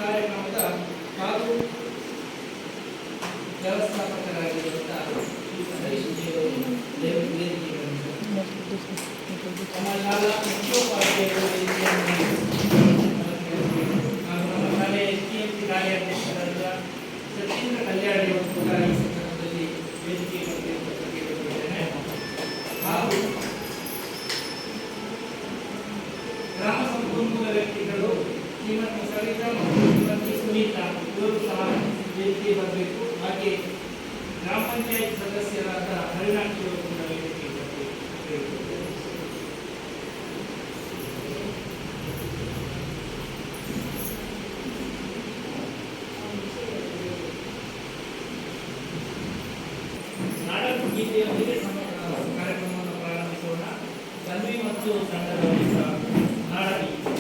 ಕಾರ್ಯಕ್ರಮದ ಹಾಗೂ ವ್ಯವಸ್ಥಾಪಕರಾಗಿರುವಂತಹ ಹರೀಶ್ ಜಿ ಅವರು ವೇದಿಕೆಗೆ ನಮ್ಮ ಶಾಲಾ ಮುಖ್ಯೋಪಾಧ್ಯಾಯರು ಹಾಗೂ ನಮ್ಮ ಶಾಲೆಯ TMC ಕಾರ್ಯಾಧ್ಯಕ್ಷರಾದ ಸತೀಂದ್ರ ಕಲ್ಯಾಣಿ ಅವರು ಕೂಡ ಈ ಸಂದರ್ಭದಲ್ಲಿ ವೇದಿಕೆಗೆ ಬಂದಿದ್ದೇನೆ. ಹಾಗೂ ಗ್ರಾಮ ಸಂಪನ್ಮೂಲ ವ್ಯಕ್ತಿಗಳು ಶ್ರೀಮತಿ ಸವಿತಾ ಮತ್ತು ಶ್ರೀಮತಿ ಸುನೀತಾ ಇವರು ಸಹ ವೇದಿಕೆ ಬರಬೇಕು. ಹಾಗೆ ಗ್ರಾಮ ಪಂಚಾಯತ್ ಸದಸ್ಯರಾದ ಹರಿನಾಕ್ಷಿ ಅವರು ಕೂಡ ವೇದಿಕೆ ಬರಬೇಕು. ನಾಡಕ ಗೀತೆಯೊಂದಿಗೆ ಕಾರ್ಯಕ್ರಮವನ್ನು ಪ್ರಾರಂಭಿಸೋಣ. ತನ್ವಿ ಮತ್ತು ತಂಡದವರಿಂದ ನಾಡಗೀತೆ.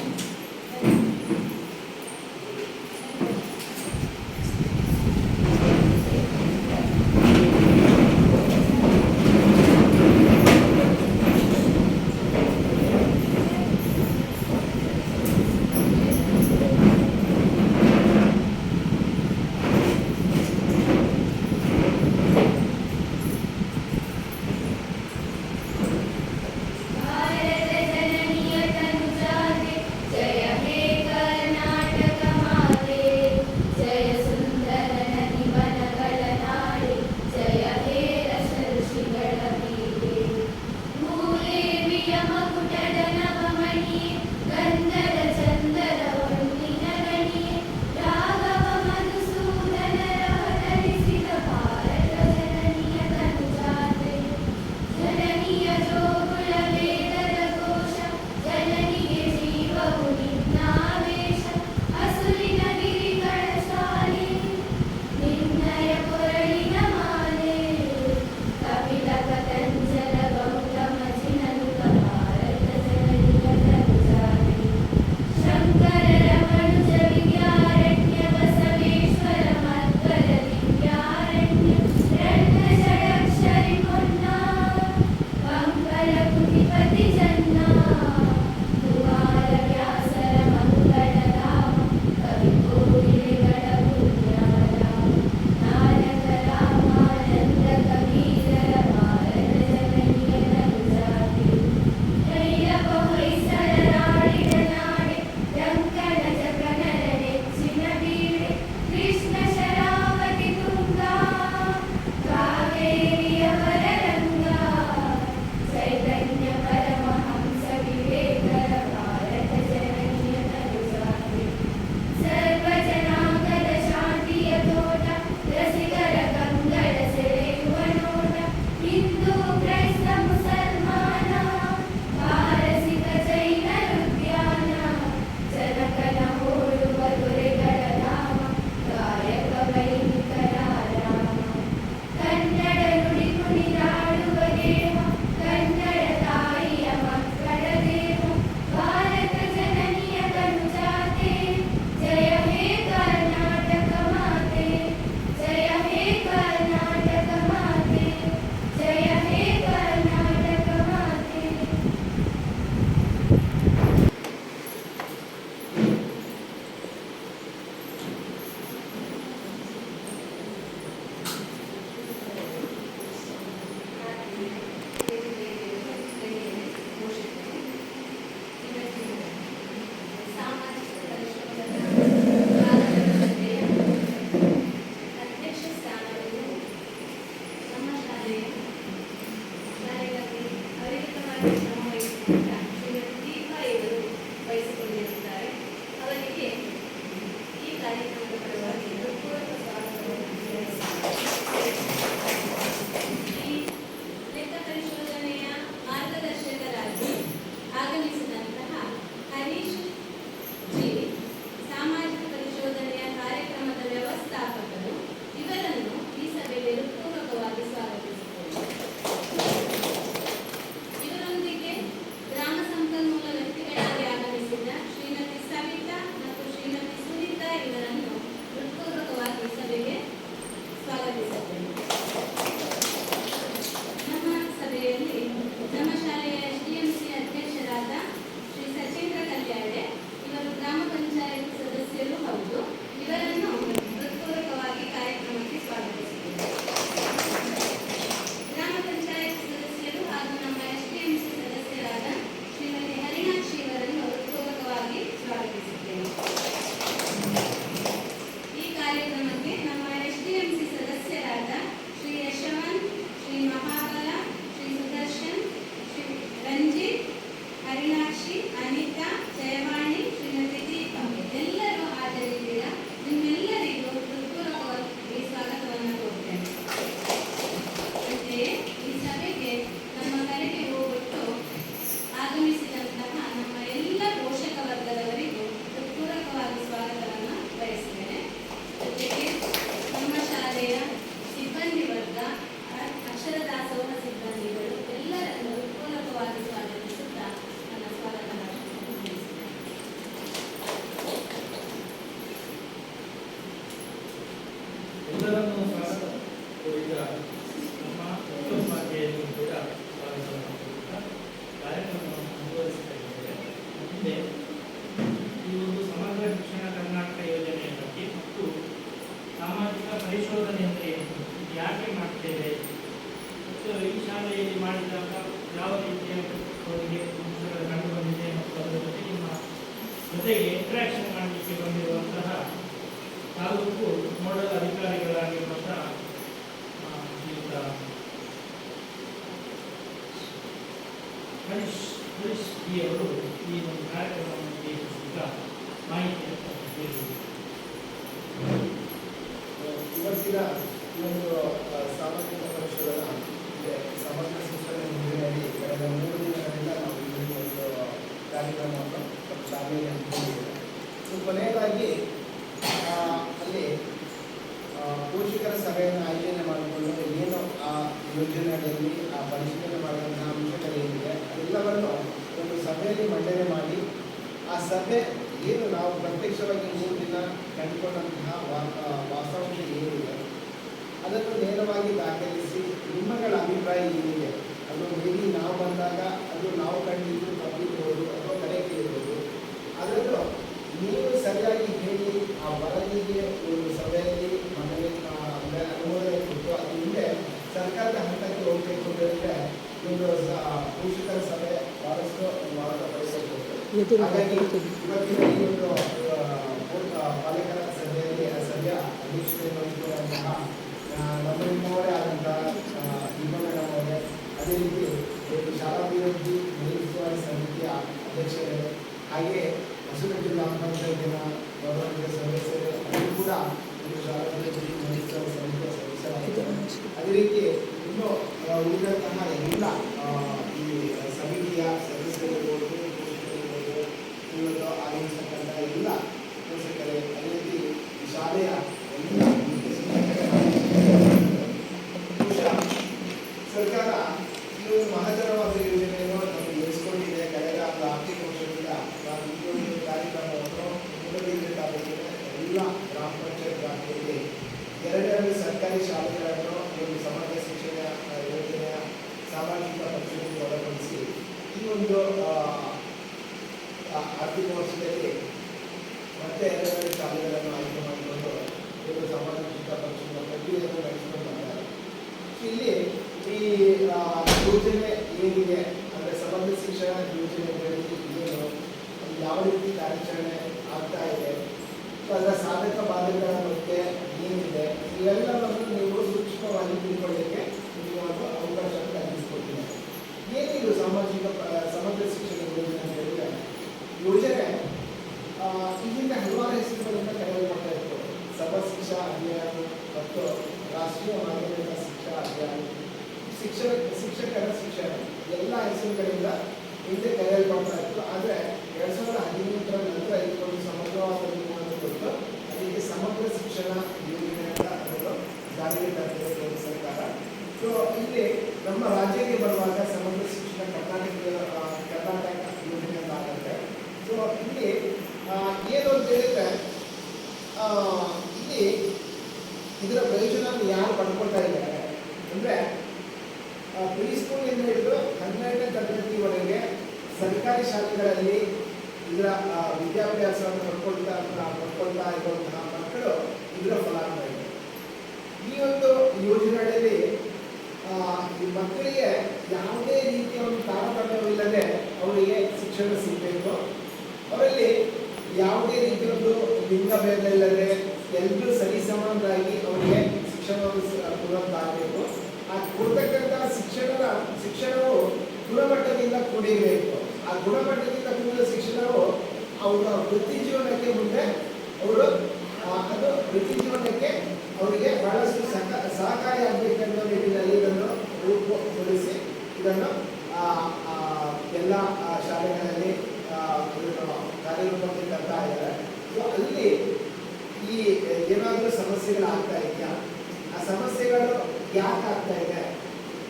ಮೀನಾಕ್ಷಿ, ಅನಿತಾ, ಜಯವಾಣಿ, ಶ್ರೀಮತಿ ದೀಪಾ ಎಲ್ಲರೂ ಹಾಜರಿದ್ದೀರಾ. ನಿಮ್ಮೆಲ್ಲರಿಗೂ ಹೃತ್ಪೂರ್ವಕವಾಗಿ ಸ್ವಾಗತವನ್ನು ಕೋರ್ತೇನೆ. ಅಂತೆಯೇ ಈ ಸಭೆಗೆ ನಮ್ಮ ಕರೆಗೆ ಹೋಗೊಟ್ಟು ಆಗಮಿಸಿದಂತಹ ನಮ್ಮ ಎಲ್ಲ ಪೋಷಕ ವರ್ಗದವರಿಗೂ ಹೃತ್ಪೂರ್ವಕವಾಗಿ ಸ್ವಾಗತವನ್ನು ಬಯಸ್ತೇನೆ. ಜೊತೆಗೆ ನಮ್ಮ ಶಾಲೆಯ ಸಿಬ್ಬಂದಿ ವರ್ಗ, ಅಕ್ಷರ ದಾಸೋಹ ಸಿಬ್ಬಂದಿಗಳು ಎಲ್ಲರನ್ನು ಹೃತ್ಪೂರ್ವಕವಾಗಿ ಸ್ವಾಗತಿಸುತ್ತಾ ನನ್ನ ಸ್ವಾಗತವನ್ನು ಮುಗಿಸುತ್ತೇನೆ. ಎಲ್ಲರನ್ನೂ ಸ್ವಾಗತ ಕೋರಿದ ನಮ್ಮ ಉಪನ್ಯಾಸಕಿಯನ್ನು ಕೂಡ ಸ್ವಾಗತವನ್ನು ಕೋರುತ್ತಾ ಕಾರ್ಯಕ್ರಮವನ್ನು ಮುಂದುವರಿಸ್ತಾ ಇದ್ದೇವೆ. ಮುಂದೆ ಈ ಒಂದು ಸಮಗ್ರ ಶಿಕ್ಷಣ ಕರ್ನಾಟಕ ಯೋಜನೆಯ ಬಗ್ಗೆ ಮತ್ತು ಸಾಮಾಜಿಕ ಪರಿಶೋಧನೆ ಅಂದರೆ ಏನು, ಯಾಕೆ ಮಾಡ್ತೇವೆ ಮತ್ತು ಈ ಶಾಲೆಯಲ್ಲಿ ಮಾಡಿದಾಗ ಯಾವ ರೀತಿಯ ಅವರಿಗೆ ಅಂಶಗಳು ಕಂಡು ಬಂದಿದೆ ಮತ್ತು ಅದರ ಜೊತೆಗೆ ಇಂಟ್ರಾಕ್ಷನ್ ಮಾಡಲಿಕ್ಕೆ ಬಂದಿರುವಂತಹ ತಾಲೂಕು ನೋಡಲ್ ಅಧಿಕಾರಿಗಳಾಗಿರುವಂತಹ ಶ್ರೀಯುತ ಹರೀಶ್ ಬಿ ಅವರು ಈ ಒಂದು ಕಾರ್ಯಕ್ರಮವನ್ನು ಉದ್ದೇಶಿಸಿದ ಮಾಹಿತಿಯನ್ನು ನೀಡಿದರು. ಇವತ್ತಿನ ಈ ಒಂದು ಸಾಮಾಜಿಕ ಪರಿಶೋಧನಾ ಸಮಗ್ರ ಶಿಕ್ಷಣ ಯೋಜನೆಯಲ್ಲಿ ಕಳೆದ 3 ದಿನಗಳಿಂದ ನಾವು ಈ ಒಂದು ಕಾರ್ಯಕ್ರಮವನ್ನು ಶಾಲೆಯಲ್ಲಿ ಹಮ್ಮಿಕೊಂಡಿದ್ದೇವೆ. ಕೊನೆಯದಾಗಿ ಅಲ್ಲಿ ಪೋಷಕರ ಸಭೆಯನ್ನು ಆಯೋಜನೆ ಮಾಡಿಕೊಂಡು ಏನು ಆ ಯೋಜನೆಯಲ್ಲಿ ಆ ಪರಿಶೀಲನೆ ಮಾಡುವಂತಹ ಅಂಶಗಳೇನಿದೆ ಅದೆಲ್ಲವನ್ನು ಒಂದು ಸಭೆಯಲ್ಲಿ ಮಂಡನೆ ಮಾಡಿ ಆ ಸಭೆ ಏನು ನಾವು ಪ್ರತ್ಯಕ್ಷವಾಗಿ 3 ದಿನ ಕಂಡುಕೊಂಡಂತಹ ವಾಸ್ತವಾಂಶ ಏನಿದೆ ಅದನ್ನು ನೇರವಾಗಿ ದಾಖಲಿಸಿ ನಿಮ್ಮಗಳ ಅಭಿಪ್ರಾಯ ಏನಿದೆ ಅದು ಮೇಬಿ ನಾವು ಬಂದಾಗ ಅದು ನಾವು ಕಂಡಿದ್ದು ತಪ್ಪಿರ್ಬೋದು ಅಥವಾ ಕರೆಕ್ಟ್ ಇರ್ಬೋದು. ಅದನ್ನು ನೀವು ಸರಿಯಾಗಿ ಹೇಳಿ ಆ ವರದಿಗೆ ಒಂದು ಸಭೆಯಲ್ಲಿ ಮನವಿ ಅಂದರೆ ಅನುಮೋದನೆ ಕೊಟ್ಟು ಅದು ಮುಂದೆ ಸರ್ಕಾರದ ಹಂತಕ್ಕೆ ಹೋಗಬೇಕು ಅಂತ ಹೇಳಿದ್ರೆ ಒಂದು ಪೋಷಕರ ಸಭೆ ಬಹಳಷ್ಟು ಪಡಿಸಬೇಕು. ಹಾಗಾಗಿ ಇವತ್ತಿನ ಈ ಒಂದು ಪಾಲಕರ ಸಭೆಯಲ್ಲಿ ಆ ಸಭೆಯ ಅಧ್ಯಕ್ಷತೆ ವಹಿಸಿರುವಂತಹ ನಮ್ಮವರೇ ಆದಂತಹ ದೀಪಾ ಮೇಡಮ್ ಅವರೇ, ಅದೇ ರೀತಿ ಶಾಲಾಭಿವೃದ್ಧಿ ಮೇಲ್ವಿಚಾರಣಾ ಸಮಿತಿಯ ಅಧ್ಯಕ್ಷರೇ, ಹಾಗೆ ಹೊಸಪೇಟೆ ಜಿಲ್ಲಾ ಪಂಚಾಯತಿನ ಗೌರವಾನ್ವಿತ ಸದಸ್ಯರು ಅವರು ಕೂಡ ಒಂದು ಶಾಲಾಭಿವೃದ್ಧಿ ಮೇಲ್ವಿಚಾರಣಾ ಸಮಿತಿಯ ಸದಸ್ಯರಾಗಿದ್ದಾರೆ. ಅದೇ ರೀತಿ ಇನ್ನು ಉಳಿದಂತಹ ಎಲ್ಲ ಈ ಸಮಿತಿಯ ಸದಸ್ಯರಿರ್ಬೋದು, ಪೋಷಕರಿರ್ಬೋದು, ಇವತ್ತು ಆಗಮಿಸತಕ್ಕಂಥ ಎಲ್ಲ ಪೋಷಕರೇ, ಅದೇ ರೀತಿ ಈ ಶಾಲೆಯ ಎಲ್ಲ ಸರ್ಕಾರ ಈ ಒಂದು ಮಹತ್ತರವಾದ ಯೋಜನೆಯನ್ನು ನಮಗೆ ನಡೆಸಿಕೊಂಡಿದೆ. ಕಳೆದ ಒಂದು ಆರ್ಥಿಕ ವರ್ಷದಿಂದ ನಾವು ಈ ಒಂದು ಕಾರ್ಯಕ್ರಮವನ್ನು ಮೂಡಬಿದ್ರೆ ತಾಲೂಕಿನ ಎಲ್ಲ ಗ್ರಾಮ ಪಂಚಾಯತ್ ವ್ಯಾಪ್ತಿಯಲ್ಲಿ 2 ಸರ್ಕಾರಿ ಶಾಲೆಗಳನ್ನು ಈ ಒಂದು ಸಮಗ್ರ ಶಿಕ್ಷಣ ಯೋಜನೆಯ ಸಾಮಾಜಿಕ ಪರಿಶೀಲನೆಗೆ ಒಳಪಡಿಸಿ ಈ ಒಂದು ಆರ್ಥಿಕ ವರ್ಷದಲ್ಲಿ ಮತ್ತೆ 2 ಶಾಲೆಗಳನ್ನು ಆಯ್ಕೆ ಮಾಡಿಕೊಂಡು ಒಂದು ಸಾಮಾಜಿಕ ಪರಿಶೀಲನಾ ಪ್ರಕ್ರಿಯೆಯನ್ನು ನಡೆಸಿಕೊಂಡು ಬಂದಿದ್ದಾರೆ. ಇಲ್ಲಿ ಈ ಯೋಜನೆ ಏನಿದೆ ಅಂದರೆ ಸಮಗ್ರ ಶಿಕ್ಷಣ ಯೋಜನೆಗಳಲ್ಲಿ ಏನು ಯಾವ ರೀತಿ ಕಾರ್ಯಾಚರಣೆ ಆಗ್ತಾ ಇದೆ, ಅದರ ಸಾಧಕ ಬಾಧಕಗಳ ಬಗ್ಗೆ ಏನಿದೆ ಇವೆಲ್ಲವನ್ನು ನೀವು ಸೂಕ್ಷ್ಮವಾಗಿ ತಿಳ್ಕೊಳ್ಳಿಕ್ಕೆ ನೀವು ಒಂದು ಅವಕಾಶವನ್ನು ಕಲ್ಪಿಸಿಕೊಟ್ಟಿದೆ. ಏನಿದು ಸಮಗ್ರ ಶಿಕ್ಷಣ ಯೋಜನೆ ಅಂತ ಹೇಳಿದ್ರೆ, ಯೋಜನೆ ಇದರಿಂದ ಹಲವಾರು ಹೆಸರುಗಳಿಂದ ಕರೆಯಲ್ಪಡ್ತಾ ಇತ್ತು. ಸರ್ವಶಿಕ್ಷಾ ಅಭಿಯಾನ ಮತ್ತು ರಾಷ್ಟ್ರೀಯ ಮಾಧ್ಯಮಿಕ ಶಿಕ್ಷಾ ಅಭಿಯಾನ, ಶಿಕ್ಷಕರ ಶಿಕ್ಷಣ ಎಲ್ಲ ಹೆಸರುಗಳಿಂದ ಹಿಂದೆ ಕರೆಯಲ್ಪಡ್ತಾ ಇತ್ತು. ಆದರೆ 2018 ನಂತರ ಇದಕ್ಕೊಂದು ಸಮಗ್ರವಾದ ರೂಪವನ್ನು ಕೊಟ್ಟು ಅದಕ್ಕೆ ಸಮಗ್ರ ಶಿಕ್ಷಣ ಯೋಜನೆ ಅಂತ ಅದನ್ನು ಜಾರಿಗೆ ತರ್ತಿದೆ ಕೇಂದ್ರ ಸರ್ಕಾರ. ಸೊ ಇಲ್ಲಿ ನಮ್ಮ ರಾಜ್ಯಕ್ಕೆ ಬರುವಾಗ ಸಮಗ್ರ ಶಿಕ್ಷಣ ಕರ್ನಾಟಕ ಯೋಜನೆ ಅಂತ ಆಗುತ್ತೆ. ಸೊ ಇಲ್ಲಿ ಏನು ಅಂತ ಹೇಳಿದ್ರೆ ಇಲ್ಲಿ ಇದರ ಪ್ರಯೋಜನ ಯಾರು ಪಡ್ಕೊಳ್ತಾ ಇದ್ದಾರೆ ಅಂದರೆ ಪ್ರೀ ಸ್ಕೂಲಿಂದ ಹಿಡಿದು 12ನೇ ತರಗತಿವರೆಗೆ ಸರ್ಕಾರಿ ಶಾಲೆಗಳಲ್ಲಿ ಇದರ ವಿದ್ಯಾಭ್ಯಾಸವನ್ನು ಪಡ್ಕೊಳ್ತಾ ಇರುವಂತಹ ಮಕ್ಕಳು ಇದರ ಫಲಾನುಭವಿಗಳು. ಈ ಒಂದು ಯೋಜನೆಗಳಲ್ಲಿ ಈ ಮಕ್ಕಳಿಗೆ ಯಾವುದೇ ರೀತಿಯ ಒಂದು ತಾರತಮ್ಯವಿಲ್ಲದೆ ಅವರಿಗೆ ಶಿಕ್ಷಣ ಸಿಗಬೇಕು. ಅವರಲ್ಲಿ ಯಾವುದೇ ರೀತಿಯ ಒಂದು ಲಿಂಗಭೇದ ಇಲ್ಲದೆ ಎಲ್ಲರೂ ಸರಿಸಮಾನರಾಗಿ ಅವರಿಗೆ ಶಿಕ್ಷಣವನ್ನು ಕೊಡುವಂತಾಗಬೇಕು. ಆ ಕೊಡ್ತಕ್ಕಂಥ ಶಿಕ್ಷಣವು ಗುಣಮಟ್ಟದಿಂದ ಕೂಡಿರಬೇಕು. ಆ ಗುಣಮಟ್ಟದಿಂದ ಕೂಡಿದ ಶಿಕ್ಷಣವು ಅವರ ವೃತ್ತಿ ಜೀವನಕ್ಕೆ ಮುಂದೆ ಅವರು ಅದು ವೃತ್ತಿ ಜೀವನಕ್ಕೆ ಅವರಿಗೆ ಬಹಳಷ್ಟು ಸಹಕಾರಿ ಆಗಬೇಕೆಂಬ ನಿಟ್ಟಿನಲ್ಲಿ ಇದನ್ನು ರೂಪುಗೊಳಿಸಿ ಇದನ್ನು ಎಲ್ಲ ಶಾಲೆಗಳಲ್ಲಿ ಕಾರ್ಯರೂಪಕ್ಕೆ ತರ್ತಾ ಇದ್ದಾರೆ. ಸೊ ಅಲ್ಲಿ ಈ ಏನಾದರೂ ಸಮಸ್ಯೆಗಳು ಆಗ್ತಾ ಇದೆಯಾ, ಆ ಸಮಸ್ಯೆಗಳು ಯಾಕೆ ಆಗ್ತಾ ಇದೆ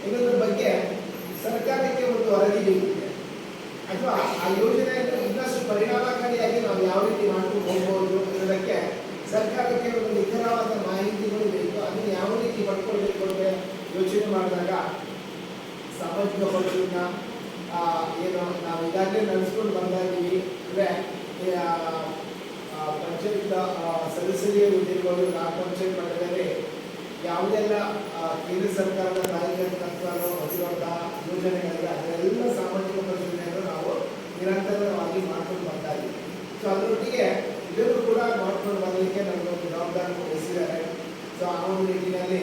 ಇದರ ಬಗ್ಗೆ ಸರ್ಕಾರಕ್ಕೆ ಒಂದು ವರದಿ ಬೇಕಿದೆ, ಅಥವಾ ಆ ಯೋಜನೆಯನ್ನು ಇನ್ನಷ್ಟು ಪರಿಣಾಮಕಾರಿಯಾಗಿ ನಾವು ಯಾವ ರೀತಿ ಮಾಡ್ಕೊಂಡು ಹೋಗ್ಬೋದು ಅನ್ನೋದಕ್ಕೆ ಸರ್ಕಾರಕ್ಕೆ ಒಂದು ನಿಖರವಾದ ಮಾಹಿತಿಗಳು ಬೇಕು. ಅದನ್ನು ಯಾವ ರೀತಿ ಪಡ್ಕೊಳ್ಬೇಕು ಅಂತ ಯೋಚನೆ ಮಾಡಿದಾಗ ಸಾಮಾಜಿಕ ಪರಿಶೀಲನೆ ಏನು ನಾವು ಈಗಾಗಲೇ ನಡೆಸ್ಕೊಂಡು ಬರ್ತಾ ಇದ್ದೀವಿ. ಅಂದರೆ ಪಂಚಾಯತ್ ಸದಸ್ಯರಿಗೆ ಇರ್ಬೋದು, ಗ್ರಾಮ ಪಂಚಾಯತ್ ಮಟ್ಟದಲ್ಲಿ ಯಾವುದೆಲ್ಲ ಕೇಂದ್ರ ಸರ್ಕಾರದ ಕಾರ್ಯಕರ್ತರು ಹೊಂದಿರುವಂತಹ ಯೋಜನೆಗಳಿವೆ ಅದರೆಲ್ಲ ಸಾಮಾಜಿಕ ಪರಿಶೀಲನೆಯನ್ನು ನಾವು ನಿರಂತರವಾಗಿ ಮಾಡ್ಕೊಂಡು ಬರ್ತಾ ಇದ್ದೀವಿ. ಸೊ ಅದರೊಟ್ಟಿಗೆ ಇದನ್ನು ಕೂಡ ಮಾಡ್ಕೊಂಡು ಬರಲಿಕ್ಕೆ ನಮಗೊಂದು ಜವಾಬ್ದಾರಿ ವಹಿಸಿದ್ದಾರೆ. ಸೊ ಆ ಒಂದು ನಿಟ್ಟಿನಲ್ಲಿ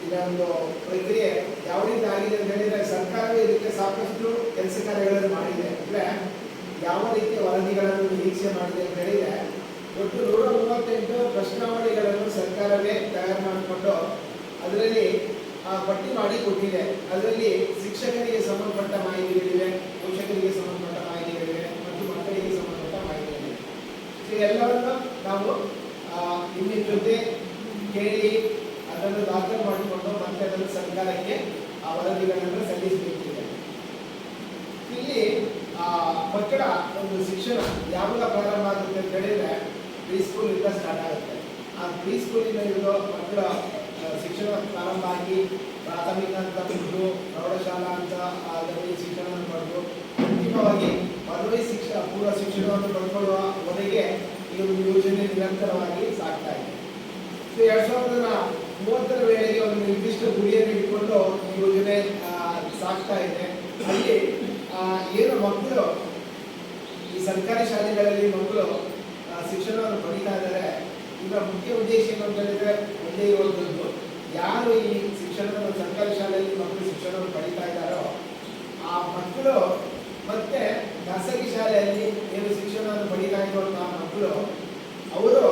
ಇದೊಂದು ಪ್ರಕ್ರಿಯೆ ಯಾವ ರೀತಿ ಆಗಿದೆ ಅಂತ ಹೇಳಿದರೆ ಸರ್ಕಾರವೇ ಇದಕ್ಕೆ ಸಾಕಷ್ಟು ಕೆಲಸ ಕಾರ್ಯಗಳನ್ನು ಮಾಡಿದೆ. ಅಂದರೆ ಯಾವ ರೀತಿಯ ವರದಿಗಳನ್ನು ನಿರೀಕ್ಷೆ ಮಾಡಿದೆ ಅಂತ ಹೇಳಿದರೆ ಒಟ್ಟು 138 ಪ್ರಶ್ನಾವಳಿಗಳನ್ನು ಸರ್ಕಾರವೇ ತಯಾರು ಮಾಡಿಕೊಂಡು ಅದರಲ್ಲಿ ಪಟ್ಟಿ ಮಾಡಿ ಕೊಟ್ಟಿದೆ. ಅದರಲ್ಲಿ ಶಿಕ್ಷಕರಿಗೆ ಸಂಬಂಧಪಟ್ಟ ಮಾಹಿತಿಗಳಿವೆ, ಪೋಷಕರಿಗೆ ಸಂಬಂಧಪಟ್ಟ ಮಾಹಿತಿಗಳಿವೆ ಮತ್ತು ಮಕ್ಕಳಿಗೆ ಸಂಬಂಧಪಟ್ಟ ಮಾಹಿತಿಗಳಿವೆ. ಎಲ್ಲವನ್ನು ನಾವು ನಿಮ್ಮ ಜೊತೆ ಕೇಳಿ ಅದನ್ನು ದಾಖಲೆ ಮಾಡಿಕೊಂಡು ಮತ್ತೆ ಅದನ್ನು ಸರ್ಕಾರಕ್ಕೆ ಆ ವರದಿಗಳನ್ನು ಸಲ್ಲಿಸಬೇಕಿದೆ. ಇಲ್ಲಿ ಮಕ್ಕಳ ಒಂದು ಶಿಕ್ಷಣ ಯಾವಾಗ ಪ್ರಾರಂಭ ಆಗುತ್ತೆ ಅಂತ ಹೇಳಿದ್ರೆ ಪ್ರೀ ಸ್ಕೂಲ್ ಇಂದ ಸ್ಟಾರ್ಟ್ ಆಗುತ್ತೆ. ಆ ಪ್ರೀ ಸ್ಕೂಲಿಂದ ಇರೋ ಮಕ್ಕಳ ಶಿಕ್ಷಣ ಪ್ರಾರಂಭ ಆಗಿ ಪ್ರಾಥಮಿಕ ಅಂತ ಬಿಟ್ಟು ಪ್ರೌಢಶಾಲಾ ಅಂತ ಅದರಲ್ಲಿ ಶಿಕ್ಷಣವನ್ನು ಪಡೆದು ಅಂತಿಮವಾಗಿ ಪದವಿ ಪೂರ್ವ ಶಿಕ್ಷಣವನ್ನು ಪಡ್ಕೊಳ್ಳುವ ವರೆಗೆ ಈ ಒಂದು ಯೋಜನೆ ನಿರಂತರವಾಗಿ ಸಾಗ್ತಾ ಇದೆ. 2030 ವೇಳೆಗೆ ಒಂದು ನಿರ್ದಿಷ್ಟ ಗುರಿಯನ್ನು ಇಟ್ಕೊಂಡು ಈ ಯೋಜನೆ ಸಾಗ್ತಾ ಇದೆ. ಅಲ್ಲಿ ಏನು ಮಕ್ಕಳು ಈ ಸರ್ಕಾರಿ ಶಾಲೆಗಳಲ್ಲಿ ಮಕ್ಕಳು ಶಿಕ್ಷಣವನ್ನು ಪಡೀತಾ ಇದ್ದಾರೆ, ಇದರ ಮುಖ್ಯ ಉದ್ದೇಶ ಏನು ಅಂತ ಹೇಳಿದ್ರೆ ಒಂದೇ ಇರುವಂಥದ್ದು, ಯಾರು ಈ ಶಿಕ್ಷಣವನ್ನು ಸರ್ಕಾರಿ ಶಾಲೆಯಲ್ಲಿ ಮಕ್ಕಳು ಶಿಕ್ಷಣವನ್ನು ಪಡೀತಾ ಇದ್ದಾರೋ ಆ ಮಕ್ಕಳು ಮತ್ತೆ ಖಾಸಗಿ ಶಾಲೆಯಲ್ಲಿ ಏನು ಶಿಕ್ಷಣವನ್ನು ಪಡೀತಾ ಇರುವಂತಹ ಮಕ್ಕಳು ಅವರು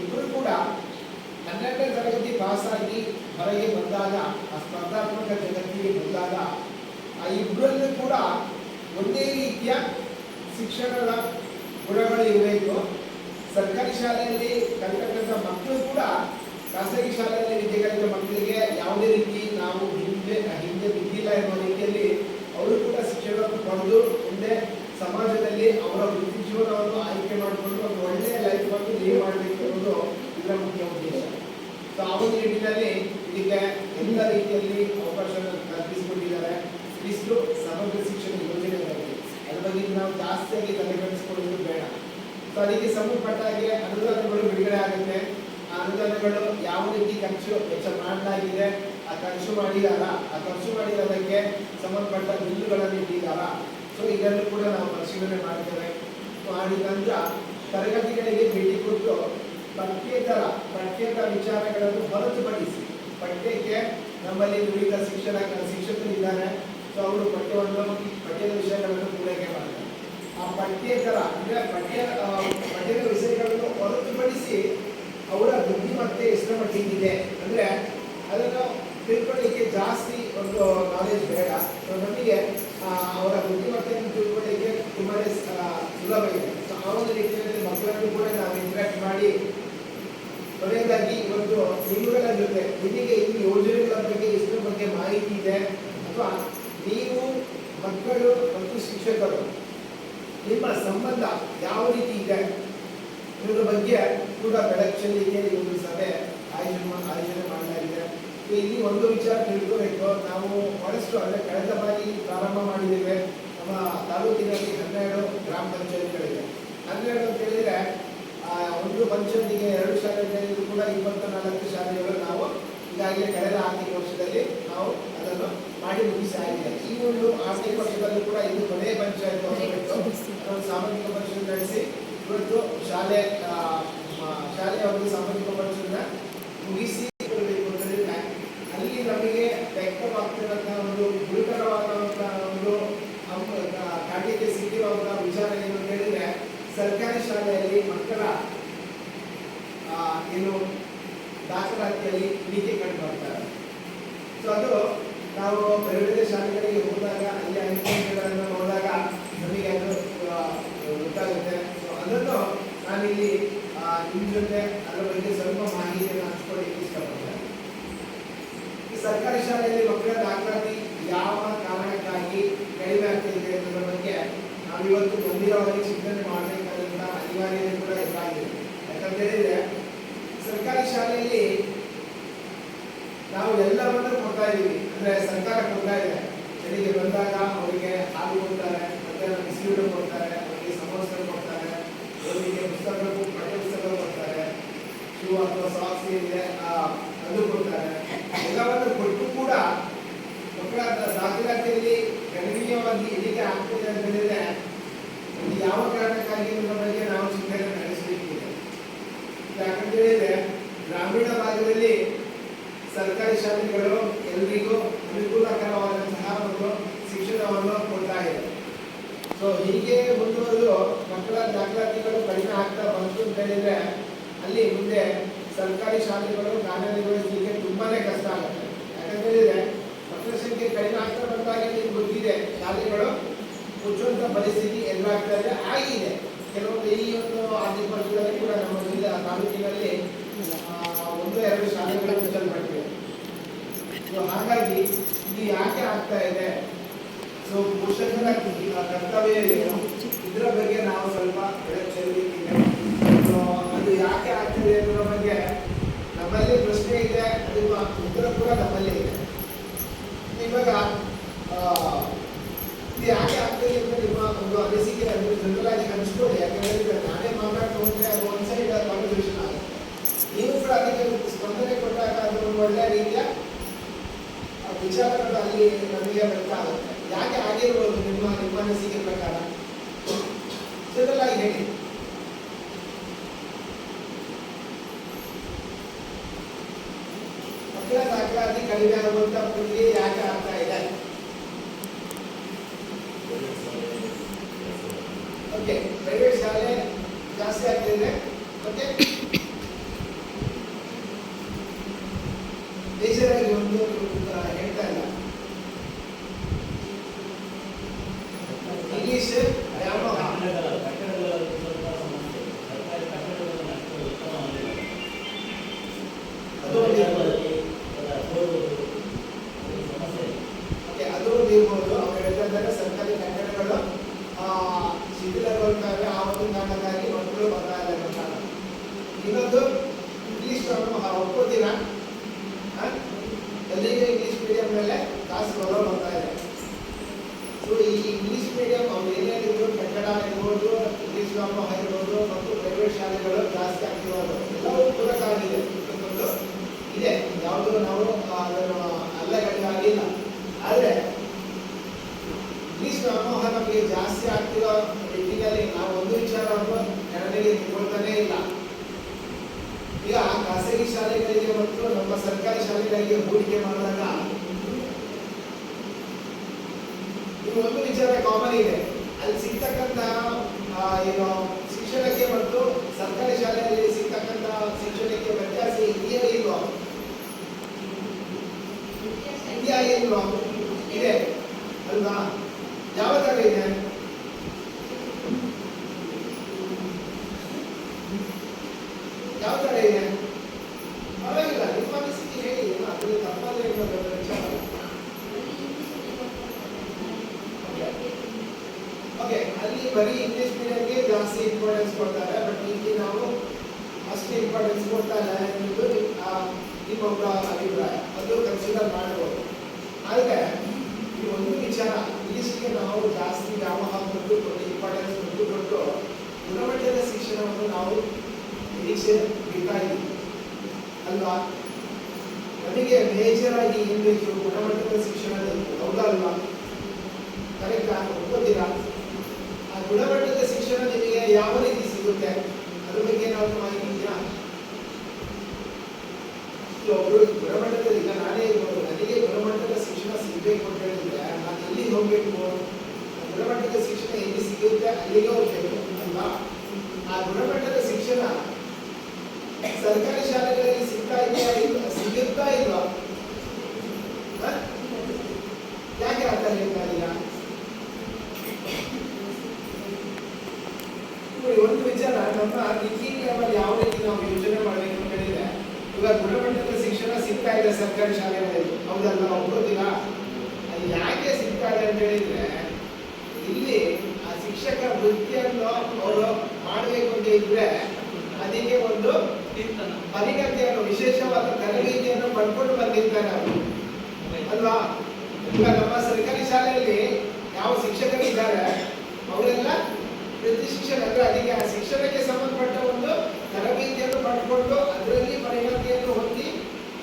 ಇಬ್ಬರು ಕೂಡ 12ನೇ ತರಗತಿ ಪಾಸಾಗಿ ಹೊರಗೆ ಬಂದಾಗ ಆ ಸ್ಪರ್ಧಾತ್ಮಕ ಜಗತ್ತಿಗೆ ಬಂದಾಗ ಆ ಇಬ್ಬರಲ್ಲೂ ಕೂಡ ಒಂದೇ ರೀತಿಯ ಶಿಕ್ಷಣದ ಗುಣಗಳು ಇರಬೇಕು. ಸರ್ಕಾರಿ ಶಾಲೆಯಲ್ಲಿ ಕಲಿತಕ್ಕಂಥ ಮಕ್ಕಳು ಕೂಡ ಖಾಸಗಿ ಶಾಲೆಯಲ್ಲಿ ವಿದ್ಯೆ ಕಲಿತ ಮಕ್ಕಳಿಗೆ ಯಾವುದೇ ರೀತಿ ನಾವು ಹಿಂದೆ ಬಿದ್ದಿಲ್ಲ ಎನ್ನುವ ರೀತಿಯಲ್ಲಿ ಅವರು ಕೂಡ ಶಿಕ್ಷಣವನ್ನು ಪಡೆದು ಮುಂದೆ ಸಮಾಜದಲ್ಲಿ ಅವರ ವೃತ್ತಿ ಜೀವನವನ್ನು ಆಯ್ಕೆ ಮಾಡಿಕೊಂಡು ಒಂದು ಒಳ್ಳೆಯ ಲೈಫನ್ನು ಲೀವ್ ಮಾಡಬೇಕು ಅನ್ನೋದು ಇದರ ಮುಖ್ಯ ಉದ್ದೇಶ. ಸೊ ಆ ಒಂದು ನಿಟ್ಟಿನಲ್ಲಿ ಇದಕ್ಕೆ ಎಲ್ಲ ರೀತಿಯಲ್ಲಿ ಅವಕಾಶವನ್ನು ಕಲ್ಪಿಸಿಕೊಂಡಿದ್ದಾರೆ. ಇಷ್ಟು ಸಮಗ್ರ ಶಿಕ್ಷಣ ಯೋಜನೆ ಬಗ್ಗೆ ಅದ್ರ ಬಗ್ಗೆ ನಾವು ಜಾಸ್ತಿಯಾಗಿ ತಲೆಕೆಡಿಸಿಕೊಳ್ಳೋದು ಬೇಡ. ಸೊ ಅದಕ್ಕೆ ಸಂಬಂಧಪಟ್ಟ ಹಾಗೆ ಅನುದಾನಗಳು ಬಿಡುಗಡೆ ಆಗುತ್ತೆ. ಆ ಅನುದಾನಗಳು ಯಾವ ರೀತಿ ಖರ್ಚು ವೆಚ್ಚ ಮಾಡಲಾಗಿದೆ, ಆ ಖರ್ಚು ಮಾಡಿರೋದಕ್ಕೆ ಸಂಬಂಧಪಟ್ಟ ಬಿಲ್ಲುಗಳನ್ನು ಇಟ್ಟಿದ್ದಾರಾ, ಸೊ ಇದನ್ನು ಕೂಡ ನಾವು ಪರಿಶೀಲನೆ ಮಾಡ್ತೇವೆ. ಮಾಡಿದ ನಂತರ ತರಗತಿಗಳಿಗೆ ಭೇಟಿ ಕೊಟ್ಟು ಪಠ್ಯೇತರ ವಿಚಾರಗಳನ್ನು ಹೊರತುಪಡಿಸಿ ಪಠ್ಯಕ್ಕೆ ನಮ್ಮಲ್ಲಿ ನುರಿತ ಶಿಕ್ಷಕರಿದ್ದಾರೆ. ಸೊ ಅವರು ಪಠ್ಯದ ವಿಷಯಗಳನ್ನು ಪೂರೈಕೆ ಮಾಡ್ತಾರೆ. ಆ ಪಠ್ಯೇತರ ಅಂದರೆ ಪಠ್ಯದ ವಿಷಯಗಳನ್ನು ಹೊರತುಪಡಿಸಿ ಅವರ ಬುದ್ಧಿಮತ್ತೆ ಎಷ್ಟರ ಮಟ್ಟಿಗಿದೆ ಅಂದರೆ ಅದನ್ನು ತಿಳ್ಕೊಳ್ಳಿಕ್ಕೆ ಜಾಸ್ತಿ ಒಂದು ನಾಲೆಜ್ ಬೇಡ. ನಮಗೆ ಅವರ ಬುದ್ಧಿಮತ್ತೆಯನ್ನು ತಿಳ್ಕೊಳ್ಳಿಕ್ಕೆ ತುಂಬಾ ಸುಲಭ ಇದೆ. ಸೊ ಆ ಒಂದು ರೀತಿಯಲ್ಲಿ ಮಕ್ಕಳನ್ನು ಕೂಡ ನಾವು ಇಂಟ್ರಾಕ್ಟ್ ಮಾಡಿ ಕೊನೆಯದಾಗಿ ಇವತ್ತು ನಿಮ್ಮಗಳ ಜೊತೆ ನಿಮಗೆ ಈ ಯೋಜನೆಗಳ ಬಗ್ಗೆ ಎಷ್ಟರ ಬಗ್ಗೆ ಮಾಹಿತಿ ಇದೆ ಅಥವಾ ನೀವು ಮಕ್ಕಳು ಮತ್ತು ಶಿಕ್ಷಕರು ನಿಮ್ಮ ಸಂಬಂಧ ಯಾವ ರೀತಿ ಇದೆ ಇದರ ಬಗ್ಗೆ ಕೂಡ ಬೆಳಕು ಚೆಲ್ಲಿಗೆ ಈ ಒಂದು ಸಭೆ ಆಯೋಜನೆ ಮಾಡಲಾಗಿದೆ. ಇಲ್ಲಿ ಒಂದು ವಿಚಾರ ತಿಳ್ಕೋಬೇಕು, ನಾವು ಬಹಳಷ್ಟು ಅಂದರೆ ಕಳೆದ ಬಾರಿ ಪ್ರಾರಂಭ ಮಾಡಿದ್ದೇವೆ. ನಮ್ಮ ತಾಲೂಕಿನಲ್ಲಿ 12 ಗ್ರಾಮ ಪಂಚಾಯತ್ಗಳಿವೆ. 12 ಅಂತ ಹೇಳಿದರೆ ಒಂದು ಪಂಚಾಯತಿಗೆ 2 ಶಾಲೆಗಳಿಗೂ ಕೂಡ 24 ಶಾಲೆಗಳು ನಾವು ಈಗಾಗಲೇ ಕಳೆದ ಆರ್ಥಿಕ ವರ್ಷದಲ್ಲಿ ನಾವು ಅದನ್ನು ಮಾಡಿ ಮುಗಿಸಿ ಆಗಿದೆ. ಈ ಒಂದು ಆರ್ಥಿಕ ವರ್ಷದಲ್ಲೂ ಕೂಡ ಇದು ಕೊನೆಯ ಪಂಚಾಯತ್ ಸಾಮಾಜಿಕ ಪರಿಶೀಲನೆ ನಡೆಸಿ ಇವತ್ತು ಶಾಲೆಯ ಒಂದು ಸಾಮಾಜಿಕ ಪರಿಶೀಲನೆ ಮುಗಿಸಿ ಅಲ್ಲಿ ನಮಗೆ ವ್ಯಕ್ತವಾಗ್ತಿರುವಂತಹ ಒಂದು ಗುರುತರವಾದಂತಹ ಒಂದು ಖಾತೆಗೆ ಸಿಕ್ಕಿರುವ ಸರ್ಕಾರಿ ಶಾಲೆಯಲ್ಲಿ ಮಕ್ಕಳ ಏನು ದಾಖಲಾತಿಯಲ್ಲಿ ಇಳಿಕೆ ಕಂಡು ಬರ್ತಾರೆ. ಸೊ ಅದು ನಾವು ಬೇರೆ ಬೇರೆ ಶಾಲೆಗಳಿಗೆ ಹೋದಾಗ ಅಲ್ಲಿ ಅಂಕಿಗಳನ್ನು ನೋಡಿದಾಗ ನಮಗೆ ಅದು ಗೊತ್ತಾಗುತ್ತೆ. ಸೊ ಅದನ್ನು ನಾನಿಲ್ಲಿ ನಿಮ್ಮ ಜೊತೆ ಅದರ ಬಗ್ಗೆ ಸ್ವಲ್ಪ ಮಾಹಿತಿಯನ್ನು ಹಂಚ್ಕೊಳ್ಳಿಕ್ಕೆ ಇಷ್ಟಪಡ್ತೇನೆ. ಈ ಸರ್ಕಾರಿ ಶಾಲೆಯಲ್ಲಿ ಮಕ್ಕಳ ದಾಖಲಾತಿ ಯಾವ ಕಾರಣಕ್ಕಾಗಿ ಕಡಿಮೆ ಆಗ್ತಿದೆ ಅನ್ನೋದ್ರ ಬಗ್ಗೆ ನಾವಿವತ್ತು ಗಂಭೀರವಾಗಿ ಚಿಂತನೆ ಮಾಡಬೇಕಾದಂತಹ ಅನಿವಾರ್ಯತೆ ಕೂಡ ಎದುರಾಗಿದೆ. ಯಾಕಂತ ಹೇಳಿದ್ರೆ ಸರ್ಕಾರಿ ಶಾಲೆಯಲ್ಲಿ ನಾವು ಎಲ್ಲವನ್ನೂ ಕೊಡ್ತಾ ಇದ್ದೀವಿ. ಅಂದ್ರೆ ಸರ್ಕಾರ ಕೊಡ್ತಾ ಇದೆ. ಬೆಳಿಗ್ಗೆ ಬಂದಾಗ ಅವರಿಗೆ ಹಾಲು ಕೊಡ್ತಾರೆ, ಮಧ್ಯಾಹ್ನ ಬಿಸಿಯೂಟ ಕೊಡ್ತಾರೆ, ಅವರಿಗೆ ಸಮೋಸ ಕೊಡ್ತಾರೆ, ಅವರಿಗೆ ಪುಸ್ತಕಗಳು ಪಠ್ಯ ಪುಸ್ತಕ ಕೊಡ್ತಾರೆ, ಶೂ ಅಥವಾ ಸಾಕ್ಸ್ ಏನಿದೆ ಅದು ಕೊಡ್ತಾರೆ. ಎಲ್ಲವನ್ನು ಕೊಟ್ಟು ಕೂಡ ಮಕ್ಕಳ ದಾಖಲಾತಿಯಲ್ಲಿ ಗಣನೀಯವಾಗಿ ಇಳಿಕೆ ಆಗ್ತಿದೆ ಅಂತ ಹೇಳಿದ್ರೆ ಇದು ಯಾವ ಕಾರಣಕ್ಕಾಗಿ ಅನ್ನೋ ಬಗ್ಗೆ ನಾವು ಚಿಂತನೆ ನಡೆಸಬೇಕಿದೆ. ಯಾಕಂತ ಹೇಳಿದ್ರೆ ಗ್ರಾಮೀಣ ಭಾಗದಲ್ಲಿ ಸರ್ಕಾರಿ ಶಾಲೆಗಳು ಎಲ್ರಿಗೂ ಅನುಕೂಲಕರವಾದಂತಹ ಒಂದು ಶಿಕ್ಷಣವನ್ನು ಕೊಡ್ತಾ ಇದೆ. ಸೊ ಹೀಗೆ ಮುಂದುವರೆದು ಮಕ್ಕಳ ದಾಖಲಾತಿಗಳು ಕಡಿಮೆ ಆಗ್ತಾ ಬಂತು ಅಂತ ಹೇಳಿದ್ರೆ ಅಲ್ಲಿ ಮುಂದೆ ಸರ್ಕಾರಿ ಶಾಲೆಗಳು ಕಾರ್ಯನಿರ್ವಹಿಸಲಿಕ್ಕೆ ತುಂಬಾನೇ ಕಷ್ಟ ಆಗುತ್ತೆ. ಯಾಕಂತ ಹೇಳಿದ್ರೆ ಮಕ್ಕಳ ಸಂಖ್ಯೆ ಕಡಿಮೆ ಆಗ್ತಾ ಬಂದಾಗ ನಿಮ್ಗೆ ಗೊತ್ತಿದೆ ಶಾಲೆಗಳು ಮುಚ್ಚುವಂತ ಪರಿಸ್ಥಿತಿ ಎದುರಾಗ್ತಾ ಇದೆ, ಆಗಿದೆ. ಕೆಲವೊಂದು ಈ ಒಂದು ಆರ್ಥಿಕ ವರ್ಷಗಳಲ್ಲಿ ಕೂಡ ನಮ್ಮ ಜಿಲ್ಲೆ ತಾಲೂಕಿನಲ್ಲಿ 1-2 ಶಾಲೆಗಳು ಮುಚ್ಚಲ್ಪಟ್ಟಿವೆ. ಸೊ ಹಾಗಾಗಿ ಇದು ಯಾಕೆ ಆಗ್ತಾ ಇದೆ, ಸೊ ಪೋಷಕರ ಕರ್ತವ್ಯ ಏನು, ಇದರ ಬಗ್ಗೆ ನಾವು ಸ್ವಲ್ಪ ಬೆಳಕು ಚೆಲ್ಲಬೇಕಿದೆ. ಸೊ ಅದು ಯಾಕೆ ಆಗ್ತದೆ ಅನ್ನೋದ್ರ ಬಗ್ಗೆ ನಮ್ಮಲ್ಲಿ ಪ್ರಶ್ನೆ ಇದೆ, ಅದಕ್ಕೆ ಉತ್ತರ ಕೂಡ ನಮ್ಮಲ್ಲಿ ಇದೆ. ಇವಾಗ ಇದು ಯಾಕೆ ಆಗ್ತದೆ ಅಂತ ನಿಮ್ಮ ಒಂದು ಅನಿಸಿಕೆ ಅಂದ್ರೆ ಜನರಲಾಗಿ ಹಂಚ್ಕೊಳ್ಳಿ. ಯಾಕಂದ್ರೆ ನಾನೇ ಮಾತಾಡ್ತಾ ಹೋದ್ರೆ ಅದು ಒಂದು ಸೈಡ್ ಕಾನ್ವರ್ಸೇಷನ್ ಆಗುತ್ತೆ. ನೀವು ಕೂಡ ಅದಕ್ಕೆ ಸ್ಪಂದನೆ ಕೊಟ್ಟಾಗ ಅದು ಒಂದು ಒಳ್ಳೆಯ ರೀತಿಯ ವಿಚಾರಗಳು ಅಲ್ಲಿ ನಮಗೆ ವ್ಯಕ್ತ ಆಗುತ್ತೆ. ಯಾಕೆ ಆಗಿರ್ಬೋದು ನಿಮ್ಮ ಅನಿಸಿಕೆ ಪ್ರಕಾರ ಜನರಲ್ ಆಗಿ ಹೇಳಿ. ಮಕ್ಕಳ ದಾಖಲಾತಿ ಕಡಿಮೆ ಆಗುವಂತ ಪ್ರಕ್ರಿಯೆ ಯಾಕೆ ಆಗ್ತಾ ಇದೆ? ಓಕೆ, ಪ್ರೈವೇಟ್ ಶಾಲೆ ಜಾಸ್ತಿ ಆಗ್ತಿದೆ. ಮತ್ತೆ ಬೇಜಾರಾಗಿ ಒಂದು ಹೇಳ್ತಾ ಇಲ್ಲ. ಇಂಗ್ಲಿಷ್ ವ್ಯಾಮೋಹ ಅದು ಇರ್ಬೋದು. ಅವ್ರು ಹೇಳ್ತಾರೆ ಸರ್ಕಾರಿ ಕಟ್ಟಡಗಳು ಶಿಥಿಲಗೊಳ್ತವೆ, ಆ ಒಂದು ಕಾರಣಕ್ಕಾಗಿ ಮಕ್ಕಳು ಬರ್ತಾ ಇಲ್ಲ ಅಂತ. ಇನ್ನೊಂದು ಇಂಗ್ಲಿಷ್ ವ್ಯಾಮೋಹ ಒಪ್ಕೋತೀರಾ? ಎಲ್ಲರಿಗೂ ಇಂಗ್ಲಿಷ್ ಮೀಡಿಯಂ ಮೇಲೆ ಕಾಸು ಬರ್ತಾ ಇದೆ. ಸೊ ಈ ಇಂಗ್ಲಿಷ್ ಮೀಡಿಯಂ ಅವ್ರು ಏನೇನಿದ್ರು ಕನ್ನಡ ಇರ್ಬೋದು, ಇಂಗ್ಲಿಷ್ ವ್ಯಾಮೋಹ ಇರ್ಬೋದು ಮತ್ತು ಪ್ರೈವೇಟ್ ಶಾಲೆಗಳು ಜಾಸ್ತಿ ಆಗ್ತಿರೋದು ಎಲ್ಲವೂ ಪೂರಕ ಆಗಿದೆ. ಒಂದು ಇದೆ, ಯಾವುದು ನಾವು ಅದನ್ನು ಅಲ್ಲಗಳೆಯಾಗಿಲ್ಲ. ಆದರೆ ಇಂಗ್ಲಿಷ್ ವ್ಯಾಮೋಹ ನಮಗೆ ಜಾಸ್ತಿ ಆಗ್ತಿರೋ ನಿಟ್ಟಿನಲ್ಲಿ ನಾವು ಒಂದು ವಿಚಾರವನ್ನು ಗಣನೆಗೆ ತಗೊಳ್ತಾನೇ ಇಲ್ಲ. ಈಗ ಖಾಸಗಿ ಶಾಲೆಗಳಿಗೆ ಮತ್ತು ನಮ್ಮ ಸರ್ಕಾರಿ ಶಾಲೆಗಳಿಗೆ ಹೂಡಿಕೆ ಮಾಡಿದಾಗ ಇದು ಒಂದು ವಿಚಾರ ಕಾಮನ್ ಇದೆ. ಅಲ್ಲಿ ಸಿಗ್ತಕ್ಕಂಥ ಏನು ಶಿಕ್ಷಣಕ್ಕೆ ಮತ್ತು ಸರ್ಕಾರಿ ಶಾಲೆಯಲ್ಲಿ ಸಿಗ್ತಕ್ಕಂಥ ಶಿಕ್ಷಣಕ್ಕೆ ವ್ಯತ್ಯಾಸ ಇದೆಯೇ ಇಲ್ವಾ? ಇದೆಯಾ ಇಲ್ವಾ? ಇದೆ ಅಲ್ವಾ? ಯಾವ ತರ ಇದೆ? ಯಾವ ತರ ಇದೆ? ಪರವಾಗಿಲ್ಲ, ನಿಮ್ಮ ಅನಿಸಿಕೆ ಹೇಳಿ. ಅದು ತಪ್ಪಲ್ಲೇ ವಿಚಾರ. ಓಕೆ, ಅಲ್ಲಿ ಬರೀ ಇಂಗ್ಲಿಷ್ ಮೀಡಿಯಂಗೆ ಜಾಸ್ತಿ ಇಂಪಾರ್ಟೆನ್ಸ್ ಕೊಡ್ತಾರೆ, ಬಟ್ ಇಲ್ಲಿ ನಾವು ಅಷ್ಟು ಇಂಪಾರ್ಟೆನ್ಸ್ ಕೊಡ್ತಾ ಇಲ್ಲ ಎನ್ನುವುದು ನಿಮ್ಮೊಬ್ಬರ ಅಭಿಪ್ರಾಯ. ಅದು ಕನ್ಸಿಡರ್ ಮಾಡಬಹುದು. ಆದರೆ ಈ ಒಂದು ವಿಚಾರ, ಇಂಗ್ಲಿಷ್ಗೆ ನಾವು ಜಾಸ್ತಿ ವ್ಯಾಮೋಹ ಕೊಟ್ಟು ಇಂಪಾರ್ಟೆನ್ಸ್ ಕೊಟ್ಟು ಗುಣಮಟ್ಟದ ಶಿಕ್ಷಣವನ್ನು ನಾವು ನಿರೀಕ್ಷೆ ಬೇಕಾಗಿತ್ತು ಅಲ್ವಾ? ನಮಗೆ ಮೇಜರ್ ಆಗಿ ಏನ್ ಬೇಕು? ಗುಣಮಟ್ಟದ ಶಿಕ್ಷಣ ಬೇಕು, ಹೌದಲ್ವಾ? ಕರೆಕ್ಟಾ? ಒಪ್ಪೋದಿರಾ? ಆ ಗುಣಮಟ್ಟದ ಶಿಕ್ಷಣ ನಿಮಗೆ ಯಾವ ರೀತಿ ಸಿಗುತ್ತೆ ಅದ್ರ ಬಗ್ಗೆ ನಾವು ಮಾಹಿತಿ ಇದೆಯಾ? ಒಬ್ರು ಗುಣಮಟ್ಟದ, ಈಗ ನಾನೇ ಇರ್ಬೋದು, ನನಗೆ ಗುಣಮಟ್ಟದ ಶಿಕ್ಷಣ ಸಿಗಬೇಕು ಅಂತ ಹೇಳಿದ್ರೆ ನಾನು ಎಲ್ಲಿಗೆ ಹೋಗ್ಬೇಕು? ಗುಣಮಟ್ಟದ ಶಿಕ್ಷಣ ಎಲ್ಲಿ ಸಿಗುತ್ತೆ ಅಲ್ಲಿಗೆ ಹೋಗ್ಬೇಕು ಅಲ್ವಾ? ಗುಣಮಟ್ಟದ ಶಿಕ್ಷಣ ಸರ್ಕಾರಿ ಶಾಲೆಗಳಲ್ಲಿ ಸಿಗುತ್ತಾ ಇಲ್ವಾ? ಯಾಕೆ ಆ ಥರ ಹೇಳ್ತಾ ಇಲ್ಲ? ಒಂದು ವಿಚಾರ, ನಮ್ಮ ಟೀಚಿಂಗ್ ಲೆವೆಲ್ ಯಾವ ರೀತಿ ನಾವು ಯೋಚನೆ ಮಾಡಬೇಕು ಅಂತ ಹೇಳಿದ್ರೆ, ಇವಾಗ ಗುಣಮಟ್ಟದ ಶಿಕ್ಷಣ ಸಿಗ್ತಾ ಇದೆ ಸರ್ಕಾರಿ ಶಾಲೆಗಳಲ್ಲಿ, ಹೌದಲ್ಲ? ಒಪ್ಪೋದಿಲ್ಲ? ಅದು ಯಾಕೆ ಸಿಗ್ತಾ ಇದೆ ಅಂತ ಹೇಳಿದ್ರೆ, ಇಲ್ಲಿ ಆ ಶಿಕ್ಷಕ ವೃತ್ತಿಯನ್ನು ಅವರು ಮಾಡಬೇಕು ಅಂತ ಇದ್ರೆ ಅದಕ್ಕೆ ಒಂದು ಪರಿಣತಿಯನ್ನು, ವಿಶೇಷವಾದ ತರಬೇತಿಯನ್ನು ಪಡ್ಕೊಂಡು ಬಂದಿರ್ತಾರೆ ಅವರು, ಅಲ್ವಾ? ಈಗ ನಮ್ಮ ಸರ್ಕಾರಿ ಶಾಲೆಯಲ್ಲಿ ಯಾವ ಶಿಕ್ಷಕರಿದ್ದಾರೆ ಅವರೆಲ್ಲ ವೃತ್ತಿ ಶಿಕ್ಷಣ, ಅಂದ್ರೆ ಅದಕ್ಕೆ ಆ ಶಿಕ್ಷಣಕ್ಕೆ ಸಂಬಂಧಪಟ್ಟ ಒಂದು ತರಬೇತಿಯನ್ನು ಪಡ್ಕೊಂಡು ಅದರಲ್ಲಿ ಪರಿಣತಿಯನ್ನು ಹೊಂದಿ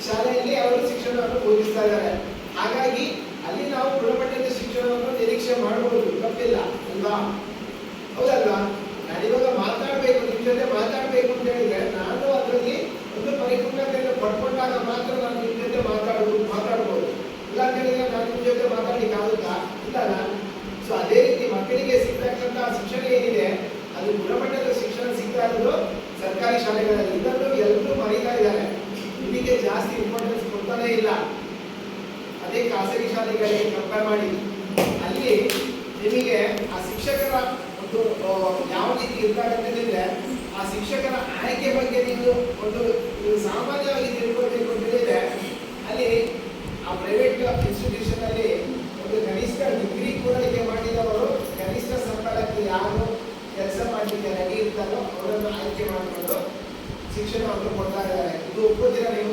ಶಾಲೆಯಲ್ಲಿ ಅವರು ಶಿಕ್ಷಣವನ್ನು ಬೋಧಿಸ್ತಾ ಇದ್ದಾರೆ. ಹಾಗಾಗಿ ಅಲ್ಲಿ ನಾವು ಗುಣಮಟ್ಟದ ಶಿಕ್ಷಣವನ್ನು ನಿರೀಕ್ಷೆ ಮಾಡಬಹುದು, ತಪ್ಪಿಲ್ಲ ಅಲ್ವಾ? ಹೌದಲ್ವಾ? ನಾನಿವಾಗ ಮಾತಾಡಬೇಕು, ನಿಮ್ಮ ಜೊತೆ ಮಾತಾಡಬೇಕು ಅಂತ ಹೇಳಿದ್ರೆ ನಾನು ಅದರಲ್ಲಿ ಒಂದು ಪರಿಪೂರ್ಣತೆಯನ್ನು ಪಡ್ಕೊಂಡಾಗ ಮಾತ್ರ ನಾನು ನಿಮ್ಮ ಜೊತೆ ಮಾತಾಡ್ಬೋದು. ಇಲ್ಲ ಅಂತ ಹೇಳಿದ್ರೆ ನಾನು ನಿಮ್ಮ ಜೊತೆ ಮಾತಾಡ್ಲಿಕ್ಕೆ ಆಗುತ್ತಾ? ಇಲ್ಲಲ್ಲ. ಸೊ ಅದೇ ರೀತಿ ಮಕ್ಕಳಿಗೆ ಸಿಗ್ತಕ್ಕಂಥ ಶಿಕ್ಷಣ ಏನಿದೆ ಅದು ಗುಣಮಟ್ಟದ ಶಿಕ್ಷಣ ಸಿಗ್ತಾ ಇರೋದು ಸರ್ಕಾರಿ ಶಾಲೆಗಳಲ್ಲಿ. ಇದನ್ನು ಎಲ್ಲರೂ ಮರೀತಾ ಇದ್ದಾರೆ, ಇದಕ್ಕೆ ಜಾಸ್ತಿ ಇಂಪಾರ್ಟೆನ್ಸ್ ಕೊಡ್ತಾನೆ ಇಲ್ಲ. ಅದೇ ಖಾಸಗಿ ಶಾಲೆಗಳಿಗೆ ಕಂಪೇರ್ ಮಾಡಿ ಅಲ್ಲಿ ನಿಮಗೆ ಆ ಶಿಕ್ಷಕರ ಒಂದು ಯಾವ ರೀತಿ ಇರ್ತಾರೆ ಅಂತ ಹೇಳಿದ್ರೆ, ಆ ಶಿಕ್ಷಕರ ಆಯ್ಕೆ ಬಗ್ಗೆ ನೀವು ಸಾಮಾನ್ಯವಾಗಿ ತಿಳ್ಕೊಳ್ಬೇಕು ಅಂತ ಹೇಳಿದ್ರೆ, ಅಲ್ಲಿ ಆ ಪ್ರೈವೇಟ್ ಇನ್ಸ್ಟಿಟ್ಯೂಷನ್ ಅಲ್ಲಿ ಒಂದು ಕನಿಷ್ಠ ಡಿಗ್ರಿ ಪೂರೈಕೆ ಮಾಡಿದವರು ಕನಿಷ್ಠ ಸಂಬಳಕ್ಕೆ ಯಾರು ಕೆಲಸ ಮಾಡಲಿಕ್ಕೆ ರೆಡಿ ಇರ್ತಾರೋ ಅವರನ್ನು ಆಯ್ಕೆ ಮಾಡಿಕೊಂಡು ಶಿಕ್ಷಣವನ್ನು ಕೊಡ್ತಾ ಇದ್ದಾರೆ. ಇದು ಒಪ್ಪೋತೀರಾ? ನೀವು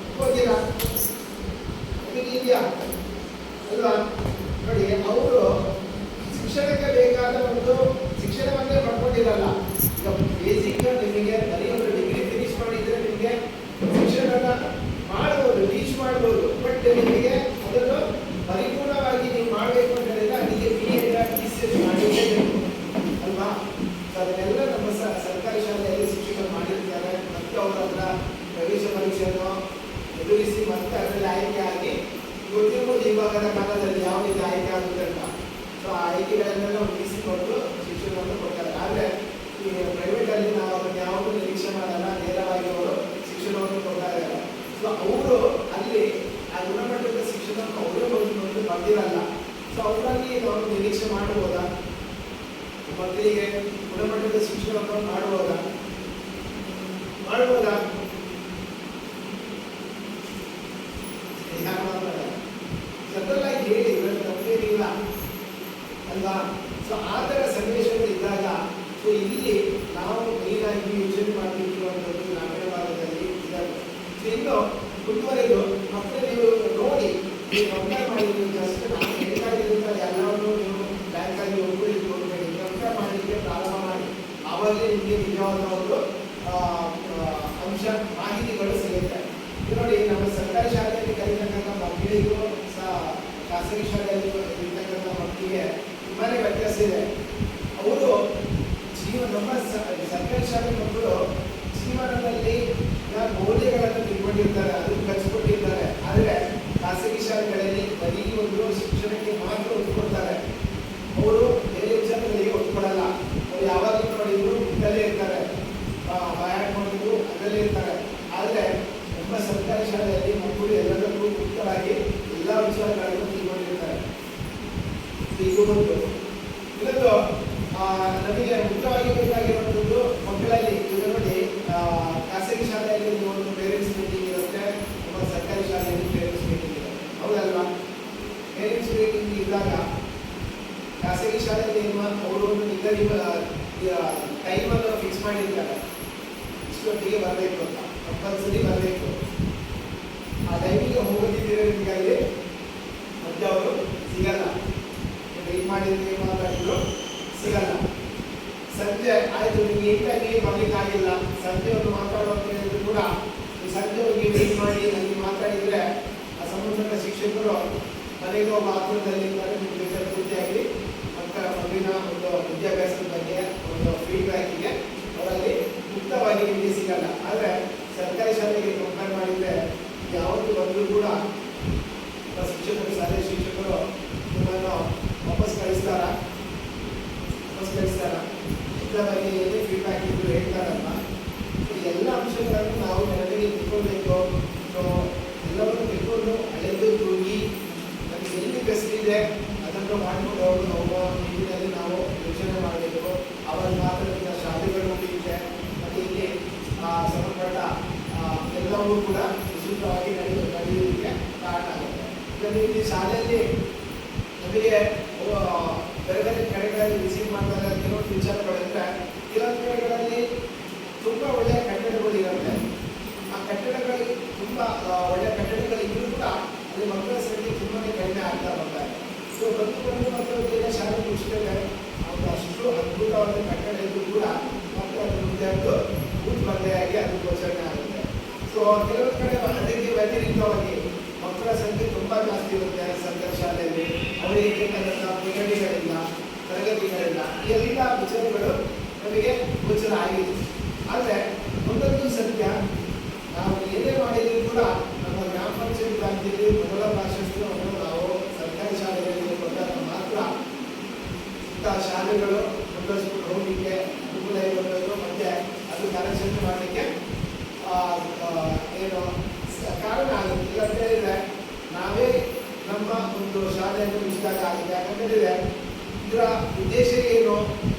ಒಪ್ಪೋತೀರಾ? ನಿಮಗೆ ಇದೆಯಾ ಅಲ್ವಾ? ನೋಡಿ, ಅವರು ಶಿಕ್ಷಣಕ್ಕೆ ಬೇಕಾದ ಒಂದು ಶಿಕ್ಷಣವನ್ನೇ ಪಡ್ಕೊಂಡಿರಲ್ಲ. ಈಗ ಬೇಸಿಕ್ ನಿಮಗೆ ಬರೀ ಒಂದು ಡಿಗ್ರಿ ಫಿನಿಶ್ ಮಾಡಿದ್ರೆ ನಿಮಗೆ ಶಿಕ್ಷಣನ ಮಾಡ್ಬೋದು, ಟೀಚ್ ಮಾಡ್ಬೋದು. ಬಟ್ ನಿಮಗೆ ಅದನ್ನು ಪರಿಪೂರ್ಣವಾಗಿ ನೀವು ಮಾಡಬೇಕು ಅಂತ ಹೇಳಿದ್ರೆ ಅದಕ್ಕೆ BA ಮಾಡಿರಬೇಕು ಅಲ್ವಾ? ಅದನ್ನೆಲ್ಲ ನಮ್ಮ ಸರ್ಕಾರಿ ಶಾಲೆಯಲ್ಲಿ ಶಿಕ್ಷಕರು ಮಾಡಿರ್ತಾರೆ. ಮತ್ತೆ ಅವರ ಹತ್ರ ಪ್ರವೇಶ ಪರೀಕ್ಷೆಯನ್ನು ಎದುರಿಸಿ ಮತ್ತೆ ಅದರಲ್ಲಿ ಆಯ್ಕೆ ಆಗಿ ಗೊತ್ತಿರ್ಬೋದು ಇವಾಗದ ಕಾಲದಲ್ಲಿ ಯಾವ ರೀತಿ ಆಯ್ಕೆ ಆಗುತ್ತೆ ಅಂತ. ಸೊ ಆ ಆಯ್ಕೆಗಳನ್ನೆಲ್ಲ ಮುಗಿಸಿಕೊಂಡು ಶಿಕ್ಷಣವನ್ನು ಕೊಡ್ತಾರೆ. ಆದರೆ ಈ ಪ್ರೈವೇಟ್ ಅಲ್ಲಿ ನಾವು ಅದನ್ನು ಯಾವುದು ನಿರೀಕ್ಷೆ ಮಾಡಲ್ಲ, ನೇರವಾಗಿ ಅವರು ಶಿಕ್ಷಣವನ್ನು ಕೊಡ್ತಾ ಇದ್ದಾರೆ. ಸೊ ಅವರು ಅಲ್ಲಿ ಆ ಗುಣಮಟ್ಟದ ಶಿಕ್ಷಣ ಅವರೇ ಬಂದು ಬಂದಿರಲ್ಲ. ಸೊ ಅವರಲ್ಲಿ ನಾವು ನಿರೀಕ್ಷೆ ಮಾಡಬಹುದಾ? ಮಕ್ಕಳಿಗೆ ಗುಣಮಟ್ಟದ ಶಿಕ್ಷಣವನ್ನು ಮಾಡಬಹುದಾ? ಜನರಲ್ಲಾಗಿ ಹೇಳಿ, ತಪ್ಪೇನಿಲ್ಲ ಅಲ್ವಾ? ಸೊ ಆ ಥರ ಸನ್ನಿವೇಶಗಳು ಇದ್ದಾಗ ಸೊ ಇಲ್ಲಿ ನಾವು ಮೇಲಾಗಿ ಯೋಚನೆ ಮಾಡಲಿಕ್ಕಿರುವಂಥದ್ದು ಗ್ರಾಮೀಣ ಭಾಗದಲ್ಲಿ ಇದ್ದಾರೆ. ಸೊ ಇನ್ನು ಮುಂದುವರೆದು ಮತ್ತೆ ನೀವು ನೋಡಿ, ನೀವು ಕಂಪೇರ್ ಮಾಡಿ, ನೀವು ಜಸ್ಟ್ ನಾನು ಹೇಳ್ತಾ ಇದ್ದಂಥ ಎಲ್ಲವನ್ನು ನೀವು ಬ್ಯಾಂಕಲ್ಲಿ ಹೋಗ್ಬೇಡಿ, ಕಂಪೇರ್ ಮಾಡಲಿಕ್ಕೆ ಪ್ರಾರಂಭ ಮಾಡಿ. ಆವಾಗಲೇ ನಿಮಗೆ ನಿಜವಾದ ಒಂದು ಅಂಶ ಮಾಹಿತಿಗಳು ಸಿಗುತ್ತೆ. ನೋಡಿ, ನಮ್ಮ ಸರ್ಕಾರಿ ಶಾಲೆಯಲ್ಲಿ ಕಲಿತಕ್ಕಂಥ ಮಕ್ಕಳಿಗೂ ಖಾಸಗಿ ಶಾಲೆಯಲ್ಲಿ ಇರ್ತಕ್ಕಂಥ ಮಕ್ಕಳಿಗೆ ತುಂಬಾನೇ ವ್ಯತ್ಯಾಸ ಇದೆ. ಅವರು ನಮ್ಮ ಸರ್ಕಾರಿ ಶಾಲೆ ಮಕ್ಕಳು ಜೀವನದಲ್ಲಿ ಮೌಲ್ಯಗಳನ್ನು ತಿಳ್ಕೊಂಡಿರ್ತಾರೆ, ಅದನ್ನು ಕಲಿಸ್ಕೊಟ್ಟಿರ್ತಾರೆ. ಆದರೆ ಖಾಸಗಿ ಶಾಲೆಗಳಲ್ಲಿ ಬರೀ ಒಂದು ಶಿಕ್ಷಣಕ್ಕೆ ಮಾತ್ರ ಒತ್ತು ಕೊಡ್ತಾರೆ. ಅವರು ಬೇರೆ ವಿಚಾರಗಳಿಗೆ ಒತ್ತು ಕೊಡಲ್ಲ. ಅವರು ಯಾವಾಗಲೂ ನೋಡಿದ್ರು ಇದ್ದಲ್ಲೇ ಇರ್ತಾರೆ, ಬಾಯಾಟ ಮಾಡಿದ್ರು ಅದರಲ್ಲೇ ಇರ್ತಾರೆ. ಆದರೆ ನಮ್ಮ ಸರ್ಕಾರಿ ಶಾಲೆಯಲ್ಲಿ ಮಕ್ಕಳು ಎಲ್ಲದಕ್ಕೂ ಮುಕ್ತರಾಗಿ ಎಲ್ಲ ವಿಚಾರಗಳನ್ನು ತಿಳ್ಕೊಂಡಿರ್ತಾರೆ. ಇದು ಒಂದು ಇನ್ನೊಂದು ನಮಗೆ ಮುಖ್ಯವಾಗಿ ಬೇಕಾಗಿರುವಂಥದ್ದು ಮಕ್ಕಳಲ್ಲಿ. ಈಗ ನೋಡಿ, ಖಾಸಗಿ ಶಾಲೆಯಲ್ಲಿ ಒಂದು ಪೇರೆಂಟ್ಸ್ ಮೀಟಿಂಗ್ ಇರುತ್ತೆ, ನಮ್ಮ ಸರ್ಕಾರಿ ಶಾಲೆಯಲ್ಲಿ ಪೇರೆಂಟ್ಸ್ ಮೀಟಿಂಗ್ ಇರುತ್ತೆ, ಹೌದಲ್ವಾ? ಪೇರೆಂಟ್ಸ್ ಮೀಟಿಂಗ್ ಇದ್ದಾಗ ಖಾಸಗಿ ಶಾಲೆಯಲ್ಲಿ ಅವರು ಒಂದು ನಿಗದಿ ಟೈಮನ್ನು ಫಿಕ್ಸ್ ಮಾಡಿರ್ತಾರೆ, ಇಷ್ಟೊತ್ತಿಗೆ ಬರಬೇಕು ಅಂತ, ಕಂಪಲ್ಸರಿ ಬರಬೇಕು. ಆ ಟೈಮಿಗೆ ಹೋಗೋದಿದ್ದೀರ ನಿಮಗೆ ಅಲ್ಲಿ ಮತ್ತೆ ಅವರು ಸಿಗಲ್ಲ. ವೆಯ್ಟ್ ಮಾಡಿದ್ರೆ ಮಾತಾಡಿದ್ರು ಸಿಗಲ್ಲ. ಸಂಜೆ ಆಯಿತು, ನಿಮಗೆ ಈ ಟೈಮಿಗೆ ಬರಲಿಕ್ಕಾಗಿಲ್ಲ, ಸಂಜೆ ಒಂದು ಮಾತಾಡೋದು ಹೇಳಿದ್ರು ಕೂಡ ಸಂಜೆ ಹೋಗಿ ವೆಯ್ಟ್ ಮಾಡಿ ಅಲ್ಲಿ ಮಾತಾಡಿದರೆ ಆ ಸಂಬಂಧಪಟ್ಟ ಶಿಕ್ಷಕರು ಮನೆಗೆ ಒಬ್ಬ ಆತುರದಲ್ಲಿ ನಿಮ್ಮ ಜೊತೆ ಪೂರ್ತಿಯಾಗಿ ಮಕ್ಕಳ ಮಗುವಿನ ಒಂದು ವಿದ್ಯಾಭ್ಯಾಸದ ಬಗ್ಗೆ ಒಂದು ಫೀಡ್ಬ್ಯಾಕಿಗೆ ಅವರಲ್ಲಿ ಮುಕ್ತವಾಗಿ ನಿಮಗೆ ಸಿಗಲ್ಲ. ಆದರೆ ಸರ್ಕಾರಿ ಶಾಲೆಗೆ ಕಂಪೇರ್ ಮಾಡಿದರೆ ಯಾವುದು ಬಂದರೂ ಕೂಡ ಶಿಕ್ಷಕರು, ಶಾಲೆ ಶಿಕ್ಷಕರು ನಿಮ್ಮನ್ನು ವಾಪಸ್ ಕಳಿಸ್ತಾರ? ಇದರ ಬಗ್ಗೆ ಏನೇ ಫೀಡ್ಬ್ಯಾಕ್ ಇದ್ದು ಹೇಳ್ತಾರಲ್ಲ, ಈ ಎಲ್ಲ ಅಂಶಗಳನ್ನು ನಾವು ನೆನಪಿಗೆ ತಿಳ್ಕೊಳ್ಬೇಕು. ಸೊ ಎಲ್ಲವನ್ನು ತಿಳ್ಕೊಂಡು ಹಳೆದು ತೂಗಿ ನಮಗೆ ಎಲ್ಲಿ ಬೆಸ್ಟಿದೆ ಅದನ್ನು ಮಾಡಿಕೊಂಡು ಹೋಗಿ ನಮ್ಮ ನಿಟ್ಟಿನಲ್ಲಿ ನಾವು ಯೋಚನೆ ಮಾಡಬೇಕು. ಅವಾಗ ಮಾತ್ರ ಈಗ ಶಾಲೆಗಳು ಉಳಿಯುತ್ತೆ ಮತ್ತು ಇಲ್ಲಿ ಸಂಬಂಧಪಟ್ಟ ಎಲ್ಲವೂ ಕೂಡ ವಿಶುದ್ಧವಾಗಿ ನಡೆಯುವುದಕ್ಕೆ ಕಾರಣ ಆಗುತ್ತೆ. ಈಗ ಇಲ್ಲಿ ಶಾಲೆಯಲ್ಲಿ ನಮಗೆ ಬೇರೆ ಬೇರೆ ಕಡೆಗಳಲ್ಲಿ ವಿಸಿಟ್ ಮಾಡಿದಾಗ ಕೆಲವೊಂದು ವಿಚಾರಗಳಿದ್ರೆ ಕೆಲವೊಂದು ಕಡೆಗಳಲ್ಲಿ ತುಂಬ ಒಳ್ಳೆಯ ಕಟ್ಟಡಗಳು ಇರುತ್ತೆ. ಆ ಕಟ್ಟಡಗಳಿಗೆ ತುಂಬ ಒಳ್ಳೆಯ ಕಟ್ಟಡಗಳಿದ್ದರೂ ಕೂಡ ಅಲ್ಲಿ ಮಕ್ಕಳ ಸಂಖ್ಯೆ ತುಂಬಾ ಕಡಿಮೆ ಆಗ್ತಾ ಬರ್ತಾರೆ. ಸೊ ಬಂದು ಮಕ್ಕಳಿಗೆ ಶಾಲೆ ಮುಗಿಸ್ತೇವೆ ಅವ್ರು ಅಷ್ಟು ಅದ್ಭುತವಾದ ಕಟ್ಟಡ ಇದ್ದರೂ ಕೂಡ ಮಕ್ಕಳ ಮುಂದೆ ಅದು ಭೂತಬಂದೆಯಾಗಿ ಅದು ಗೋಚರಣೆ ಆಗುತ್ತೆ. ಸೊ ಕೆಲವೊಂದು ಕಡೆ ಅದಕ್ಕೆ ವ್ಯತಿರಿಕ್ತವಾಗಿ ಮಕ್ಕಳ ಸಂಖ್ಯೆ ತುಂಬ ಜಾಸ್ತಿ ಇರುತ್ತೆ ಸರ್ಕಾರಿ ಶಾಲೆಯಲ್ಲಿ. ಅವರಿಗೆ ಬೇಕಾದಂಥ ಕೊಠಡಿಗಳಿಲ್ಲ, ತರಗತಿಗಳಿಲ್ಲ, ಈ ಎಲ್ಲ ವಿಚಾರಗಳು ನಮಗೆ ಗೋಚರ ಆಗಿದೆ. ಆದರೆ ಒಂದೊಂದು ಸತ್ಯ, ನಾವು ಏನೇ ಮಾಡಿದರೂ ಕೂಡ ನಮ್ಮ ಗ್ರಾಮ ಪಂಚಾಯತ್ ವ್ಯಾಪ್ತಿಯಲ್ಲಿ ಮೊದಲ ಪ್ರಾಶಸ್ತ್ಯವನ್ನು ನಾವು ಸರ್ಕಾರಿ ಶಾಲೆಗಳಿಗೆ ಕೊಟ್ಟಾಗ ಮಾತ್ರ ಇಂತಹ ಶಾಲೆಗಳು ಮುಂದುವರಿಸಿಕೊಂಡು ಹೋಗಲಿಕ್ಕೆ ಅನುಕೂಲ ಇರಬೇಕು. ಮತ್ತು ಅದು ಕಾರ್ಯಾಚರಣೆ ಮಾಡಲಿಕ್ಕೆ ಏನು ಕಾರಣ ಆಗುತ್ತೆ. ಇಲ್ಲ ಅಂತ ಹೇಳಿದರೆ ನಾವೇ ನಮ್ಮ ಒಂದು ಶಾಲೆಯನ್ನು ಮುಚ್ಚಿದಾಗ ಆಗಿದೆ. ಯಾಕಂತೇಳಿದರೆ ಇದರ ಉದ್ದೇಶ ಏನು,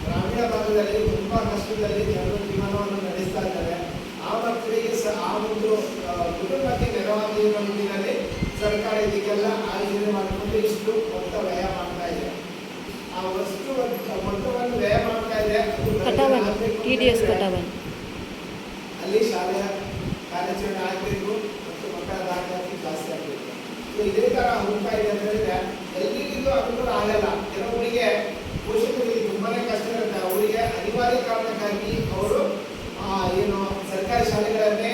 ಗ್ರಾಮೀಣ ಭಾಗದಲ್ಲಿ ತುಂಬ ಕಷ್ಟದಲ್ಲಿ ಜನರು ಜೀವನವನ್ನು ನಡೆಸ್ತಾ ಇದ್ದಾರೆ. ಆ ಮಕ್ಕಳಿಗೆ ಆ ಒಂದು ಕುಟುಂಬಕ್ಕೆ ನೆರವಾಗುವ ನಿಟ್ಟಿನಲ್ಲಿ ಸರ್ಕಾರ ಇದಕ್ಕೆಲ್ಲ ಆಯೋಜನೆ ಮಾಡಿಕೊಂಡು ಇಷ್ಟು ಮೊತ್ತ ವ್ಯಯ ಮಾಡ್ತಾ ಇದೆ. ಆ ವಸ್ತು ಮೊತ್ತವನ್ನು ವ್ಯಯ ಮಾಡ್ತಾ ಇದೆ. ಅಲ್ಲಿ ಶಾಲೆಯ ಕಾರ್ಯಾಚರಣೆ ಆಗಬೇಕು ಮತ್ತು ಮಕ್ಕಳ ದಾಖಲಾತಿ ಜಾಸ್ತಿ ಆಗಬೇಕು. ಇದೇ ಥರ ಹೋಗ್ತಾ ಇದೆ ಅಂತ ಹೇಳಿದ್ರೆ ಎಲ್ರಿಗೂ ಅನುಕೂಲ ಆಗಲ್ಲ. ಕೆಲವರಿಗೆ ಪೋಷಕರಿಗೆ ತುಂಬಾನೇ ಕಷ್ಟ ಇರುತ್ತೆ. ಅವರಿಗೆ ಅನಿವಾರ್ಯ ಕಾರಣಕ್ಕಾಗಿ ಅವರು ಏನು ಸರ್ಕಾರಿ ಶಾಲೆಗಳನ್ನೇ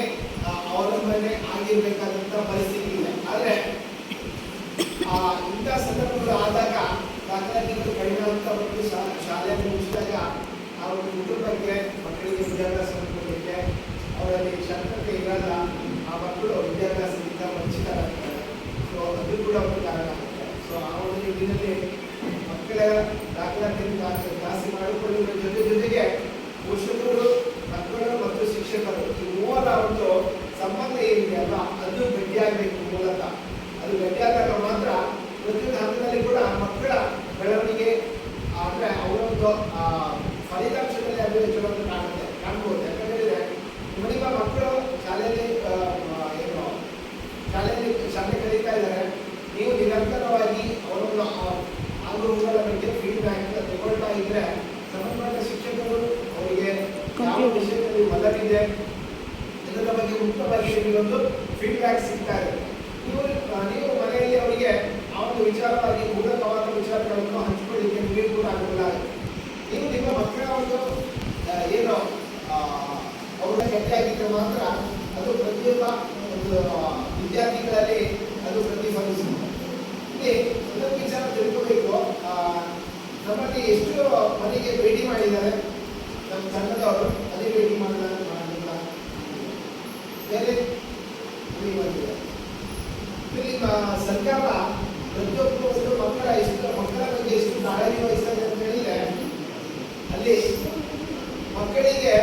ಅವಲಂಬನೆ ಆಗಿರ್ಬೇಕಾದಂಥ ಪರಿಸ್ಥಿತಿ ಇದೆ. ಆದರೆ ಇಂಥ ಸಂದರ್ಭಗಳು ಆದಾಗ ದಾಖಲಾತಿಗಳು ಕಡಿಮೆ ಅಂತ ಒಂದು ಶಾಲೆಯನ್ನು ಮುಗಿಸಿದಾಗ ಆ ಒಂದು ಕುಟುಂಬಕ್ಕೆ ಮಕ್ಕಳಿಗೆ ವಿದ್ಯಾಭ್ಯಾಸ ಕೊಡಲಿಕ್ಕೆ ಅವರಲ್ಲಿ ಕ್ಷಮತೆ ಇರಲ್ಲ. ಆ ಮಕ್ಕಳು ವಿದ್ಯಾಭ್ಯಾಸದಿಂದ ವಂಚಿತರಾಗ್ತಾರೆ. ಸೊ ಅದು ಕೂಡ ಒಂದು ಕಾರಣ ಆಗುತ್ತೆ. ಸೊ ಆ ಒಂದು ನಿಟ್ಟಿನಲ್ಲಿ ಮಕ್ಕಳ ದಾಖಲಾತಿಯನ್ನು ಜಾಸ್ತಿ ಮಾಡಿಕೊಳ್ಳುವ ಜೊತೆಗೆ ಪೋಷಕರು, ಮಕ್ಕಳು ಮತ್ತು ಶಿಕ್ಷಕರು ಈ ಮೂವರ ಒಂದು ಸಂಬಂಧ ಏನಿದೆ ಅಲ್ಲ, ಅದು ಗಟ್ಟಿಯಾಗಬೇಕು. ಮೂಲತಃ ಅದು ಗಟ್ಟಿಯಾದಾಗ ಮಾತ್ರ ಪ್ರತಿಯೊಂದು ಹಂತದಲ್ಲಿ ಕೂಡ ಮಕ್ಕಳ ಬೆಳವಣಿಗೆ ಅಂದರೆ ಅವರ ಒಂದು ಫಲಿತಾಂಶದಲ್ಲಿ ಅದು ಹೆಚ್ಚಳವನ್ನು ಕಾಣ್ಬೋದು. ಯಾಕಂದರೆ ನಿಮ್ಮನಿಗೆ ಮಕ್ಕಳು ಶಾಲೆಯಲ್ಲಿ ಶಾಲೆ ಕಲಿತಾ ಇದ್ದಾರೆ, ನೀವು ನಿರಂತರವಾಗಿ ಅವರನ್ನು ಆಗುವುಗಳ ಬಗ್ಗೆ ಫೀಡ್ಬ್ಯಾಕ್ ತಗೊಳ್ತಾ ಇದ್ರೆ ಸಂಬಂಧಪಟ್ಟ ಶಿಕ್ಷಕರು ಅವರಿಗೆ ಯಾವ ವಿಷಯದಲ್ಲಿ ಒಲವಿದೆ ಇದರ ಬಗ್ಗೆ ಮುಕ್ತವಾಗಿ ಒಂದು ಫೀಡ್ಬ್ಯಾಕ್ ಸಿಗ್ತಾ ಇದೆ. ನೀವು ಮನೆಯಲ್ಲಿ ಅವರಿಗೆ ಆ ಒಂದು ವಿಚಾರವಾಗಿ ಪೂರಕವಾದ ವಿಚಾರಗಳನ್ನು ಹಂಚಿಕೊಳ್ಳಿಕ್ಕೆ ನಿಮಗೆ ಕೂಡ ಅನುಕೂಲ ಆಗುತ್ತೆ. ನೀವು ನಿಮ್ಮ ಮಕ್ಕಳ ಒಂದು ಏನು ಅವ್ರನ್ನ ಗಟ್ಟಿಯಾಗಿದ್ದರೆ ಮಾತ್ರ ಅದು ಪ್ರತಿಯೊಬ್ಬ ಒಂದು ವಿದ್ಯಾರ್ಥಿಗಳಲ್ಲಿ ಅದು ಪ್ರತಿಫಲಿಸುತ್ತೆ. ಇಲ್ಲಿ ಇನ್ನೊಂದು ವಿಚಾರ ತಿಳ್ಕೋಬೇಕು. ನಮ್ಮಲ್ಲಿ ಎಷ್ಟು ಮನೆಗೆ ಭೇಟಿ ಮಾಡಿದ್ದಾರೆ ನಮ್ಮ ಸಂಘದವರು, ಅದೇ ಭೇಟಿ ಮಾಡಿಲ್ಲ ಬೇರೆ ಬಂದಿದೆ. ಇಲ್ಲಿ ಸರ್ಕಾರ ಪ್ರತಿಯೊಬ್ಬರು ಒಂದು ಮಕ್ಕಳ ಬಗ್ಗೆ ಎಷ್ಟು ಕಾಳಜಿ ವಹಿಸ್ತದೆ ಅಂತ ಹೇಳಿದ್ರೆ ಅಲ್ಲಿ ಮಕ್ಕಳಿಗೆ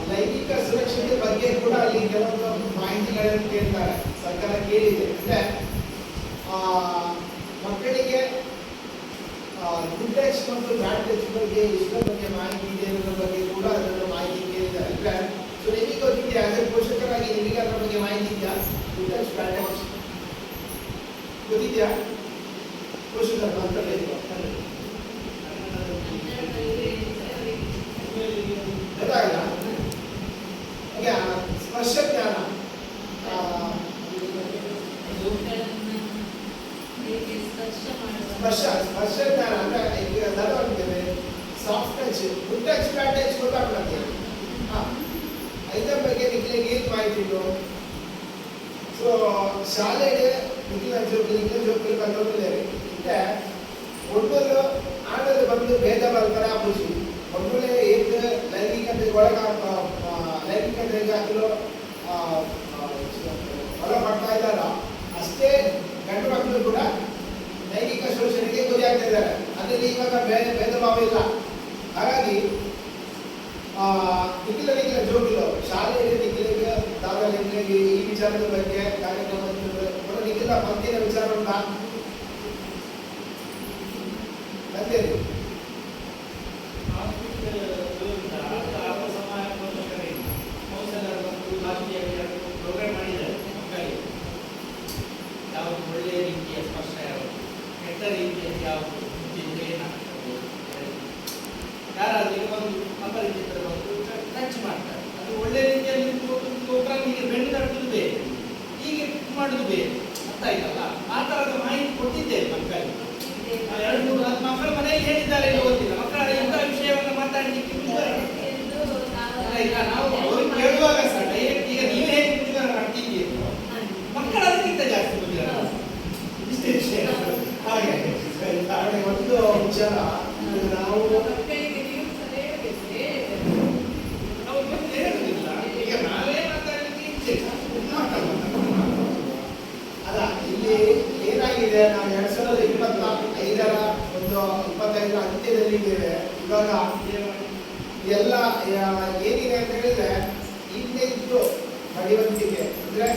ಲೈಂಗಿಕ ಸುರಕ್ಷತೆ ಬಗ್ಗೆ ಕೂಡ ಅಲ್ಲಿ ಕೆಲವೊಂದು ಮಾಹಿತಿಗಳನ್ನು ಕೇಳ್ತಾರೆ. ಸರ್ಕಾರ ಕೇಳಿದೆ ಅಂದರೆ ಮಕ್ಕಳಿಗೆ ಗುಡ್ ಟಚ್ ಮತ್ತು ಬ್ಯಾಡ್ ಟಚ್ ಬಗ್ಗೆ ಇಷ್ಟರ ಬಗ್ಗೆ ಮಾಹಿತಿ ಇದೆ ಅನ್ನೋದ್ರ ಬಗ್ಗೆ ಕೂಡ ಅದರ ಮಾಹಿತಿ ಕೇಳಿದ್ದಾರೆ. ಅಂದರೆ ಸೊ ನಿಮಗೆ ಗೊತ್ತಿದೆ, ಆಸ್ ಎ ಪೋಷಕರಾಗಿ ನಿಮಗೆ ಅದರ ಬಗ್ಗೆ ಮಾಹಿತಿ ಇದೆಯಾ? ಗುಡ್ ಟಚ್ ಬ್ಯಾಡ್ ಟಚ್ ಗೊತ್ತಿದೆಯಾ? ಪೋಷಕರು ಅಂತ ಗೊತ್ತಾಗಲ್ಲ. ಹಾಗೆ ಸ್ಪರ್ಶ ಜ್ಞಾನ, ಸ್ಪರ್ಶ ಜ್ಞಾನ ಅಂದ್ರೆ ಈಗ ದಾಟವಾಗಿದೆ. Soft touch, good touch, bad touch ಗೊತ್ತಾಗ್ತದೆ. ಇದರ ಬಗ್ಗೆ ನಿಖಿಲಿಗೆ ಏನು ಮಾಹಿತಿ ಇತ್ತು? ಸೊ ಶಾಲೆಗೆ ನಿಖಿಲ ಜೋಕಲಿ ಬಂದಿದ್ದಾರೆ. ಅಂದರೆ ಒಬ್ಬರು ಆಟದಲ್ಲಿ ಬಂದು ಭೇದ ಬರ್ತಾರ ಖುಷಿ. ಒಬ್ಬರೇ ಏಕ ಲೈಂಗಿಕತೆಗೆ ಲೈಂಗಿಕತೆಗೆ ಆಗಲು ಹೊರ ಮಾಡ್ತಾ ಇದ್ದಾರ, ಅಷ್ಟೇ ಗಂಡು ಮಕ್ಕಳು ಕೂಡ ಲೈಂಗಿಕ ಶೋಷಣೆಗೆ ಗುರಿ ಆಗ್ತಾ ಇದ್ದಾರೆ. ಅದರಲ್ಲಿ ಇವಾಗ ಭೇದ ಭಾವ ಇಲ್ಲ. ಶಾಲೆಯಲ್ಲಿ ನಿಖಿಲಿಗೆ ದಾಖಲೆಗಳಿಗೆ ಈ ವಿಚಾರದ ಬಗ್ಗೆ ಕಾರ್ಯಕ್ರಮ ನಿಖಿಲ ಮತ್ತಿನ ವಿಚಾರ ಉಂಟಾ ಅಂತೇಳಿ ಪ್ರೋಗ್ರಾಮ್ ಮಾಡಿದ್ದಾರೆ ಮಕ್ಕಳಿಗೆ ಯಾವುದು ಒಳ್ಳೆಯ ರೀತಿಯ ಸ್ಪರ್ಶ ಯಾವುದು, ಕೆಟ್ಟ ರೀತಿಯಲ್ಲಿ ಯಾವುದು ಮುಂಚಿಂದ ಏನಾಗ್ತದೆ, ಯಾರಾದ್ರೂ ಒಂದು ಅಪರಿಚಿತರ ಒಂದು ಟಚ್ ಮಾಡ್ತಾರೆ, ಅದು ಒಳ್ಳೆ ರೀತಿಯಲ್ಲಿ ಪ್ರೋಗ್ರಾಮಿಗೆ ಬೆಂಡು ತಟ್ಟುದು ಬೇರೆ, ಹೀಗೆ ಮಾಡುದು ಬೇರೆ, ಅರ್ಥ ಆಯ್ತಲ್ಲ? ಆ ತರದ ಮಾಹಿತಿ ಕೊಟ್ಟಿದ್ದೇವೆ ಮಕ್ಕಳಿಗೆ. 2-3 ಮಕ್ಕಳು ಮನೆಯಲ್ಲಿ ಹೇಳಿದ್ದಾರೆ ಗೊತ್ತಿಲ್ಲ, ಮಕ್ಕಳ ಇಂಥ ವಿಷಯವನ್ನು ಮಾತಾಡಲಿಕ್ಕೆ ಆಯ್ತಾ? ನಾವು ಅವರು ಕೇಳುವಾಗ ಸಹ ಡೈರೆಕ್ಟ್ ಈಗ ನೀವು ಹೇಗೆ ಮುಜುಗರ ಮಾಡ್ತಿದ್ದೀರಿ ಮಕ್ಕಳ ಅದಕ್ಕಿಂತ ಜಾಸ್ತಿ ಮುಜುಗರ ಇಷ್ಟೇ ವಿಷಯ. ಹಾಗೆ ಒಂದು ವಿಚಾರ ನಾವು ನಾವು ಮತ್ತೆ ಹೇಳುದಿಲ್ಲ, ಈಗ ನಾವೇ ಮಾತಾಡಲಿಕ್ಕೆ ಇಚ್ಛೆ ಅಲ್ಲ. ಇಲ್ಲಿ ಏನಾಗಿದೆ, ನಾವು 2025ರ ಒಂದು 25ರ ಅಂತ್ಯದಲ್ಲಿ ಇದ್ದೇವೆ. ಇವಾಗ ಎಲ್ಲ ಏನಿದೆ ಅಂತ ಹೇಳಿದ್ರೆ ಹಿಂದೆ ಇತ್ತು ಮಡಿವಂತಿಕೆ ಅಂದ್ರೆ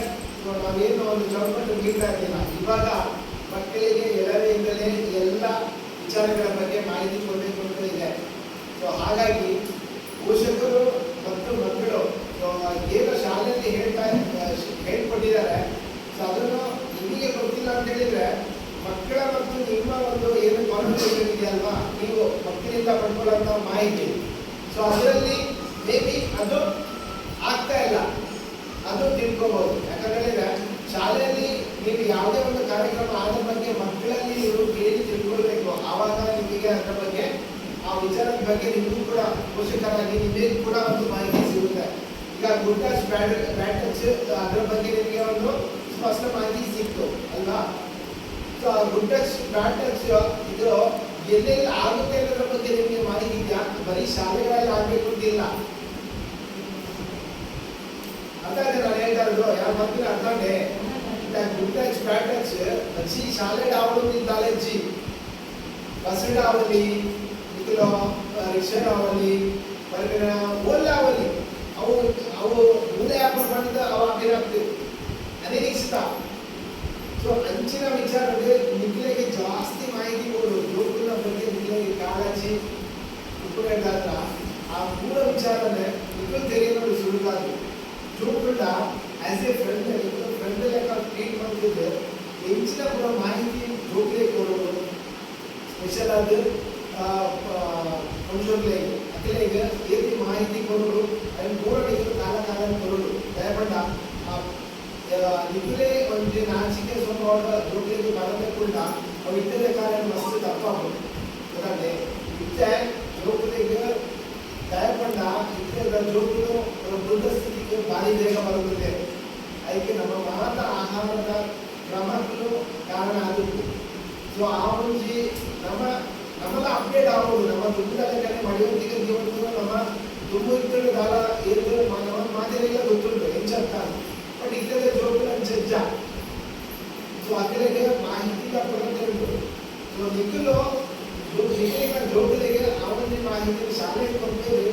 ನಾವೇನು ಒಂದು ಚೌಕಟ್ಟು ನೀಡ್ತಾ ಇರ್ಲಿಲ್ಲ. ಇವಾಗ ಮಕ್ಕಳಿಗೆ ಎಳವೆಯಿಂದಲೇ ಎಲ್ಲ ವಿಚಾರಗಳ ಬಗ್ಗೆ ಮಾಹಿತಿ ಕೊಡಬೇಕು ಅಂತ ಇದೆ. ಸೊ ಹಾಗಾಗಿ ಪೋಷಕರು ಮತ್ತು ಮಕ್ಕಳು ಏನು ಶಾಲೆಯಲ್ಲಿ ಹೇಳ್ಕೊಟ್ಟಿದ್ದಾರೆ, ಸೊ ಅದನ್ನು ನಿಮಗೆ ಗೊತ್ತಿಲ್ಲ ಅಂತ ಹೇಳಿದ್ರೆ ಮಕ್ಕಳ ಮತ್ತು ನಿಮ್ಮ ಒಂದು ಏನು ಕಾನ್ಫಿಡೆನ್ಸ್ ಇದೆಯಲ್ವಾ, ನೀವು ಮಕ್ಕಳಿಂದ ಪಡ್ಕೊಳ್ಳುವಂಥ ಮಾಹಿತಿ, ಸೊ ಅದರಲ್ಲಿ ಮೇ ಬಿ ಅದು ಆಗ್ತಾ ಇಲ್ಲ, ಅದು ತಿಳ್ಕೋಬಹುದು. ಯಾಕಂದ್ರೆ ಶಾಲೆಯಲ್ಲಿ ನೀವು ಯಾವುದೇ ಒಂದು ಕಾರ್ಯಕ್ರಮ ಆದ ಬಗ್ಗೆ ಮಕ್ಕಳಲ್ಲಿ ನೀವು ಕೇಳಿ ತಿಳ್ಕೊಳ್ಬೇಕು. ಆವಾಗ ನಿಮಗೆ ಅದರ ಬಗ್ಗೆ ಆ ವಿಚಾರದ ಬಗ್ಗೆ ನಿಮಗೂ ಕೂಡ ಪೋಷಕರಾಗಿ ನಿಮಗೆ ಕೂಡ ಒಂದು ಮಾಹಿತಿ ಸಿಗುತ್ತೆ. ಈಗ ಗುಡ್ ಟಚ್ ಬ್ಯಾಡ್ ಟಚ್ ಅದರ ಬಗ್ಗೆ ನಿಮಗೆ ಒಂದು ಸ್ಪಷ್ಟ ಮಾಹಿತಿ ಸಿಕ್ತು ಅಲ್ವಾ? ಸೊ ಆ ಗುಡ್ ಟಚ್ ಬ್ಯಾಡ್ ಟಚ್ ಇದು ಎಲ್ಲೆಲ್ಲಿ ಆಗುತ್ತೆ ಅನ್ನೋದ್ರ ಬಗ್ಗೆ ನಿಮಗೆ ಮಾಹಿತಿ ಇದೆಯಾ? ಬರೀ ಶಾಲೆಗಳಲ್ಲಿ ಆಗ್ಬೇಕು ಅಂತಿಲ್ಲ. ಅರ್ಥ ಇದೆ ನಾನು ಹೇಳ್ತಾ ಇರೋದು? ಯಾರು ಮಕ್ಕಳು ಅರ್ಥ ಇದೆ? ಗುಡ್ ಟಚ್ ಬ್ಯಾಡ್ ಟಚ್ अच्छी ಶಾಲೆ आवली कॉलेजी बस आवली इकलो रिक्षा आवली बरगನ ಓಲ್ आवली ಅವು ಮೂಲೆ ಹಾಕೊಂಡು ಬಂದ ಅವ ಆಗಿರತ್ತೆ ಅನಿರೀಕ್ಷಿತ. ಸೊ ಅಂಚಿನ ವಿಚಾರಕ್ಕೆ ನಿಖಿಲಿಗೆ ಜಾಸ್ತಿ ಮಾಹಿತಿ ಕೊಡು, ಜೋಗುಲ ಬಗ್ಗೆ ನಿಖಿಲಿಗೆ ಕಾಳಜಿ ಉಪಯೋಗ ಆ ಮೂಲ ವಿಚಾರನೆ ನಿಖಿಲ್ ತೆರೆಯೋದು ಸುಲಭಾಗಿ ಜೋಗುಲ ಆಸ್ ಎ ಫ್ರೆಂಡ್ ಲೆಕ್ಕ ಟ್ರೀಟ್ ಮಾಡ್ತಿದ್ದೆ. ಹೆಚ್ಚಿನ ಕೂಡ ಮಾಹಿತಿ ಜೋಗುಲೆ ಕೊಡೋದು, ಸ್ಪೆಷಲ್ ಆದ ಮನುಷ್ಯರಿಗೆ ಅಖಿಲೆಗೆ ಏತಿ ಮಾಹಿತಿ ಕೊಡೋದು, ಅದನ್ನು ಪೂರಣಿಗಳು ಕಾಲ ಕೊಡೋದು ದಯಪಟ್ಟ ನಿಖಿಲೇ ಒಂದು ನಾಚಿಕೆ ಸ್ವಭಾವದ ಜೋಗುಲಿಗೆ ಬರಬೇಕುಂಡ ಅವು ಇತರೆ ಕಾರ್ಯ ಮಸ್ತ್ ತಪ್ಪಾಗೋದು. ಯಾಕಂದ್ರೆ ಇತ್ತೆ ಜೋಗುಲಿಗೆ ದಯಪಟ್ಟ ಇತರ ಜೋಗುಲು ದೊಡ್ಡ ಸ್ಥಿತಿಗೆ ಭಾರಿ ಬೇಗ ಬರುತ್ತದೆ. ಅದಕ್ಕೆ ನಮ್ಮ ಮಾತ ಆಹಾರದ ಕ್ರಮಕ್ಕೂ ಕಾರಣ ಆಗುತ್ತೆ. ಸೊ ಆ ಮುಂಚೆ ನಮ್ಮೆಲ್ಲ ಅಪ್ಡೇಟ್ ಆಗೋದು, ನಮ್ಮ ದುಡ್ಡಲ್ಲೇ ಮಡಿವಂತಿಗೆ ಜೀವನ ನಮ್ಮ ದುಡ್ಡು ಇತ್ತು ದಾಲ ಏನು ನಮ್ಮ ಮಾತೆಲ್ಲ ಗೊತ್ತುಂಟು ಹೆಚ್ಚಂತ. ಬಟ್ ಇಲ್ಲದ ಜೋಗುಲ ಜಜ್ಜ. ಸೊ ಅದಕ್ಕೆ ಮಾಹಿತಿ ಕೊಡುತ್ತೆ ಉಂಟು. ಸೊ ನಿಖಿಲು ಜೋಗುಲಿಗೆ ಅವನ ಮಾಹಿತಿ ಶಾಲೆಗೆ ಕೊಡ್ತೇವೆ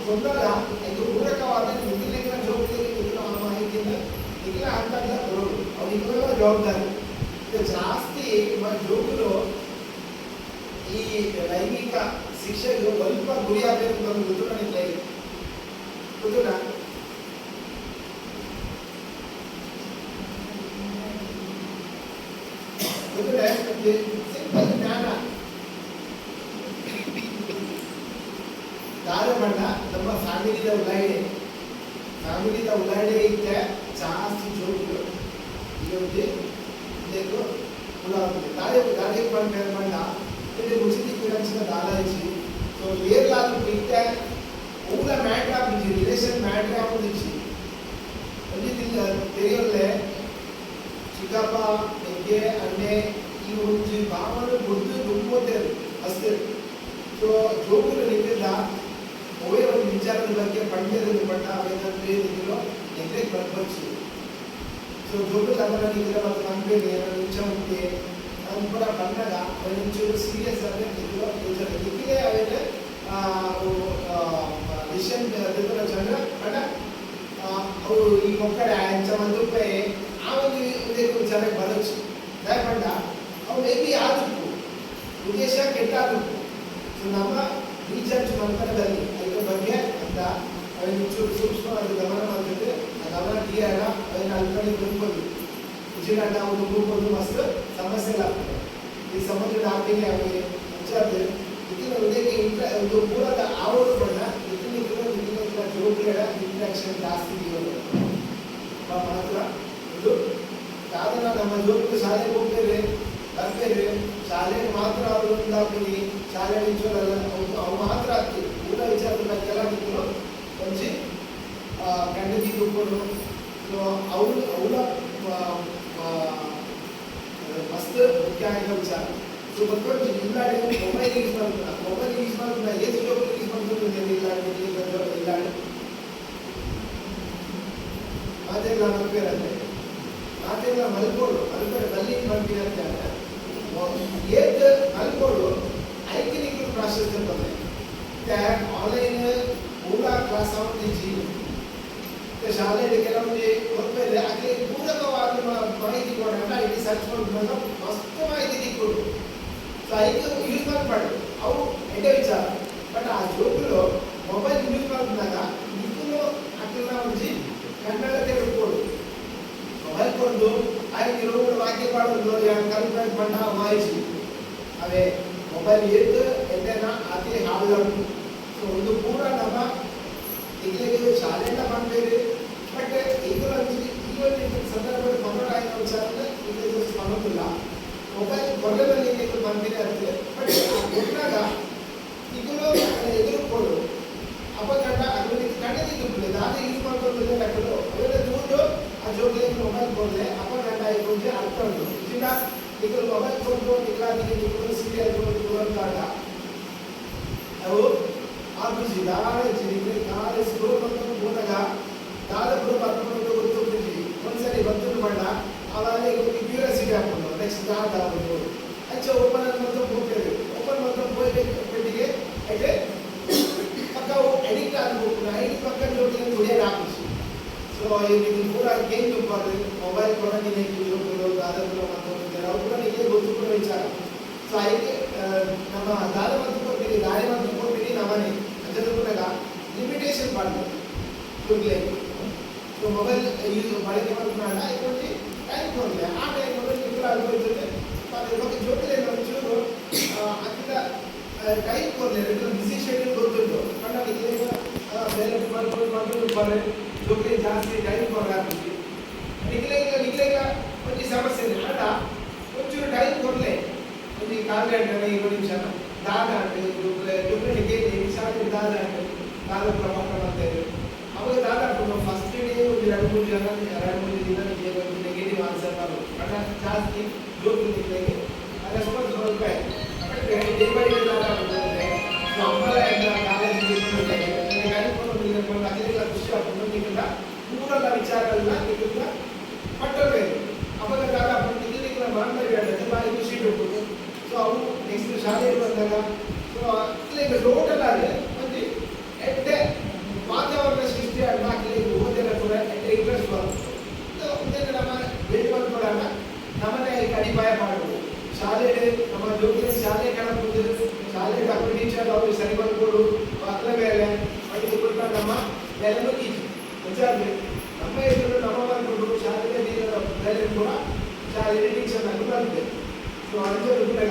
ಕೊಂದಾಗ ಇದು ಪೂರಕವಾದ ನಿಖಿಲಿನ ಜೋಗುಲಿಗೆ ನಿಖಿಲು ಆ ಮಾಹಿತಿಯಿಂದ ನಿಖಿಲ ಅಂತ ಬರೋದು ಅವನಿಗೆಲ್ಲ ಜವಾಬ್ದಾರಿ. ಜಾಸ್ತಿ ಜೋಗುಲು ಈ ಲೈಂಗಿಕ ಶಿಕ್ಷೆಗೆ ಸ್ವಲ್ಪ ಗುರಿಯಾಗಬೇಕು ಅಂತ ಒಂದು ಗೊತ್ತು ನನಗೆ ಗೊತ್ತುನಾ? ಸಿಂಪಲ್ ಜ್ಞಾನ ಧಾರವಾಡ ನಮ್ಮ ಫ್ಯಾಮಿಲಿದ ಉದಾಹರಣೆ ಇತ್ತೆ ಜಾಸ್ತಿ ಜೋಗುಗಳು ಇದಕ್ಕೆ ಉದಾಹರಣೆ ದಾರಿ ಬಂದ ఇది ఉచిత కిరణచిన దాలాచి సో వేర్లాలు పిట్టే ఊల matter of the relation matter of the అది తెలియలే ಚಿಕ್ಕಪ್ಪ ಹೆಗ್ಗೆ ಅಣ್ಣೆ ಈ ಒಂದು ಭಾವನೆ ಬುದ್ಧಿ ದುಂಬೋತೇವೆ ಅಷ್ಟೇ. ಸೊ ಜೋಗುಲು ನಿಂತಿಲ್ಲ ಅವೇ ಒಂದು ವಿಚಾರದ ಬಗ್ಗೆ ಪಂಡ್ಯದಲ್ಲಿ ಪಟ್ಟ ಅವೇನಂದ್ರೆ ನಿಂತಿರೋ ಎದ್ರೆ ಬರ್ಬಚ್ಚು. ಸೊ ಜೋಗುಲು ಅದರ ನಿಂತಿರ ಮತ್ತು ಕಂಪೇರಿ ನಿಂಚ ಉಂಟೆ ಅದು ಕೂಡ ಬಂದಾಗ ಒಂಚೂರು ಸೀರಿಯಸ್ ಆಗಿ ನಿಖಿಲೇ ಅವೇನೆ ವಿಷನ್ ಚಂದ್ರ ಬಟ್ ಈ ಮೊಕ್ಕಡೆ ಮಂದುಪ್ಪೆ ಆ ಒಂದು ಉದ್ದೇಶ ಚೆನ್ನಾಗಿ ಬರచ్చు ಯಾಕಂಡ ಅವು ಮೇ ಬಿ ಆದಕ್ಕೂ ಉದ್ದೇಶ ಕೆಟ್ಟಾದಕ್ಕೂ ಸೊ ನಮ್ಮ ರೀಸರ್ಚ್ ಮಂಥನದಲ್ಲಿ ಅದರ ಬಗ್ಗೆ ಅಂತ ಅವನು ಸೂಕ್ಷ್ಮವಾಗಿ ಗಮನ ಮಾಡಿದ್ರೆ ಆ ಗಮನ ಕ್ಲಿಯರ್ ಅದನ್ನು ಅಲ್ಕಡೆ ಬರ್ಬೋದು ಉಜಿನಾಟ ಒಂದು ಗ್ರೂಪ್ ಮಸ್ತ್ ಸಮಸ್ಯೆ ಆಗ್ತದೆ ಈ ಸಮುದ್ರದ ಆಟಿಗೆ ಅವರಿಗೆ ವಿಚಾರ ಇದನ್ನ ಉದಯಕ್ಕೆ ಒಂದು ಪೂರದ ಆವಡು ಬಣ್ಣ ಇದನ್ನ ಜೋಡಿಗಳ ಇಂಟ್ರಾಕ್ಷನ್ ಜಾಸ್ತಿ ಇರೋದು ಮಾತ್ರ ಇದು ಕಾರಣ ನಮ್ಮ ಜೋಡಿಗಳು ಶಾಲೆಗೆ ಹೋಗ್ತೇವೆ ಬರ್ತೇವೆ ಶಾಲೆಗೆ ಮಾತ್ರ ಅವರು ಒಂದಾಗ್ತೀವಿ ಶಾಲೆ ಟೀಚರಲ್ಲ ಅವು ಮಾತ್ರ ಆಗ್ತೀವಿ ಊಟ ವಿಚಾರದ ಕೆಲ ನಿಂತು ಒಂಚಿ ಖಂಡಿತ ತಿಳ್ಕೊಂಡು ಸೊ ಅವರ ಮಸ್ತ್ ಮುಖ್ಯ ಆಗಿರೋ ವಿಚಾರ ಸೊ ಮತ್ತೊಂದು ಇಲ್ಲಾಡಿ ಮೊಬೈಲ್ ಯೂಸ್ ಮಾಡ್ತಾರೆ ಎಷ್ಟು ಜೋಬ್ ಯೂಸ್ ಮಾಡ್ತಾರೆ ಇಲ್ಲಾಡಿ ಮಾತೆಲ್ಲ ಮಲ್ಪೇರಂತೆ ಮಾತೆಲ್ಲ ಮಲ್ಕೋಡು ಮಲ್ಲಿ ಮಲ್ಪೇರ ಅಂತ ಏತ್ ಮಲ್ಕೋಡು ಐಕ್ಯನಿಕ್ ಪ್ರಾಶಸ್ತ್ಯ ಬಂದೆ ಆನ್ಲೈನ್ ಮೂಲ ಕ್ಲಾಸ್ ಆಗಿ ಶಾಲೆಯಲ್ಲಿ ಕೆಲವೊಂದು ಹೊರಮೇಲೆ ಅಲ್ಲಿ ಪೂರಕವಾದ ಮಾಹಿತಿ ಕೊಡೋಣ ಇಲ್ಲಿ ಸರ್ಚ್ ಮಾಡಿದಾಗ ಮಸ್ತ್ ಮಾಹಿತಿ ತಿಕ್ಕೊಡು ಸೊ ಅದಕ್ಕೆ ಯೂಸ್ ಮಾಡಬಾರ್ದು ಅವು ಎಡೆ ವಿಚಾರ ಬಟ್ ಆ ಜೋಬುಗಳು ಮೊಬೈಲ್ ಯೂಸ್ ಮಾಡಿದಾಗ ಇದನ್ನು ಅದನ್ನ ಒಂಜಿ ಕನ್ನಡ ತೆಗೆದುಕೊಡು ಮೊಬೈಲ್ ಕೊಂಡು ಆಯ್ತು ಇರೋರು ವಾಕ್ಯ ಮಾಡೋದು ಕಲ್ಪನೆ ಬಂಡ ಮಾಹಿತಿ ಅವೇ ಮೊಬೈಲ್ ಎದ್ದು ಎದ್ದೆನ ಅತಿ ಹಾಳು ಸೊ ಒಂದು ಪೂರ ನಮ್ಮ ಈಗಲೇ ಶಾಲೆಯಿಂದ ಮಾಡ್ತೇವೆ ಬಟ್ ಈಗ ಸಂದರ್ಭದಲ್ಲಿ ಕನ್ನಡ ಆಯ್ತು ವಿಚಾರ ಈಗ ಮಾಡೋದಿಲ್ಲ ಮೊಬೈಲ್ ಕೊರಲಲ್ಲಿ ಈಗ ಬಂದಿದೆ ಆಗ್ತದೆ ಬಟ್ ಕೊಟ್ಟಾಗ ಈಗಲೂ ಎದುರುಕೊಂಡು ಅಪಘಾತ ಅದರಲ್ಲಿ ಕಣ್ಣದಿದ್ದು ನಾನು ಯೂಸ್ ಮಾಡ್ಕೊಂಡು ಹಾಕೋದು ಅವೆಲ್ಲ ದೂರು ಆ ಜೋಗಿಗೆ ಮೊಬೈಲ್ ಕೊಡದೆ ಅಪಘಾತ ಆಯಿತು ಅಂತ ಅರ್ಥ ಉಂಟು ಇದರಿಂದ ಈಗ ಮೊಬೈಲ್ ಕೊಂಡು ಇಲ್ಲ ಅದಕ್ಕೆ ಸೀರಿಯಲ್ ಕಾರಣ ಅವು ಆಗುಜಿ ದಾಳಿಗೆ ಕಾಲು ಸ್ಲೋ ಬಂದು ಹೋದಾಗ ದಾದಪುರ ಬರ್ಕೊಂಡು ಗೊತ್ತಿದ್ದೀವಿ ಒಂದ್ಸರಿ ಬಂದು ಮಾಡ ಅವಾಗ ಕ್ಯೂರಿಯಾಸಿಟಿ ಹಾಕೊಂಡು ನೆಕ್ಸ್ಟ್ ದಾದ ಆಗೋದು ಹೆಚ್ಚು ಓಪನ್ ಅಂತ ಹೋಗ್ತೇವೆ ಓಪನ್ ಮತ್ತು ಹೋಗ್ಬೇಕಿಗೆ అయితే ಪಕ್ಕ ಎಡಿಟ್ ಆಗಬೇಕು ಐದು ಪಕ್ಕ ಜೋಡಿ ದುಡಿಯೋದು ಹಾಕಿಸಿ ಸೊ ಇದು ಪೂರ ಗೇಮ್ ತುಪ್ಪಾದ್ರೆ ಮೊಬೈಲ್ ಕೂಡ ನೀನು ಹೋಗೋದು ದಾದಪುರ ಮತ್ತು ನಾವು ಕೂಡ ನಿಮಗೆ ಗೊತ್ತು ವಿಚಾರ ಸೊ ಅದಕ್ಕೆ ನಮ್ಮ ದಾದ ಮತ್ತು ಕೊಡ್ತೀವಿ ದಾರಿ ಮತ್ತು ಕೊಡ್ತೀವಿ ನಮ್ಮನೆ ಅದರ ಲಿಮಿಟೇಷನ್ ಮಾಡಬೇಕು ಸೊ ಮೊಬೈಲ್ ಯೂಸ್ ಬಳಕೆ ಮಾಡ್ಕೊಂಡ ಇದರಲ್ಲಿ ಟೈಮ್ ಕೊಡಲಿ ಆ ಟೈಮ್ ಮೊಬೈಲ್ ಆಗೋಯ್ತದೆ ಅದ್ರ ಬಗ್ಗೆ ಜೊತೆಲೆ ಒಂಚೂರು ಅದರಿಂದ ಟೈಮ್ ಕೊಡಲಿ ಬಿಸಿ ಶೆಡ್ಯೂಲ್ ಗೊತ್ತುಂಟು ಕಣ್ಣಲ್ಲಿ ಬೇರೆ ಮಾಡ್ಕೊಂಡು ಬರಲಿ ಜೊತೆ ಜಾಸ್ತಿ ಟೈಮ್ ಕೊಡಲಾಗ್ತದೆ ನಿಗ್ಲೇಗ ಒಂದು ಸಮಸ್ಯೆ ಇದೆ ಅಲ್ಲ ಒಂಚೂರು ಟೈಮ್ ಕೊಡಲಿ ಒಂದು ಕಾಲು ಗಂಟೆ 2 ನಿಮಿಷ ದಾದ ಆಟೆ ಜೊತೆಗೆ ಶಾಲೆ ದಾದ ಆಟೆ ದಾದ ಪ್ರಮಾಣ ಮಾಡ್ತೇವೆ ಅವಾಗ ದಾದ ಫಸ್ಟ್ ಡೇ ಒಂದು 2-3 ದಿನ ನೆಗೆಟಿವ್ ಆನ್ಸರ್ ಮಾಡೋದು ಬಟ್ ಜಾಸ್ತಿ ಜೋಗಿಗೆ ರೆಸ್ಪಾನ್ಸ್ ಸ್ವಲ್ಪ ಡೇ ಬೈ ಡೇ ದಾದ ಆಗ್ತದೆ ಅಮ್ಮಲ ಕಾಲೇಜಿಗೆ ಅದೆಲ್ಲ ಖುಷಿ ಆಗ್ತದೆ ನಿಮ್ಮಿಂದ ಮೂರಲ್ಲ ವಿಚಾರಲ್ಲ ನಿಮ್ಮಿಂದ ಪಟ್ಟಬೇಕು ಅವಾಗ ದಾದ ನಿಗಲಿಕ್ಕೆ ಮಾಡ್ತಾರೆ ಬಾರಿ ಖುಷಿ ಇಟ್ಬೋದು ಸೊ ಅವು ನೆಕ್ಸ್ಟ್ ಶಾಲೆಗೆ ಬಂದಾಗ ಸೊ ಈಗ ಟೋಟಲ್ ಆಗಿ ಒಂದು ಎಡ್ಡೆ ವಾತಾವರಣ ಸೃಷ್ಟಿ ಆಗಲಿ ಓದೆಲ್ಲ ಕೂಡ ಎಡ್ಡೆ ಇಂಟ್ರೆಸ್ಟ್ ಬರುತ್ತೆ ನಮ್ಮ ಬಿಲ್ಡ್ ಮಾಡ್ಕೊಳ್ಳೋಣ ನಮ್ಮನ್ನೇ ಅಡಿಪಾಯ ಮಾಡಬಹುದು ಶಾಲೆ ನಮ್ಮ ಜೋಗಿನ ಶಾಲೆ ಕಾಣಬಹುದು ಶಾಲೆ ಡಾಕ್ಟರ್ ಟೀಚರ್ ಅವರು ಸರಿ ಮಾಡಿಕೊಡು ಅದರ ಮೇಲೆ ಮಾಡಿಕೊಟ್ಟು ನಮ್ಮ ಎಲ್ಲರೂ ವಿಚಾರ ನಮ್ಮ ಎದುರು ನಮ್ಮ ಮಾಡಿಕೊಂಡು ಶಾಲೆಗೆ ಕೂಡ ಶಾಲೆ ಟೀಚರ್ ನಾನು ಬರುತ್ತೆ ಸೊ ಅಂಜರು ಕೂಡ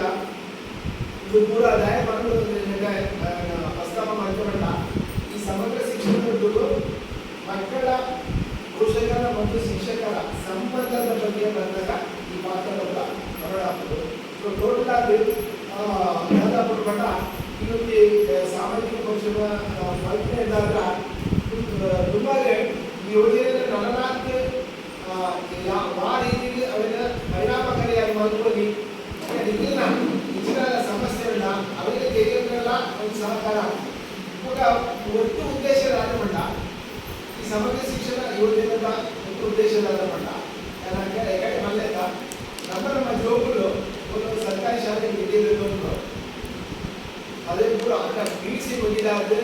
ಇದು ಪೂರ ಅಧ್ಯಾಯ ಬಂದು ಪ್ರಸ್ತಾವ ಮಾಡಿಕೊಂಡ ಈ ಸಮಗ್ರ ಶಿಕ್ಷಣದ್ದು ಮಕ್ಕಳ ಪೋಷಕರ ಮತ್ತು ಶಿಕ್ಷಕರ ಸಂಬಂಧದ ಬಗ್ಗೆ ಬಂದಾಗ ಈ ಪಾತ್ರಗಳ ಹೊರಡಾಗ್ತದೆ ಸೊ ಟೋಟಲ್ ಆಗಿ ಬಂದ ಇನ್ನೊಂದು ಸಾಮಾಜಿಕ ಪಕ್ಷದ ಕಲ್ಪನೆ ಇದ್ದಾಗ ತುಂಬಾ ಈ ಯೋಜನೆಯನ್ನು ನನನಾಲ್ಕು ಆ ರೀತಿಯಲ್ಲಿ ಅವನ್ನ ಪರಿಣಾಮಕಾರಿಯಾಗಿ ಮಾಡ್ಕೊಳ್ಳಿ ಇದನ್ನ ಹೆಚ್ಚಿನ ಸಮಸ್ಯೆಗಳನ್ನ ಅವರಿಗೆ ತೆಗೆಯೋದ್ರೆಲ್ಲ ಒಂದು ಸಹಕಾರ ಕೂಡ ಒಟ್ಟು ಉದ್ದೇಶದ ಮಟ್ಟ ಈ ಸಮಗ್ರ ಶಿಕ್ಷಣ ಯೋಜನೆಯ ಒಟ್ಟು ಉದ್ದೇಶದ ಮಟ್ಟ ಯಾಕಂದ್ರೆ ಮಲ್ಲೆಲ್ಲ ನಮ್ಮ ಜೋಗುಗಳು ಒಂದು ಸರ್ಕಾರಿ ಶಾಲೆಗೆ ಇಟ್ಟಿರೋದು ಅದೇ ಕೂಡ ಅದನ್ನ ಬಿಡಿಸಿ ಬಂದಿದ್ದಾದ್ರೆ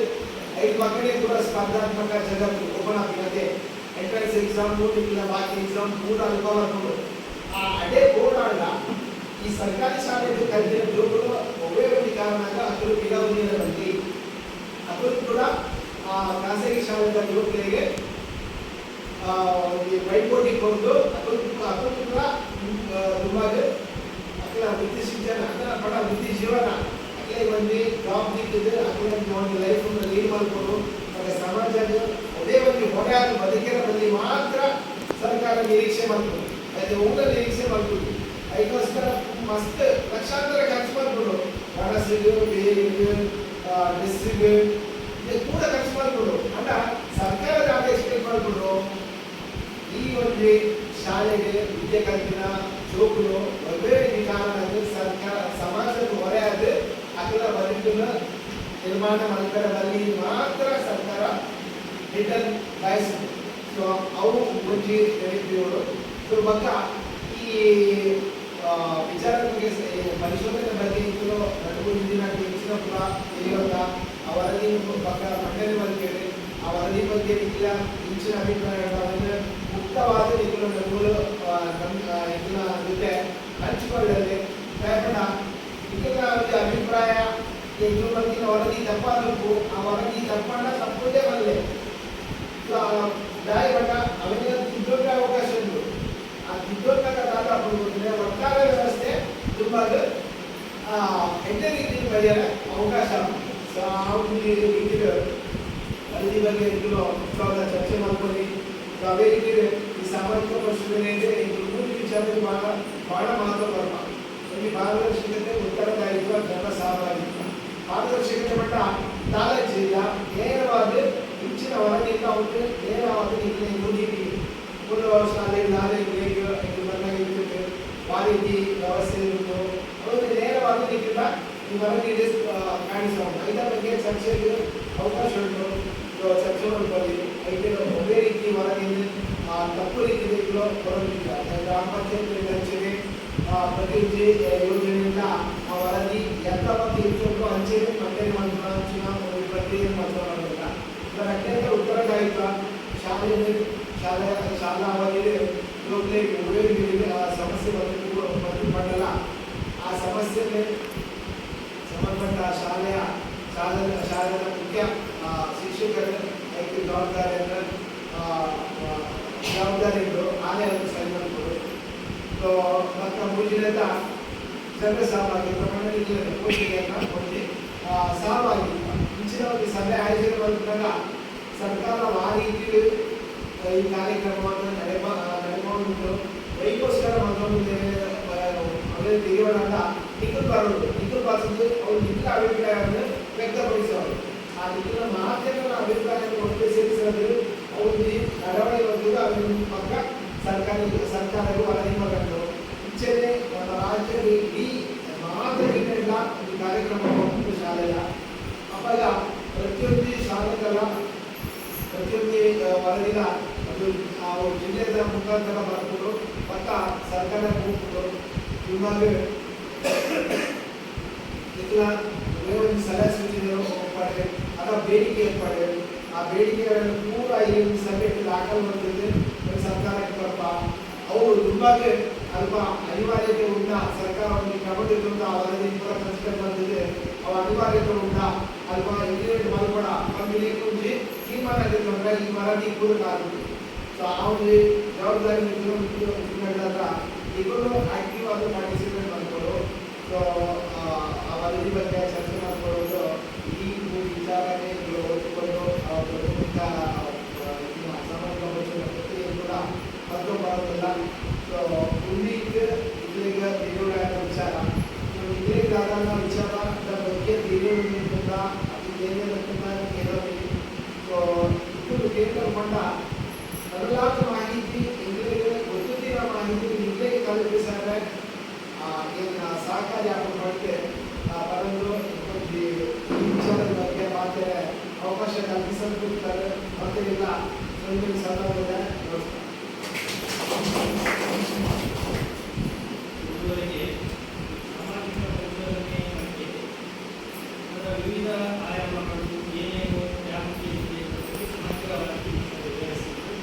5 ಮಕ್ಕಳಿಗೆ ಕೂಡ ಸ್ಪರ್ಧಾತ್ಮಕ ಜಗತ್ತು ಓಪನ್ ಆಗಿರುತ್ತೆ ಎಂಟ್ರೆನ್ಸ್ ಎಕ್ಸಾಮ್ ಬಾಕಿ ಎಕ್ಸಾಮ್ ಕೂಡ ಅಲ್ಪ ಬರ್ಬೋದು ಅದೇ ಬೋರ್ಡ್ ಆಡ ಈ ಸರ್ಕಾರಿ ಶಾಲೆಯಲ್ಲಿ ಕಲಿತಿರೋ ಜೋಗುಗಳು ಒಬ್ಬೇ ಒಂದು ಕಾರಣಾಗ ಅದ್ರ ಗಿಡವನ್ನಿನ ಬಂದು ಅದ್ರ ಕೂಡ ಖಾಸಗಿ ಶಾಲೆಗಳ ಯುವಕರಿಗೆ ಪೈಪೋಟಿ ಕೊಟ್ಟು ಅದ್ರ ಕೂಡ ತುಂಬಾ ಅక్కడ ವೃತ್ತಿ ಶಿಕ್ಷಣ ಅದರ ಪಡ ವೃತ್ತಿ ಜೀವನ ಅಲ್ಲೇ ಬಂದು ಜಾಬ್ ಸಿಕ್ಕಿದ್ದು ಅక్కడ ಒಂದು ಲೈಫನ್ನು ಲೀಡ್ ಮಾಡಿಕೊಂಡು ಮತ್ತೆ ಸಮಾಜದ ಅದೇ ಒಂದು ಹೊಡೆಯಾದ ಬದುಕಿನ ಬಂದು ಮಾತ್ರ ಸರ್ಕಾರ ನಿರೀಕ್ಷೆ ಮಾಡ್ಕೊಂಡು ಅದೇ ಊಟ ನಿರೀಕ್ಷೆ ಮಾಡ್ಕೊಂಡು ಅದಕ್ಕೋಸ್ಕರ ಮಸ್ತ್ ಲಕ್ಷಾಂತರ ಖರ್ಚು ಮಾಡ್ಕೊಂಡು ಹಣಸಿಗೆ ಬೇರಿಗೆ ಡ್ರೆಸ್ಸಿಗೆ ಕೂಡ ಖರ್ಚು ಮಾಡ್ಕೊಂಡು ಅಲ್ಲ ಸರ್ಕಾರದ ಆದ ಎಕ್ಸ್ಪೆಕ್ಟ್ ಮಾಡ್ಕೊಂಡು ಈ ಒಂದು ಶಾಲೆಗೆ ವಿದ್ಯೆ ಕಲ್ಪಿನ ಜೋಗುಲು ಒಂದೇ ಕಾರಣಕ್ಕೆ ಸರ್ಕಾರ ಸಮಾಜದ ಹೊರೆಯಾದ ಅಕಲ ಬದುಕನ್ನು ನಿರ್ಮಾಣ ಮಾಡ್ಕೊಳ್ಳೋದಲ್ಲಿ ಮಾತ್ರ ಸರ್ಕಾರ ರಿಟರ್ನ್ ಬಯಸಿದೆ ಸೊ ಅವು ಮುಂಚೆ ಹೇಳಿದ್ರು ಇದ್ರ ಬಗ್ಗೆ ಈ ವಿಚಾರದ ಬಗ್ಗೆ ಪರಿಶೋಧನೆ ಬಗ್ಗೆ ಇತ್ತು ನಡುವು ದಿನ ಹೆಚ್ಚಿನ ಕೂಡ ತಿಳಿಯೋದ ಆ ವರದಿ ಬಗ್ಗೆ ಮಂಡನೆ ಬಗ್ಗೆ ಆ ವರದಿ ಬಗ್ಗೆ ಇಲ್ಲ ಹೆಚ್ಚಿನ ಅಭಿಪ್ರಾಯಗಳನ್ನು ಮುಕ್ತವಾದ ಇದನ್ನು ನಡುಗಳು ಇದನ್ನ ಜೊತೆ ಹಂಚಿಕೊಳ್ಳಲಿ ಕಾರಣ ಇದರ ಒಂದು ಅಭಿಪ್ರಾಯ ಇದ್ರ ಬಗ್ಗೆ ವರದಿ ತಪ್ಪಾಗಬೇಕು ಆ ವರದಿ ತಪ್ಪಣ್ಣ ತಪ್ಪದೇ ಬರಲಿ ದಾಯಬಟ್ಟ ಅವನಿಗೆ ತಿದ್ದೋಕೆ ಅವಕಾಶ ಉಂಟು ಆ ತಿದ್ದೋಟಕ್ಕಾದ ಒಟ್ಟಾರೆ ವ್ಯವಸ್ಥೆ ತುಂಬ ಹೆಚ್ಚಿನ ರೀತಿಯಲ್ಲಿ ಬರೆಯಲು ಅವಕಾಶ ಸೊ ಆ ಒಂದು ರೀತಿಯ ವರದಿ ಬಗ್ಗೆ ಚರ್ಚೆ ಮಾಡ್ಕೊಳ್ಳಿ ಅದೇ ರೀತಿ ಈ ಸಾಮಾಜಿಕ ಪರಿಶೋಧನೆ ಅಂದರೆ ಇದು ಮೂರು ವಿಚಾರದಲ್ಲಿ ಬಹಳ ಮಹತ್ವ ಬರುವ ಈ ಪಾರದರ್ಶಕತೆ ಉತ್ತರದಾಯಿತ್ವ ಜನ ಸಹಭಾಗಿತ್ವ ಪಾರದರ್ಶಕತೆ ಮಟ್ಟ ನಾಲೆಡ್ಜಿಲ್ಲ ನೇರವಾದ ಹೆಚ್ಚಿನ ವರದಿಯಿಂದ ಅವಕ್ಕೆ ನೇರವಾದ ರೀತಿಯ ಯೂನಿಟಿ ಮೂಲ ಶಾಲೆ ನಾಲೆಡ್ಜ್ ಇದು ಬಂದಾಗಿರ್ತದೆ ಆ ರೀತಿ ವ್ಯವಸ್ಥೆ ಇರುವುದು ಅವರಿಗೆ ನೇರವಾದ ರೀತಿಯಿಂದ ಈ ವರದಿ ಕಾಣಿಸುವ ಇದರ ಬಗ್ಗೆ ಚರ್ಚೆಗೆ ಅವಕಾಶ ಉಂಟು ಚರ್ಚೆ ಮಾಡ್ಕೊಳ್ಳಿ ಐದು ಒಂದೇ ರೀತಿ ವರದಿಯಿಂದ ತಪ್ಪು ರೀತಿಯಲ್ಲಿ ಬರೋದಿಲ್ಲ ಗ್ರಾಮ ಪಂಚಾಯತ್ ಹಂಚಿಕೆ ಪ್ರತಿಯೊಂದು ಯೋಜನೆಯಿಂದ ಆ ವರದಿ ಎಲ್ಲ ಮತ್ತು ಹೆಚ್ಚು ಹಂಚಿಕೆ ಮಂಡನೆ ಮಾಡ್ಕೊಳ್ಳೋ ಚುನಾವಣೆ ಪ್ರಕ್ರಿಯೆ ಮಾಡ್ಕೊಳ್ಳೋದಿಲ್ಲ ಇದರ ಅತ್ಯಂತ ಉತ್ತರದಾಯಿತ್ವ ಶಾಲಾ ಅವಧಿಯಲ್ಲಿ ಉಪಯೋಗಿಗಳಿಗೆ ಆ ಸಮಸ್ಯೆ ಬಂದಿಲ್ಲ ಆ ಸಮಸ್ಯೆಗೆ ಸಂಬಂಧಪಟ್ಟ ಶಾಲೆಯ ಮುಖ್ಯ ಶಿಕ್ಷಕರ ಐದು ಜವಾಬ್ದಾರಿಗಳು ಆದಾಯವನ್ನು ಸರಿ ಮಾಡಿಕೊಡು ಮತ್ತು ಮುಂದಿನ ಜನರ ಸಹಭಾಗಿತ್ವ ಮಂಡಳಿಗಳ ಪೋಷಣೆಯನ್ನು ಹೊಂದಿ ಸಹಭಾಗಿತ್ವ ಮುಂಚಿನ ಒಂದು ಸಭೆ ಆಯೋಜನೆ ಮಾಡಿದಾಗ ಸರ್ಕಾರ ಆ ರೀತಿ ಈ ಕಾರ್ಯಕ್ರಮವನ್ನು ನಡೆಕೊಂಡು ವೈಕೋಸ್ಕರ ಮತ್ತೊಂದು ಅವರೇ ತೆಗೆಯೋಣ ನಿಖಿಲ್ ಬಾರಿಸಿದ್ದು ಅವರು ನಿಖಿಲ ಅಭಿಪ್ರಾಯವನ್ನು ವ್ಯಕ್ತಪಡಿಸೋರು ಆ ನಿಖಿಲ ಮಾಧ್ಯಮಗಳ ಅಭಿಪ್ರಾಯವನ್ನು ಒಟ್ಟಿಗೆ ಸೇರಿಸಲು ಅವರು ನಡವಳಿಕೆ ಬಂದಿದ್ದು ಅದರ ಪಕ್ಕ ಸರ್ಕಾರಗಳು ವರದಿ ಮಾಡಲು ಇಚ್ಛೆ ನಮ್ಮ ರಾಜ್ಯದ ಇಡೀ ಮಾಧ್ಯಮಗಳ ಈ ಕಾರ್ಯಕ್ರಮ ಶಾಲೆಯ ಅವಾಗ ಪ್ರತಿಯೊಂದು ಶಾಲೆಗಳ ಪ್ರತಿಯೊಂದು ವರದಿನ ಅದು ಜಿಲ್ಲೆಯ ಮುಖಾಂತರ ಬರ್ಬೋದು ಮತ್ತು ಸರ್ಕಾರ ಹೋಗ್ಬಿಟ್ಟು ಇವಾಗ ಒಂದು ಸಲಹೆ ಸೂಚನೆ ಪಡೆ ಅಥವಾ ಬೇಡಿಕೆ ಪಡೆ ಆ ಬೇಡಿಕೆಗಳನ್ನು ಪೂರ ಈ ಒಂದು ಸಭೆಯಲ್ಲಿ ದಾಖಲು ಮಾಡ್ತಿದ್ದೆ ಒಂದು ಸರ್ಕಾರಕ್ಕೆ ಬರಪ್ಪ ಅವರು ತುಂಬಾ ಅಲ್ಪ ಅನಿವಾರ್ಯತೆ ಉಂಟ ಸರ್ಕಾರ ಒಂದು ಕ್ರಮ ತೆಗೆದುಕೊಂಡು ಆ ವರದಿ ಪೂರ ಕನ್ಸಿಡರ್ ಮಾಡ್ತಿದ್ದೆ ಅವ ಅನಿವಾರ್ಯತೆ ಉಂಟ ಅಲ್ಪ ಇಂಜಿನಿಯರ್ ಮಲ್ಕೊಡ ಒಂದು ತೀರ್ಮಾನ ತೆಗೆದುಕೊಂಡ್ರೆ ಈ ವರದಿ ಪೂರಕ ಆಗುತ್ತೆ ಸೊ ಆ ಒಂದು ಜವಾಬ್ದಾರಿ ಮಾಡಿದಾಗ ಈಗಲೂ ಆಕ್ಟಿವ್ ಆಗಿ ಪಾರ್ಟಿಸಿಪೇಟ್ ಮಾಡ್ಕೊಂಡು ಸೊ ಆ ವರದಿ ಬಗ್ಗೆ ಚರ್ಚೆ ಮಾಡ್ಕೊಳ್ಳೋದು ಈ ವಿಚಾರನೆ ಓದಿಕೊಂಡು ಪ್ರಕ್ರಿಯೆ ಕೂಡ ಮತ್ತು ಬರೋದಿಲ್ಲ ಸೊ ಮುಂದಿಗೆ ಇಲ್ಲಿಗ ತಿಳಿಯುವ ವಿಚಾರ ಇಲ್ಲಿಗಾದ ವಿಚಾರದ ಬಗ್ಗೆ ತಿಳಿಯುವುದರಿಂದ ಅದು ಏನೇನಂತ ಕೇಳೋದು ಸೊ ಇದು ಕೇಳಿಕೊಂಡ ಬದಲಾದ ಮಾಹಿತಿ ಇಂಗ್ಲಿಗೆ ಗೊತ್ತಿದ್ದ ಮಾಹಿತಿ ಇಂಗ್ಲಿಗೆ ತಲುಪಿಸಿದ್ರೆ ಏನು ಸಹಕಾರಿ ಆಗೋಕ್ಕೆ ಬರಲು ಈ ವಿಚಾರದ ಬಗ್ಗೆ ಮಾತ್ರ ಅವಕಾಶ ಕಲ್ಪಿಸಲ್ಪಡುತ್ತಾರೆ ಮತ್ತೆ ಇಲ್ಲ ಒಂದು ಸಂದರ್ಭದ ಇದುವರೆಗೆ ಸಾಮಾಜಿಕ ಪರಿಶೋಧನೆ ಬಗ್ಗೆ ಅದರ ವಿವಿಧ ಆಯಾಮಗಳು ಏನೇನು ಯಾವ ರೀತಿ ಸಮಗ್ರವಾಗಿ ವಿವರಿಸಿದ್ದು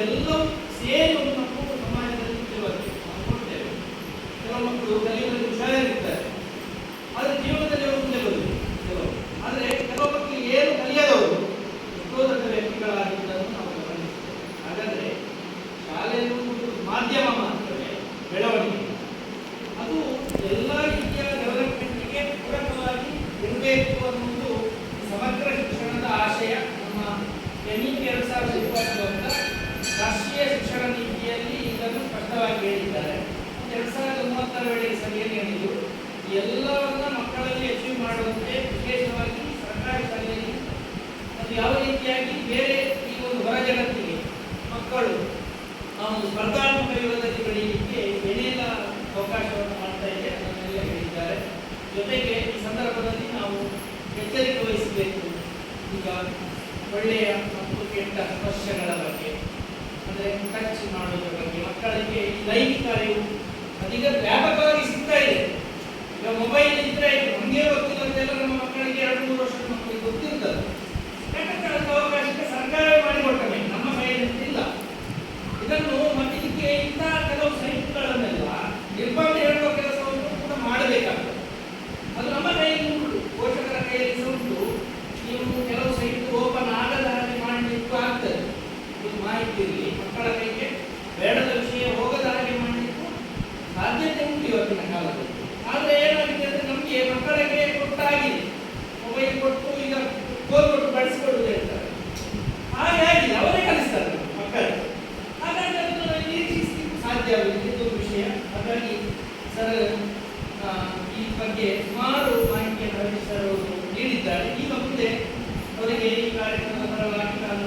ಇದೆಲ್ಲವೂ ಸೇರಿ ಒಂದು ಮಕ್ಕಳು ಸಮಾಜದಲ್ಲಿ ಮುಖ್ಯವಾಗಿ ನಾವು ಕೊಡ್ತೇವೆ. ಕೆಲವು ಮಕ್ಕಳು ಕಲಿಯುವಲ್ಲಿ ಹುಷಾರಿರ್ತಾರೆ, ಆದರೆ ಜೀವನದಲ್ಲಿ ಅವರು ಮುಂದೆ ಬರಬೇಕು ಕೆಲವು. ಆದರೆ ಕೆಲವು ಮಕ್ಕಳು ಏನು ಕಲಿಯದವರು ಎಷ್ಟೋ ದೊಡ್ಡ ವ್ಯಕ್ತಿಗಳಾಗಿದ್ದನ್ನು ನಾವು ಗಮನಿಸ್ತೇವೆ. ಹಾಗಾದರೆ ಶಾಲೆಯನ್ನು ಒಂದು ಮಾಧ್ಯಮ ಮಾತ್ರವೇ ಬೆಳವಣಿಗೆ, ಅದು ಎಲ್ಲ ರೀತಿಯ ಡೆವಲಪ್ಮೆಂಟ್ಗೆ ಪೂರಕವಾಗಿ ಇರಬೇಕು ಅನ್ನುವುದು ಸಮಗ್ರ ಶಿಕ್ಷಣದ ಆಶಯ. ನಮ್ಮ NEP 2020 ರಾಷ್ಟ್ರೀಯ ಶಿಕ್ಷಣ ನೀತಿಯಲ್ಲಿ ಇದನ್ನು ಸ್ಪಷ್ಟವಾಗಿ ಹೇಳಿದ್ದಾರೆ. 2030 ವೇಳೆಗೆ ಸರಿಯಾಗಿ ಹೇಳಿದರು. ಎಲ್ಲವನ್ನ ಮಕ್ಕಳಲ್ಲಿ ಅಚೀವ್ ಮಾಡುವಂತೆ ವಿಶೇಷವಾಗಿ ಸರ್ಕಾರಿ ಶಾಲೆಯಲ್ಲಿ ಅದು ಯಾವ ರೀತಿಯಾಗಿ ಬೇರೆ ಈ ಒಂದು ಹೊರ ಜಗತ್ತಿಗೆ ಮಕ್ಕಳು ಒಂದು ಸ್ಪರ್ಧಾತ್ಮಕ ಯುಗದಲ್ಲಿ ಬೆಳೆಯಲಿಕ್ಕೆ ಏನೆಲ್ಲ ಅವಕಾಶವನ್ನು ಮಾಡ್ತಾ ಇದೆ ಅದನ್ನೆಲ್ಲ ಹೇಳಿದ್ದಾರೆ. ಜೊತೆಗೆ ಈ ಸಂದರ್ಭದಲ್ಲಿ ನಾವು ಎಚ್ಚರಿಕೆ ವಹಿಸಬೇಕು. ಈಗ ಒಳ್ಳೆಯ ಮತ್ತು ಕೆಟ್ಟ ಸ್ಪರ್ಶಗಳ ಬಗ್ಗೆ, ಅಂದರೆ ಟಚ್ ಮಾಡೋದ್ರ ಬಗ್ಗೆ, ಮಕ್ಕಳಿಗೆ ಲೈಂಗಿಕ ಅರಿವು ಅದೀಗ ವ್ಯಾಪಕವಾಗಿ ಸಿಗ್ತಾ ಇದೆ. ಈಗ ಮೊಬೈಲ್ ಇದ್ರೆ ನಮಗೆ ಗೊತ್ತಿಲ್ಲದೆಲ್ಲ ನಮ್ಮ ಮಕ್ಕಳಿಗೆ 2-3 ವರ್ಷದ ಮಕ್ಕಳಿಗೆ ಗೊತ್ತಿರ್ತದೆ. ಯಾಕಂದ್ರೆ ಅದಕ್ಕೆ ಅವಕಾಶಕ್ಕೆ ಸರ್ಕಾರವೇ ಮಾಡಿಕೊಟ್ಟನೆ, ನಮ್ಮ ಕೈಯಲ್ಲಿ ಇಲ್ಲ. ಇದನ್ನು ಮತ್ತೆ ಇದಕ್ಕೆ ಇಂಥ ಕೆಲವು ಸೈಟ್ಗಳನ್ನೆಲ್ಲ ನಿರ್ಬಂಧ ಹೇಳುವ ಕೆಲಸವನ್ನು ಕೂಡ ಮಾಡಬೇಕಾಗ್ತದೆ. ಅದು ನಮ್ಮ ಕೈಯಲ್ಲಿ ಉಂಟು, ಪೋಷಕರ ಕೈಯಲ್ಲಿ ಸಹ ಉಂಟು. ನೀವು ಕೆಲವು ಸೈಟ್ ಓಪನ್ ಆಗದ ಹಾಗೆ ಮಾಡಲಿಕ್ಕೂ ಆಗ್ತದೆ. ಇದು ಮಾಹಿತಿ ಇರಲಿ, ಮಕ್ಕಳ ಕೈಗೆ ಬೇಡದ ವಿಷಯ ಹೋಗದ ಹಾಗೆ ಮಾಡಲಿಕ್ಕೂ ಸಾಧ್ಯತೆ ಉಂಟು ಇವತ್ತಿನ ಕಾಲದಲ್ಲಿ. ಆದರೆ ಏನಾಗಿದೆ ಅಂದರೆ ನಮಗೆ ಮಕ್ಕಳಿಗೆ ಕೊಟ್ಟಾಗಿದೆ, ಮೊಬೈಲ್ ಕೊಟ್ಟು ಈಗ ಫೋನ್ ಕೊಟ್ಟು ಬಳಸಿಕೊಳ್ಳುವುದು ಹೇಳ್ತಾರೆ. ಹಾಗಾಗಿ ಅವರೇ ಕಲಿಸ್ತಾರೆ ಮಕ್ಕಳಿಗೆ. ಹಾಗಾಗಿ ಅದನ್ನು ನಿರೀಕ್ಷಿಸಲಿಕ್ಕೆ ಸಾಧ್ಯ ಆಗುತ್ತದೆ, ಇದೊಂದು ವಿಷಯ. ಹಾಗಾಗಿ ಸರ್ ಈ ಬಗ್ಗೆ ಸುಮಾರು ಮಾಹಿತಿಯನ್ನು ರಮೇಶ್ ಸರ್ ಅವರು ನೀಡಿದ್ದಾರೆ. ಈಗ ಮುಂದೆ ಅವರಿಗೆ ಈ ಕಾರ್ಯಕ್ರಮದ ಪರವಾಗಿ ನಾನು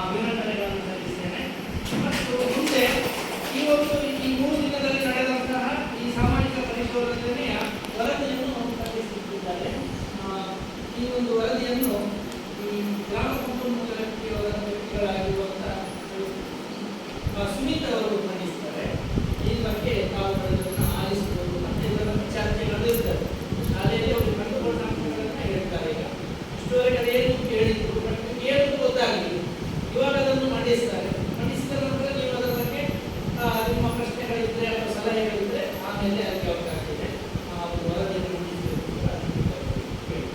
ಅಭಿನಂದನೆಗಳನ್ನು ಸಲ್ಲಿಸ್ತೇನೆ. ಮತ್ತು ಮುಂದೆ ಈ 3 ದಿನದಲ್ಲಿ ನಡೆದಂತಹ ಈ ಸಾಮಾಜಿಕ ಪರಿಶೋಧನೆಯ ವರದಿಯನ್ನು ಅವರು ಸಲ್ಲಿಸುತ್ತಿದ್ದಾರೆ. ಈ ಒಂದು ವರದಿಯನ್ನು ಈ ಗ್ರಾಮ ಸಂಪನ್ಮೂಲ ವ್ಯಕ್ತಿಗಳಾಗಿರುವಂತಹ ಸುಮಿತ್ ಅವರು ಮಂಡಿಸ್ತಾರೆ. ಈ ಬಗ್ಗೆ ತಾವು ಅದನ್ನು ಆಲಿಸಬಹುದು. ಮತ್ತೆ ಇದರ ಚರ್ಚೆಗಳು ಇರ್ತದೆ. ಶಾಲೆಯಲ್ಲಿ ಅವರು ಕಂಡುಕೊಂಡ ಅಂಶಗಳನ್ನು ಹೇಳ್ತಾರೆ. ಈಗ ಇಷ್ಟುವರೆಗೆ ಅದೇನು ಕೇಳಿದ್ರು, ಬಟ್ ಕೇಳುವುದು ಗೊತ್ತಾಗಲಿಲ್ಲ. ಇವಾಗ ಅದನ್ನು ಮಂಡಿಸ್ತಾರೆ. ಮಂಡಿಸಿದ ನಂತರ ನೀವು ಅದರ ಬಗ್ಗೆ ನಿಮ್ಮ ಪ್ರಶ್ನೆಗಳಿದ್ರೆ ಅಥವಾ ಸಲಹೆಗಳಿದ್ರೆ ಆಮೇಲೆ ಅದಕ್ಕೆ ಅವಕಾಶ ಇದೆ. ಆ ಒಂದು ವರದಿಯನ್ನು ಮಂಡಿಸಬೇಕು ಕೂಡ ಹೇಳಿ.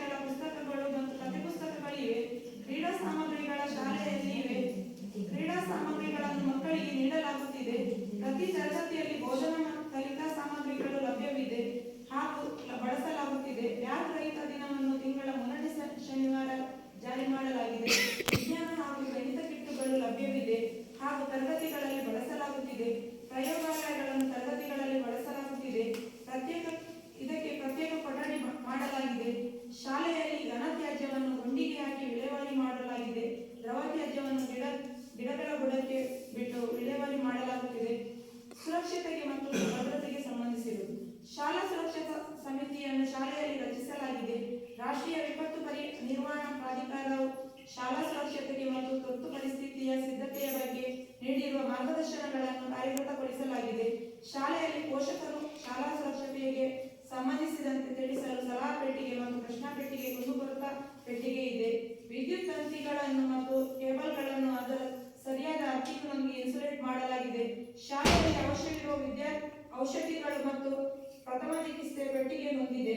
ವಿಷಯಗಳ ಪುಸ್ತಕಗಳು ಮತ್ತು ಕಥೆ ಪುಸ್ತಕಗಳಿವೆ. ಕ್ರೀಡಾ ಸಾಮಗ್ರಿಗಳ ಶಾಲೆಯಲ್ಲಿ ಇವೆ. ಕ್ರೀಡಾ ಸಾಮಗ್ರಿಗಳನ್ನು ಮಕ್ಕಳಿಗೆ ನೀಡಲಾಗುತ್ತಿದೆ. ಪ್ರತಿ ತರಗತಿಯಲ್ಲಿ ಬೋಧನಾ ಮತ್ತು ಕಲಿಕಾ ಸಾಮಗ್ರಿಗಳು ಲಭ್ಯವಿದೆ ಹಾಗೂ ಬಳಸಲಾಗುತ್ತಿದೆ. ಬ್ಯಾಗ್ ರಹಿತ ದಿನವನ್ನು ತಿಂಗಳ ಮೊದಲನೇ ಶನಿವಾರ ಜಾರಿ ಮಾಡಲಾಗಿದೆ. ವಿಜ್ಞಾನ ಹಾಗೂ ಗಣಿತ ಕಿಟ್ಟುಗಳು ಲಭ್ಯವಿದೆ ಹಾಗೂ ತರಗತಿಗಳಲ್ಲಿ ಬಳಸಲಾಗುತ್ತಿದೆ. ಪ್ರಯೋಗಾಲಯಗಳನ್ನು ತರಗತಿಗಳಲ್ಲಿ ಬಳಸಲಾಗುತ್ತಿದೆ. ಇದಕ್ಕೆ ಪ್ರತ್ಯೇಕ ಕೊಠಡಿ ಮಾಡಲಾಗಿದೆ. ಶಾಲೆಯಲ್ಲಿ ಘನತ್ಯಾಜ್ಯವನ್ನು ಗುಂಡಿಗೆ ಹಾಕಿ ವಿಲೇವಾರಿ ಮಾಡಲಾಗಿದೆ. ದ್ರವ ತ್ಯಾಜ್ಯವನ್ನು ಗಿಡಗಳ ಬುಡಕ್ಕೆ ಬಿಟ್ಟು ವಿಲೇವಾರಿ ಮಾಡಲಾಗುತ್ತಿದೆ. ಸುರಕ್ಷತೆಗೆ ಮತ್ತು ಭದ್ರತೆಗೆ ಸಂಬಂಧಿಸಿರುವುದು ಶಾಲಾ ಸುರಕ್ಷತಾ ಸಮಿತಿಯನ್ನು ಶಾಲೆಯಲ್ಲಿ ರಚಿಸಲಾಗಿದೆ. ರಾಷ್ಟ್ರೀಯ ವಿಪತ್ತು ನಿರ್ವಹಣಾ ಪ್ರಾಧಿಕಾರವು ಶಾಲಾ ಸುರಕ್ಷತೆಗೆ ಮತ್ತು ತುರ್ತು ಪರಿಸ್ಥಿತಿಯ ಸಿದ್ಧತೆಯ ಬಗ್ಗೆ ನೀಡಿರುವ ಮಾರ್ಗದರ್ಶನಗಳನ್ನು ಕಾರ್ಯಗತಗೊಳಿಸಲಾಗಿದೆ. ಶಾಲೆಯಲ್ಲಿ ಪೋಷಕರು ಶಾಲಾ ಸುರಕ್ಷತೆಗೆ ಸಂಬಂಧಿಸಿದಂತೆ ತಿಳಿಸಲು ಸಲಹಾ ಪೆಟ್ಟಿಗೆ ಮತ್ತು ಪ್ರಶ್ನಾ ಪೆಟ್ಟಿಗೆ, ಕುಂದುಕೊರತಾ ಪೆಟ್ಟಿಗೆ ಇದೆ. ವಿದ್ಯುತ್ ತಂತಿಗಳನ್ನು ಮತ್ತು ಕೇಬಲ್ಗಳನ್ನು ಅದರ ಸರಿಯಾದ ಅರ್ಕಿನೊಂದಿಗೆ ಇನ್ಸುಲೇಟ್ ಮಾಡಲಾಗಿದೆ. ಶಾಲೆಯಲ್ಲಿ ಅವಶ್ಯವಿರುವ ಔಷಧಿಗಳು ಮತ್ತು ಪ್ರಥಮ ಚಿಕಿತ್ಸೆ ಪೆಟ್ಟಿಗೆ ಹೊಂದಿದೆ.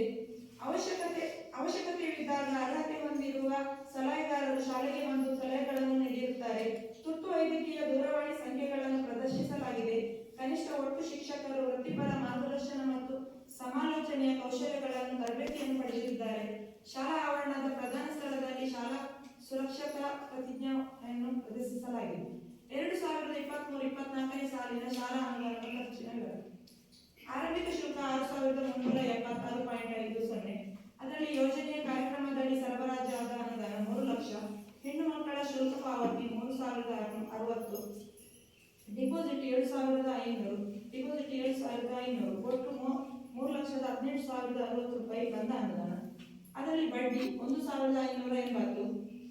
ಅವಶ್ಯಕತೆಯಿದ್ದಾಗ ಅರ್ಹತೆ ಹೊಂದಿರುವ ಸಲಹೆಗಾರರು ಶಾಲೆಗೆ ಬಂದು ಸಲಹೆಗಳನ್ನು ನೀಡಿರುತ್ತಾರೆ. ತುರ್ತು ವೈದ್ಯಕೀಯ ದೂರವಾಣಿ ಸಂಖ್ಯೆಗಳನ್ನು ಪ್ರದರ್ಶಿಸಲಾಗಿದೆ. ಕನಿಷ್ಠ ಒಟ್ಟು ಶಿಕ್ಷಕರು ವೃತ್ತಿಪರ ಮಾರ್ಗದರ್ಶನ ಮತ್ತು ಸಮಾಲೋಚನೆಯ ಕೌಶಲ್ಯಗಳನ್ನು ತರಬೇತಿಯನ್ನು ಪಡೆದಿದ್ದಾರೆ. ಶಾಲಾ ಆವರಣದ ಪ್ರಧಾನ ಸ್ಥಳದಲ್ಲಿ ಶಾಲಾ ಸುರಕ್ಷತಾ ಪ್ರತಿಜ್ಞೆಯನ್ನು ಪ್ರದರ್ಶಿಸಲಾಗಿದೆ. 2023-24 ಸಾಲಿನ ಶಾಲಾ ಅನುದಾನದ ಖರ್ಚಿನ ವಿವರ. ಆರಂಭಿಕ ಶುಲ್ಕ 6,376.50. ಅದರಲ್ಲಿ ಯೋಜನೆಯ ಕಾರ್ಯಕ್ರಮದಡಿ ಸರಬರಾಜಾದ ಅನುದಾನ 3 ಲಕ್ಷ. ಹೆಣ್ಣು ಮಕ್ಕಳ ಶುಲ್ಕ ಪಾವತಿ 3,060. ಡಿಪಾಸಿಟ್ 7,500. ಒಟ್ಟು 3,18,060 ರೂಪಾಯಿ ಬಂದ ಅನುದಾನ. ಅದರಲ್ಲಿ ಬಡ್ಡಿ 1,580.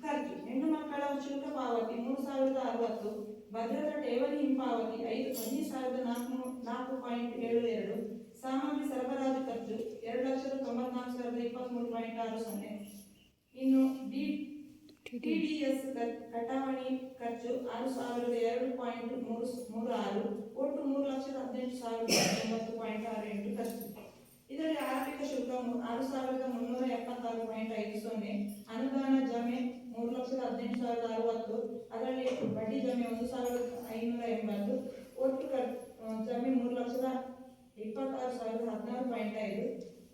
ಖರ್ಚು ಹೆಣ್ಣು ಮಕ್ಕಳ ಶುಲ್ಕ ಪಾವತಿ 3,060. ಭದ್ರತಾ ಠೇವಣಿ ಹಿಂಪಾವತಿ 15,404.72. ಸಾಮಗ್ರಿ ಸರಬರಾಜು ಖರ್ಚು 2,94,023.60. ಇನ್ನು ಟಿಡಿಎಸ್ ಕಟಾವಣಿ ಖರ್ಚು 6,002.36. ಒಟ್ಟು 3,18,090.68 ಖರ್ಚು. ಇದರಲ್ಲಿ ಆರಂಭಿಕ ಶುಲ್ಕ 6,376.50. ಅನುದಾನ ಜಮೆ 3,18,060. ಅದರಲ್ಲಿ ಬಡ್ಡಿ ಜಮೆ 1,580. ಒಟ್ಟು ಜಮೆ 3,26,016.5.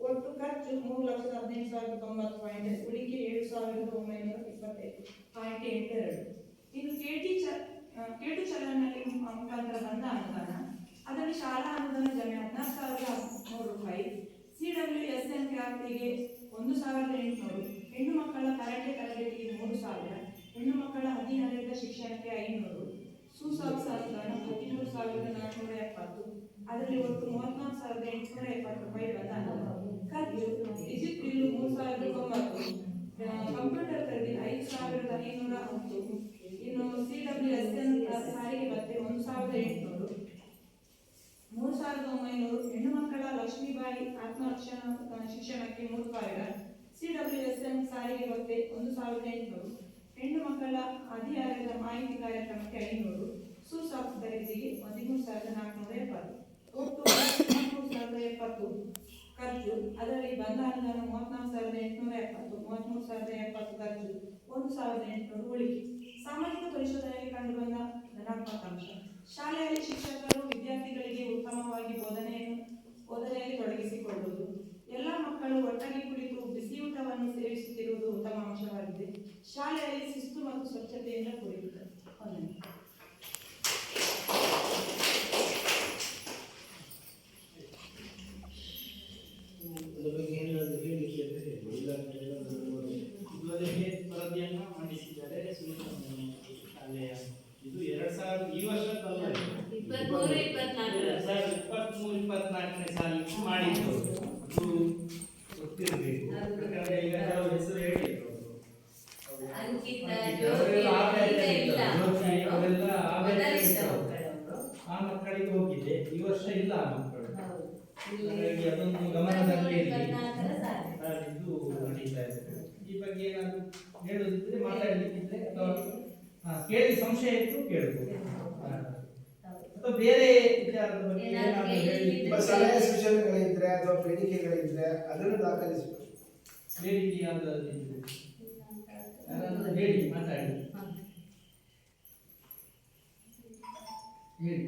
ಒಟ್ಟು ಖರ್ಚು 3,18,090. ಉಳಿಕೆ 7,925.82. ಇನ್ನು ಕೇಟು ಚಲನಲ್ಲಿ ಮುಖಾಂತರ ಬಂದ ಅನುದಾನ. ಅದರಲ್ಲಿ ಶಾಲಾ ಅನುದಾನ ಜಮೆ 14,300 ರೂಪಾಯಿ. CWSN ಕ್ರಾಂತಿಗೆ 1,800. ಹೆಣ್ಣು ಮಕ್ಕಳ ಕರಾಟೆ ತರಬೇತಿಗೆ 3,000. ಹೆಣ್ಣು ಮಕ್ಕಳ ಹದಿಹರೆಯದ ಶಿಕ್ಷಣಕ್ಕೆ 500. ಸುಸಾಕ್ಸ್ ಅನುದಾನ 13,470. ಅದರಲ್ಲಿ ಒಟ್ಟು 34,870 ರೂಪಾಯಿ ಬಂದ ಅನುದಾನ. ಖರ್ಚು ವಿದ್ಯುತ್ ಬಿಲ್ಲು 3,090. ಕಂಪ್ಯೂಟರ್ ಖರೀದಿ 5,510. ಇನ್ನು CWSN ಸಾರಿಗೆ ಭತ್ಯೆ 1,800. 3,900. ಹೆಣ್ಣು ಮಕ್ಕಳ ಲಕ್ಷ್ಮೀಬಾಯಿ ಆತ್ಮರಕ್ಷಣಾ ಶಿಕ್ಷಣಕ್ಕೆ 3,000. CWSN ಸಾರಿಗೆ ಭತ್ಯೆ 1,800. ಹೆಣ್ಣು ಮಕ್ಕಳ ಹದಿಹರೆಯದ ಮಾಹಿತಿ ಕಾರ್ಯಕ್ರಮಕ್ಕೆ 500. ಸುಸಾಕ್ಸ್ ಖರೀದಿಗೆ 13,470. ಒಟ್ಟು 33,070 ಖರ್ಚು. ಅದರಲ್ಲಿ ಬಂದ ಅನುದಾನ 34,870. 33,070 ಖರ್ಚು, 1,800 ಉಳಿಕೆ. ಸಾಮಾಜಿಕ ಪರಿಶೋಧನೆಯಲ್ಲಿ ಕಂಡುಬಂದ ಧನಾತ್ಮಕ ಅಂಶ. ಶಾಲೆಯಲ್ಲಿ ಶಿಕ್ಷಕರು ವಿದ್ಯಾರ್ಥಿಗಳಿಗೆ ಉತ್ತಮವಾಗಿ ಬೋಧನೆಯಲ್ಲಿ ತೊಡಗಿಸಿಕೊಳ್ಳುವುದು. ಎಲ್ಲ ಮಕ್ಕಳು ಒಟ್ಟಾಗಿ ಕುಳಿತು ಬಿಸಿಯೂಟವನ್ನು ಸೇವಿಸುತ್ತಿರುವುದು ಉತ್ತಮ ಅಂಶವಾಗಿದೆ. ಶಾಲೆಯಲ್ಲಿ ಶಿಸ್ತು ಮತ್ತು ಸ್ವಚ್ಛತೆಯಿಂದ ಕೂಡಿರುತ್ತದೆ. ವರದಿಯನ್ನು ಮಂಡಿಸಿದ್ದಾರೆ. ಶಾಲೆಯ ಇದು 2000 ಈ ವರ್ಷದಲ್ಲ, 23-24 ಸಾಲಿಗೆ ಮಾಡಿದ್ದು. ಅದು ಗೊತ್ತಿರಬೇಕು. ಯಾಕಂದ್ರೆ ಈಗ ನಾವು ಹೆಸರು ಹೇಳಿದ್ರು ಆ ಮಕ್ಕಳಿಗೆ ಹೋಗಿದೆ. ಈ ವರ್ಷ ಇಲ್ಲ ಆ ಮಕ್ಕಳು. ಹಾಗಾಗಿ ಅದೊಂದು ಗಮನದಲ್ಲಿ ಇದು ನಡೀತಾ ಇದೆ. ಈ ಬಗ್ಗೆ ಏನಾದ್ರು ಹೇಳೋದಿದ್ರೆ ಮಾತಾಡಲಿಕ್ಕಿದ್ರೆ ಅಥವಾ ಕೇಳಿ ಸಂಶಯ ಇತ್ತು ಕೇಳ್ಬೋದು. ಅಥವಾ ಬೇರೆ ವಿಚಾರದ ಬಗ್ಗೆ ಏನಾದರೂ ಹೇಳಲಿಕ್ಕೆ ಸಲಹೆ ಸೂಚನೆಗಳಿದ್ರೆ ಅಥವಾ ಬೇಡಿಕೆಗಳಿದ್ರೆ ಅದನ್ನು ದಾಖಲಿಸಬೇಕು. ಬೇಡಿಕೆ ಯಾವುದಾದ್ರು ಇದ್ರೆ ಯಾರಾದ್ರೂ ಹೇಳಿ, ಮಾತಾಡಿ, ಹೇಳಿ.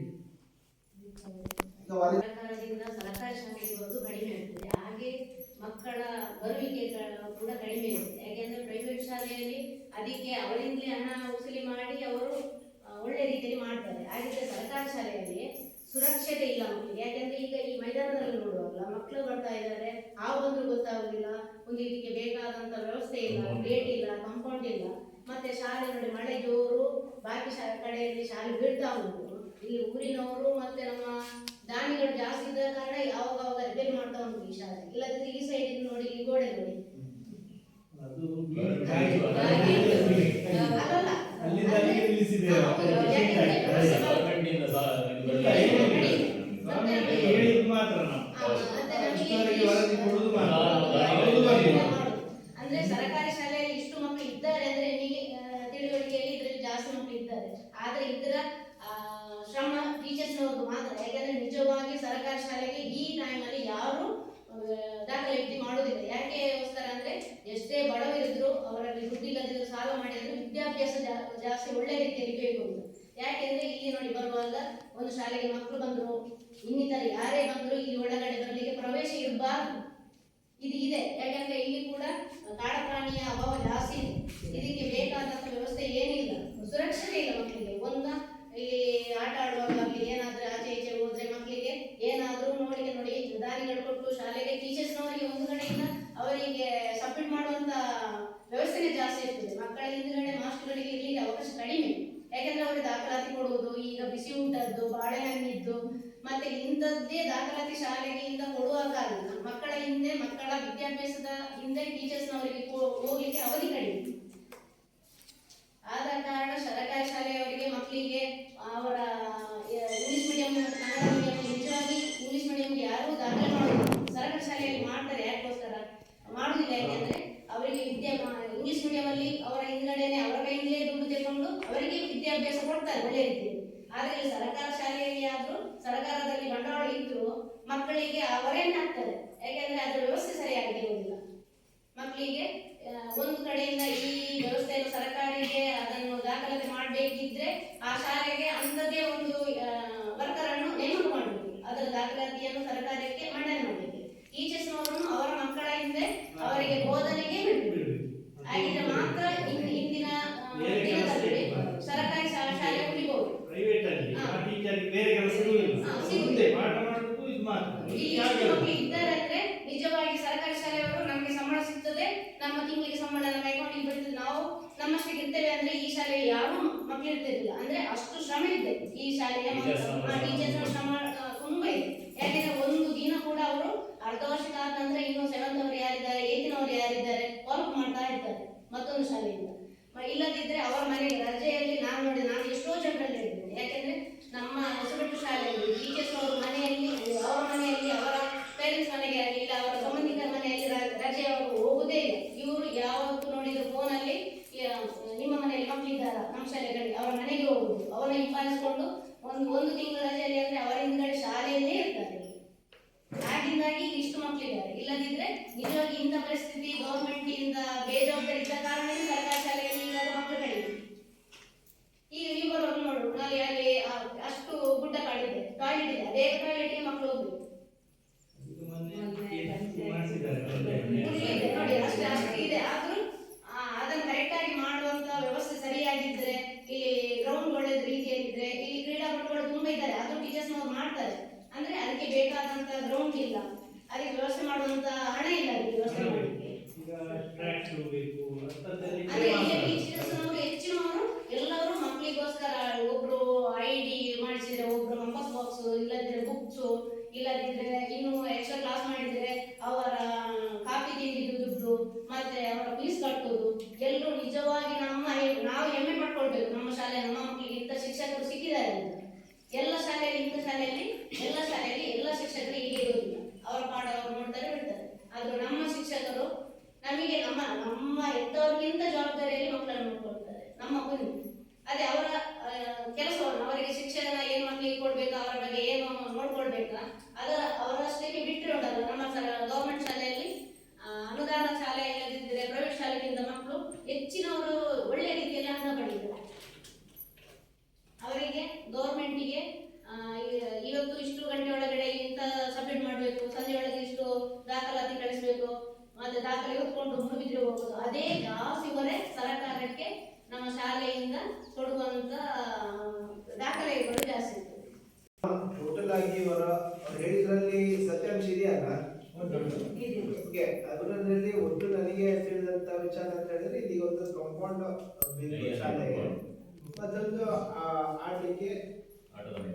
ಸರ್ಕಾರದಿಂದ ಸರ್ಕಾರಿ ಶಾಲೆಗೆ ಬರೋದು ಕಡಿಮೆ ಆಗ್ತದೆ, ಹಾಗೆ ಮಕ್ಕಳ ಬರುವಿಕೆ ಕೂಡ ಕಡಿಮೆ ಇರುತ್ತೆ. ಯಾಕೆಂದ್ರೆ ಪ್ರೈವೇಟ್ ಶಾಲೆಯಲ್ಲಿ ಅದಕ್ಕೆ ಅವರಿಂದಲೇ ಹಣ ವಸೂಲಿ ಮಾಡಿ ಅವರು ಒಳ್ಳೆ ರೀತಿಯಲ್ಲಿ ಮಾಡ್ತಾರೆ. ಹಾಗಿದ್ರೆ ಸರ್ಕಾರಿ ಶಾಲೆಯಲ್ಲಿ ಸುರಕ್ಷತೆ ಇಲ್ಲ ಮಕ್ಕಳಿಗೆ. ಯಾಕೆಂದ್ರೆ ಈಗ ಈ ಮೈದಾನದಲ್ಲಿ ನೋಡುವಾಗಲ್ಲ ಮಕ್ಕಳು ಬರ್ತಾ ಇದ್ದಾರೆ, ಹಾವು ಬಂದ್ರು ಗೊತ್ತಾಗುದಿಲ್ಲ, ಒಂದು ಇದಕ್ಕೆ ಬೇಕಾದಂತ ವ್ಯವಸ್ಥೆ ಇಲ್ಲ, ಗೇಟ್ ಇಲ್ಲ, ಕಾಂಪೌಂಡ್ ಇಲ್ಲ. ಮತ್ತೆ ಶಾಲೆ ನೋಡಿ ಮಳೆ ಜೋರು, ಬಾಕಿ ಕಡೆಯಲ್ಲಿ ಶಾಲೆ ಬೀಳ್ತಾ ಉಂಟು. ಇಲ್ಲಿ ಊರಿನವರು ಮತ್ತೆ ನಮ್ಮ ದಾನಿಗಳು ಜಾಸ್ತಿ ಇದ್ದ ಕಾರಣ ಯಾವಾಗ ರಿಪೇರ್ ಮಾಡ್ತಾ ಉಂಟು ಈ ಶಾಲೆ. ಇಲ್ಲದಿದ್ರೆ ಈ ಸೈಡ್ ನೋಡಿ, ಈ ಗೋಡೆ ನೋಡಿ, ಅಲ್ಲಲ್ಲ ಅಂದ್ರೆ ಸರ್ಕಾರಿ ಶಾಲೆಯಲ್ಲಿ ಇಷ್ಟು ಮಕ್ಕಳು ಇದ್ದಾರೆ ಅಂದ್ರೆ ನಿಮಗೆ ತಿಳುವಳಿಕೆಯಲ್ಲಿ ಇದ್ರಲ್ಲಿ ಜಾಸ್ತಿ ಮಕ್ಕಳು ಇದ್ದಾರೆ. ಆದ್ರೆ ಇದರ ಶ್ರಮ ಟೀಚರ್ಸ್ನವ್ರದ್ದು ಮಾತ್ರ. ಯಾಕಂದ್ರೆ ನಿಜವಾಗಿ ಸರ್ಕಾರಿ ಶಾಲೆಗೆ ಈ ಟೈಮಲ್ಲಿ ಯಾರು ದಾಖಲಾತಿ ಮಾಡೋದಿಲ್ಲ. ಯಾಕೆಗೋಸ್ಕರ ಅಂದ್ರೆ ಎಷ್ಟೇ ಬಡವರಿದ್ರು, ಅವರಲ್ಲಿ ದುಡ್ಡಿಲ್ಲದಿದ್ರು, ಸಾಲ ಮಾಡಿದ್ರು ವಿದ್ಯಾಭ್ಯಾಸ ಜಾಸ್ತಿ ಒಳ್ಳೆ ರೀತಿಯಲ್ಲಿ ಬೇಕು ಅಂತ. ಯಾಕೆಂದ್ರೆ ಇಲ್ಲಿ ನೋಡಿ ಬರುವಾಗ ಒಂದು ಶಾಲೆಗೆ ಮಕ್ಕಳು ಬಂದ್ರು, ಇನ್ನಿತರ ಯಾರೇ ಬಂದ್ರು ಇಲ್ಲಿ ಒಳಗಡೆ ಬರಲಿಕ್ಕೆ ಪ್ರವೇಶ ಇರಬಾರ್ದು, ಇದು ಇದೆ. ಯಾಕಂದ್ರೆ ಇಲ್ಲಿ ಕೂಡ ಕಾಡ ಪ್ರಾಣಿಯ ಅಭಾವ ಜಾಸ್ತಿ ಇದೆ. ಇದಕ್ಕೆ ಬೇಕಾದಂತ ವ್ಯವಸ್ಥೆ ಏನಿಲ್ಲ, ಸುರಕ್ಷತೆ ಇಲ್ಲ ಮಕ್ಕಳಿಗೆ. ಇಲ್ಲಿ ಆಟ ಆಡುವಾಗ ಏನಾದ್ರೂ ಆಚೆ ಈಚೆ ಹೋದ್ರೆ ಮಕ್ಕಳಿಗೆ ಏನಾದ್ರೂ ನೋಡಿ ದಾರಿಗಳು ಕೊಟ್ಟು ಶಾಲೆಗೆ ಟೀಚರ್ಸ್ನವರಿಗೆ ಒಂದು ಕಡೆಯಿಂದ ಅವರಿಗೆ ಸಬ್ಮಿಟ್ ಮಾಡುವಂತ ವ್ಯವಸ್ಥೆನೇ ಜಾಸ್ತಿ ಇರ್ತದೆ. ಮಕ್ಕಳ ಹಿಂದ್ಗಡೆ ಮಾಸ್ಟರ್ಗಳಿಗೆ ಇರ್ಲಿಕ್ಕೆ ಅವಕಾಶ ಕಡಿಮೆ. ಯಾಕಂದ್ರೆ ಅವರಿಗೆ ದಾಖಲಾತಿ ಕೊಡುವುದು, ಈಗ ಬಿಸಿ ಊಟದ್ದು, ಬಾಳೆಹಣ್ಣಿದ್ದು, ಮತ್ತೆ ಇಂಥದ್ದೇ ದಾಖಲಾತಿ ಶಾಲೆಗೆ ಇಂದ ಕೊಡುವ ಕಾರಣ ಮಕ್ಕಳ ಹಿಂದೆ, ಮಕ್ಕಳ ವಿದ್ಯಾಭ್ಯಾಸದ ಹಿಂದೆ ಟೀಚರ್ಸ್ನವರಿಗೆ ಹೋಗ್ಲಿಕ್ಕೆ ಅವಧಿ ಕಡಿಮೆ ಆದ ಕಾರಣ ಸರ್ಕಾರಿ ಶಾಲೆಯವರಿಗೆ ಮಕ್ಕಳಿಗೆ ಅವರ ಇಂಗ್ಲಿಷ್ ಮೀಡಿಯಂ ಮತ್ತು ಕನ್ನಡ ಮೀಡಿಯಂ, ನಿಜವಾಗಿ ಇಂಗ್ಲಿಷ್ ಮೀಡಿಯಂಗೆ ಯಾರು ದಾಖಲೆ ಮಾಡೋದು ಸರ್ಕಾರಿ ಶಾಲೆಯಲ್ಲಿ ಮಾಡ್ತಾರೆ. ಯಾಕೋಸ್ಕರ ಮಾಡುದಿಲ್ಲ? ಯಾಕೆಂದ್ರೆ ಅವರಿಗೆ ಇಂಗ್ಲಿಷ್ ಮೀಡಿಯಂ ಅಲ್ಲಿ ಅವರ ಹಿಂದ್ಗಡೆನೆ ಅವರ ಕೈಯಿಂದಲೇ ದುಡ್ಡು ತೆಗೆದುಕೊಂಡು ಅವರಿಗೆ ವಿದ್ಯಾಭ್ಯಾಸ ಕೊಡ್ತಾರೆ ಒಳ್ಳೆ ರೀತಿಯಲ್ಲಿ. ಆದ್ರೆ ಇಲ್ಲಿ ಸರ್ಕಾರ ಶಾಲೆಯಲ್ಲಿ ಆದ್ರೂ ಸರ್ಕಾರದಲ್ಲಿ ಬಂಡವಾಳ ಇದ್ರು ಮಕ್ಕಳಿಗೆ ಅವರೇನ್ ಹಾಕ್ತಾರೆ. ಯಾಕೆಂದ್ರೆ ಅದರ ವ್ಯವಸ್ಥೆ ಸರಿಯಾಗಿ ಇರುವುದಿಲ್ಲ. ಮಕ್ಕಳಿಗೆ ಒಂದು ಕಡೆಯಿಂದ ಈ ವ್ಯವಸ್ಥೆಯನ್ನು ಸರ್ಕಾರಿಗೆ ಅದನ್ನು ದಾಖಲಾತಿ ಮಾಡಬೇಕಿದ್ರೆ ಆ ಶಾಲೆಗೆ ಅಂಥದ್ದೇ ಒಂದು ವರ್ಕರ್ ಅನ್ನು ನೇಮಕ ಮಾಡಬೇಕು. ಅದರ ದಾಖಲಾತಿಯನ್ನು ಸರ್ಕಾರಕ್ಕೆ ಮಂಡನೆ ಮಾಡಬೇಕು. ಟೀಚರ್ಸ್ನವರನ್ನು ಅವರ ಮಕ್ಕಳ ಹಿಂದೆ ಅವರಿಗೆ ಬೋಧನೆಗೆ ಬಿಡಬೇಕು. ಹಾಗಿದ್ರೆ ಮಾತ್ರ ಇಂದಿನ ದಿನದಲ್ಲಿ ಸರ್ಕಾರಿ ಶಾಲೆ ಉಳಿಬಹುದು. ಮಕ್ಕಳು ಇದ್ದಾರೆ ಅಂದ್ರೆ ನಿಜವಾಗಿ ಸರ್ಕಾರಿ ಶಾಲೆಯವರು ನಮಗೆ ಸಂಬಳ ಸಿಗ್ತದೆ, ನಮ್ಮ ತಿಂಗಳಿಗೆ ಸಂಬಳ ನಮ್ಮ ಅಕೌಂಟಿಗೆ ಬರ್ತದೆ, ನಾವು ನಮ್ಮಷ್ಟಕ್ಕೆ ಇರ್ತೇವೆ ಅಂದ್ರೆ ಈ ಶಾಲೆಯಲ್ಲಿ ಯಾರು ಮಕ್ಕಳು ಇರ್ತಿರ್ಲಿಲ್ಲ. ಅಂದ್ರೆ ಅಷ್ಟು ಶ್ರಮ ಇದೆ ಈ ಶಾಲೆಯ ಟೀಚರ್ಸ್ ಶ್ರಮ ತುಂಬಾ ಇದೆ. ಯಾಕೆಂದ್ರೆ ಒಂದು ದಿನ ಕೂಡ ಅವರು ಅರ್ಧ ವರ್ಷದ ಆದ ನಂತರ ಇನ್ನು 7th ಅವರು ಯಾರಿದ್ದಾರೆ, 8th ಅವರು ಯಾರಿದ್ದಾರೆ ವರ್ಕ್ ಮಾಡ್ತಾ ಇರ್ತಾರೆ ಮತ್ತೊಂದು ಶಾಲೆಯಿಂದ. ಇಲ್ಲದಿದ್ರೆ ಅವರ ಮನೆಗೆ ರಜೆಯಲ್ಲಿ ನಾನು ಎಷ್ಟೋ ಜನರಲ್ಲಿ ಹೇಳಿದ್ದೇನೆ. ಯಾಕೆಂದ್ರೆ ನಮ್ಮ ಹೊಸಬೆಟ್ಟು ಶಾಲೆಯಲ್ಲಿ ಟೀಚರ್ಸ್ ಅವರ ಮನೆಯಲ್ಲಿ, ಅವರ ಮನೆಯಲ್ಲಿ, ಅವರ ಪೇರೆಂಟ್ಸ್ ಮನೆಗೆ ಆಗಲಿ ಇಲ್ಲ ಅವರ ಸಂಬಂಧಿಕರ ಮನೆಯಲ್ಲಿ ರಜೆ ಅವರು ಹೋಗುದೇ ಇಲ್ಲ. ಇವರು ಯಾವತ್ತು ನೋಡಿದ್ರು ಫೋನಲ್ಲಿ ನಿಮ್ಮ ಮನೆಯಲ್ಲಿ ಮಕ್ಕಳಿದ್ದಾರ ನಮ್ಮ ಶಾಲೆಗಳಿಗೆ ಅವರ ಮನೆಗೆ ಹೋಗುದು, ಅವರನ್ನ ಹಿಂಬಾಲಿಸಿಕೊಂಡು ಒಂದು ತಿಂಗಳ ರಜೆಯಲ್ಲಿ ಅಂದ್ರೆ ಅವರ ಹಿಂದ್ಗಡೆ ಶಾಲೆಯಲ್ಲೇ ಇರ್ತಾರೆ. ಹಾಗಿಂದಾಗಿ ಇಷ್ಟು ಮಕ್ಕಳಿದ್ದಾರೆ. ಇಲ್ಲದಿದ್ರೆ ನಿಜವಾಗಿ ಇಂಥ ಪರಿಸ್ಥಿತಿ ಗವರ್ಮೆಂಟ್ ಇಂದ ಬೇಜವಾಬ್ದಾರಿ ಇದ್ದ ಕಾರಣ ಸರ್ಕಾರಿ ಶಾಲೆಯಲ್ಲಿ ಈಗ ಮಕ್ಕಳು ಕಡಿಮೆ. ಈಗ ನೀವು ಬರೋದು ನೋಡು, ಅಲ್ಲಿ ಅಷ್ಟು ಗುಡ್ಡ ಕಾಡಿದೆ, ಟಾಯ್ಲೆಟ್ ಇದೆ, ಅದೇ ಟಾಯ್ಲೆಟ್ಗೆ ಮಕ್ಕಳು ಹೋಗ್ಬೇಕು ನೋಡಿ, ಅಷ್ಟು ಇದೆ. ಆದ್ರೂ ಅದನ್ನು ಕರೆಕ್ಟ್ ಆಗಿ ಮಾಡುವಂತ ವ್ಯವಸ್ಥೆ ಸರಿಯಾಗಿದ್ರೆ, ಇಲ್ಲಿ ಗ್ರೌಂಡ್ ಒಳ್ಳೆ ರೀತಿಯಲ್ಲಿದ್ರೆ, ಇಲ್ಲಿ ಕ್ರೀಡಾಪಟುಗಳು ತುಂಬಾ ಇದ್ದಾರೆ, ಅದು ಟೀಚರ್ಸ್ನವ್ರು ಮಾಡ್ತಾರೆ. ಅಂದ್ರೆ ಅದಕ್ಕೆ ಬೇಕಾದಂತ ಗ್ರೌಂಡ್ ಇಲ್ಲ, ಅದಕ್ಕೆ ವ್ಯವಸ್ಥೆ ಮಾಡುವಂತ ಹಣ ಇಲ್ಲ, ಅದಕ್ಕೆ ವ್ಯವಸ್ಥೆ ಮಾಡಲಿಕ್ಕೆ. ಅಂದ್ರೆ ಇಲ್ಲಿ ಟೀಚರ್ಸ್ನವರು ಹೆಚ್ಚಿನವರು ಎಲ್ಲರೂ ಮಕ್ಕಳಿಗೋಸ್ಕರ ಒಬ್ರು ID ಮಾಡಿಸಿದ್ರೆ, ಒಬ್ರು ಮಂಪಸ್ ಬಾಕ್ಸ್, ಇಲ್ಲದಿದ್ರೆ ಬುಕ್ಸ್, ಇಲ್ಲದಿದ್ರೆ ಇನ್ನು ಎಕ್ಸ್ಟ್ರಾ ಕ್ಲಾಸ್ ಮಾಡಿದ್ರೆ ಅವರ ಕಾಫಿ ತಿಂಡಿದ್ದು ದುಡ್ಡು, ಮತ್ತೆ ಅವರ ಫೀಸ್ ಕಟ್ಟೋದು, ಎಲ್ಲರೂ ನಿಜವಾಗಿ ನಾವು ಹೆಮ್ಮೆ ಪಡ್ಕೊಳ್ಬೇಕು. ನಮ್ಮ ಶಾಲೆ ನಮ್ಮ ಮಕ್ಕಳಿಗೆ ಇಂಥ ಶಿಕ್ಷಕರು ಸಿಕ್ಕಿದ್ದಾರೆ ಅಂತ. ಎಲ್ಲ ಶಾಲೆಯಲ್ಲಿ ಎಲ್ಲ ಶಿಕ್ಷಕರು ಹೀಗೆ ಇರೋದಿಲ್ಲ. ಅವರ ಪಾಠ ಅವರು ನೋಡ್ತಾರೆ ಬಿಡ್ತಾರೆ. ಆದ್ರೂ ನಮ್ಮ ಶಿಕ್ಷಕರು ನಮಗೆ ನಮ್ಮ ಹೆತ್ತವರಿಗಿಂತ ಜವಾಬ್ದಾರಿಯಲ್ಲಿ ಮಕ್ಕಳನ್ನು ನೋಡ್ಕೊಳ್ತಾರೆ. ನಮ್ಮ ಗುರಿ ಅದೇ ಅವರ ಕೆಲಸವನ್ನು, ಅವರಿಗೆ ಶಿಕ್ಷಣ ಏನು ಮಕ್ಕಳಿಗೆ ಕೊಡ್ಬೇಕು, ಅವರ ಬಗ್ಗೆ ಏನು ನೋಡ್ಕೊಳ್ಬೇಕಾ ಅವರಷ್ಟಕ್ಕೆ ಬಿಟ್ಟರೆ ಉಂಟಲ್ಲ. ನಮ್ಮ ಗವರ್ಮೆಂಟ್ ಶಾಲೆಯಲ್ಲಿ ಅನುದಾನ ಶಾಲೆಯಲ್ಲಿ ಹೆಚ್ಚಿನವರು ಒಳ್ಳೆ ರೀತಿಯಲ್ಲಿ ಹಣ ಪಡೀತಾರೆ. ಅವರಿಗೆ ಗೌರ್ಮೆಂಟಿಗೆ ಇವತ್ತು ಇಷ್ಟು ಗಂಟೆ ಒಳಗಡೆ ಇಂಥ ಸಬ್ಮಿಟ್ ಮಾಡಬೇಕು, ಸಂಜೆ ಒಳಗೆ ಇಷ್ಟು ದಾಖಲಾತಿ ಕಳಿಸಬೇಕು, ಮತ್ತೆ ದಾಖಲೆ ಹೊತ್ಕೊಂಡು ಮುಗಿದ್ರೆ ಹೋಗೋದು, ಅದೇ ಜಾಸ್ತಿ ಹೊರೆ ಸರ್ಕಾರಕ್ಕೆ ನಮ್ಮ ಶಾಲೆಯಿಂದ ಕೊಡುವಂತ ದಾಖಲೆಗಳು ಜಾಸ್ತಿ ಇರ್ತದೆ. ಟೋಟಲ್ ಆಗಿ ಅವರ ಹೇಳಿದ್ರಲ್ಲಿ ಸತ್ಯಾಂಶ ಇದೆಯಲ್ಲ, ಓಕೆ, ಅದರಲ್ಲಿ ಒಟ್ಟು ನನಗೆ ತಿಳಿದಂತ ವಿಚಾರ ಅಂತ ಹೇಳಿದ್ರೆ ಇಲ್ಲಿ ಒಂದು ಕಾಂಪೌಂಡ್ ಶಾಲೆಗೆ ಮತ್ತೊಂದು ಆಟಕ್ಕೆ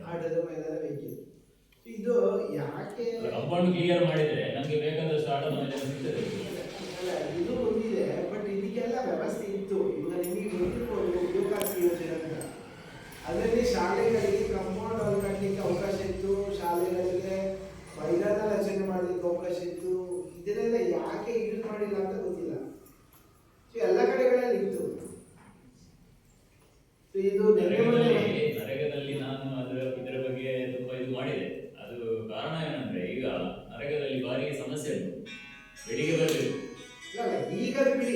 ಆಟದ ಮೈದಾನ ಬೇಕಿದೆ. ಇದು ಯಾಕೆ ಕಾಂಪೌಂಡ್ ಕ್ಲಿಯರ್ ಮಾಡಿದ್ರೆ ನಮಗೆ ಬೇಕಾದಷ್ಟು ಆಟದ ಮೈದಾನ ಸಿಗ್ತದೆ. ಅಲ್ಲ, ಇದು ಒಂದಿದೆ, ಬಟ್ ಇದಕ್ಕೆಲ್ಲ ವ್ಯವಸ್ಥೆ ಇತ್ತು. ಈಗ ನಿಮಗೆ ಗೊತ್ತಿರ್ಬೋದು ಉದ್ಯೋಗಾರ್ಥಿ ಯೋಜನೆ ಅಂತ, ಅದರಲ್ಲಿ ಶಾಲೆಗಳಿಗೆ ಕಾಂಪೌಂಡ್ ವಾಲ್ ಕಟ್ಟಲಿಕ್ಕೆ ಅವಕಾಶ ಇತ್ತು, ಶಾಲೆಗಳಿಗೆ ಮೈದಾನ ರಚನೆ ಮಾಡಲಿಕ್ಕೆ ಅವಕಾಶ ಇತ್ತು. ಇದನ್ನೆಲ್ಲ ಯಾಕೆ ಯೂಸ್ ಮಾಡಿಲ್ಲ ಅಂತ ಗೊತ್ತಿಲ್ಲ. ಸೊ ಎಲ್ಲ ಕಡೆಗಳಲ್ಲಿ ಇತ್ತು. ಸೊ ಇದು ನರೇಗಾದಲ್ಲಿ ನಾನು ಇದರ ಬಗ್ಗೆ ತುಂಬಾ ಇದು ಮಾಡಿದೆ. ಅದು ಕಾರಣ ಏನಂದ್ರೆ ಈಗ ನರೇಗಾದಲ್ಲಿ ಭಾರಿ ಸಮಸ್ಯೆ ಉಂಟು. ಬೆಳಿಗ್ಗೆ ಬರಬೇಕು, ಈಗ ಬಿಡಿ,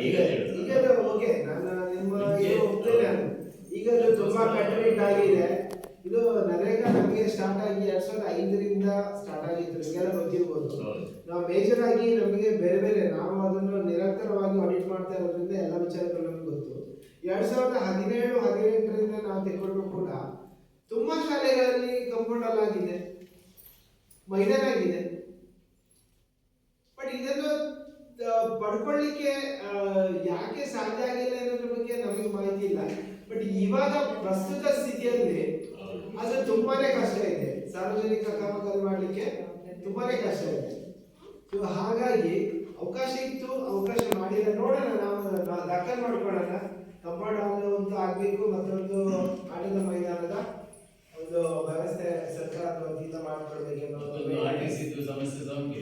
ಈಗ ಓಕೆ, ನಾನು ನಿಮ್ಮ ಹೋಗ್ತೇನೆ. ಈಗ ಅದು ತುಂಬಾ ಕಟ್ಟುನಿಟ್ಟು ಆಗಿದೆ. ಇದು ನರೇಗಾ ನಮಗೆ ಸ್ಟಾರ್ಟ್ ಆಗಿ 2005ರಿಂದ ಸ್ಟಾರ್ಟ್ ಆಗಿತ್ತು, ನಿಮಗೆಲ್ಲ ಗೊತ್ತಿರ್ಬೋದು. ನಾವು ಮೇಜರ್ ಆಗಿ ನಮಗೆ ಬೇರೆ ಬೇರೆ ನಾವು ಅದನ್ನು ನಿರಂತರವಾಗಿ ಆಡಿಟ್ ಮಾಡ್ತಾ ಇರೋದ್ರಿಂದ ಎಲ್ಲ ವಿಚಾರಗಳು ನಮ್ಗೆ ಗೊತ್ತು. 2017-18ರಿಂದ ನಾವು ತೆಗೆದುಕೊಂಡ್ರು ಕೂಡ ತುಂಬಾ ಶಾಲೆಗಳಲ್ಲಿ ಕಾಂಪೌಂಡ್ ವಾಲ್ ಆಗಿದೆ, ಮೈದಾನ ಆಗಿದೆ. ಬಟ್ ಇದನ್ನು ಪಡ್ಕೊಳ್ಳಿಕ್ಕೆ ಯಾಕೆ ಸಾಧ್ಯ ಆಗಿಲ್ಲ ಅನ್ನೋದ್ರ ಬಗ್ಗೆ ನಮಗೆ ಮಾಹಿತಿ ಇಲ್ಲ. ಬಟ್ ಇವಾಗ ಪ್ರಸ್ತುತ ಸ್ಥಿತಿಯಲ್ಲಿ ಅದು ತುಂಬಾನೇ ಕಷ್ಟ ಇದೆ, ಸಾರ್ವಜನಿಕ ಕಾಮಗಾರಿ ಮಾಡಲಿಕ್ಕೆ ತುಂಬಾನೇ ಕಷ್ಟ ಇದೆ. ಸೊ ಹಾಗಾಗಿ ಅವಕಾಶ ಇತ್ತು, ಅವಕಾಶ ಮಾಡಿಲ್ಲ. ನೋಡೋಣ, ನಾವು ದಾಖಲೆ ಮಾಡ್ಕೊಳ್ಳೋಣ. ಕಾಂಪೌಂಡ್ ಹಾಲ್ ಅಂತ ಆಗ್ಬೇಕು, ಮತ್ತೊಂದು ಆಟದ ಮೈದಾನದ ಒಂದು ವ್ಯವಸ್ಥೆ ಸರ್ಕಾರದ ವತಿಯಿಂದ ಮಾಡ್ಕೊಳ್ಬೇಕೆನ್ನೋ ಸಮಸ್ಯೆ ಸಹ ಉಂಟು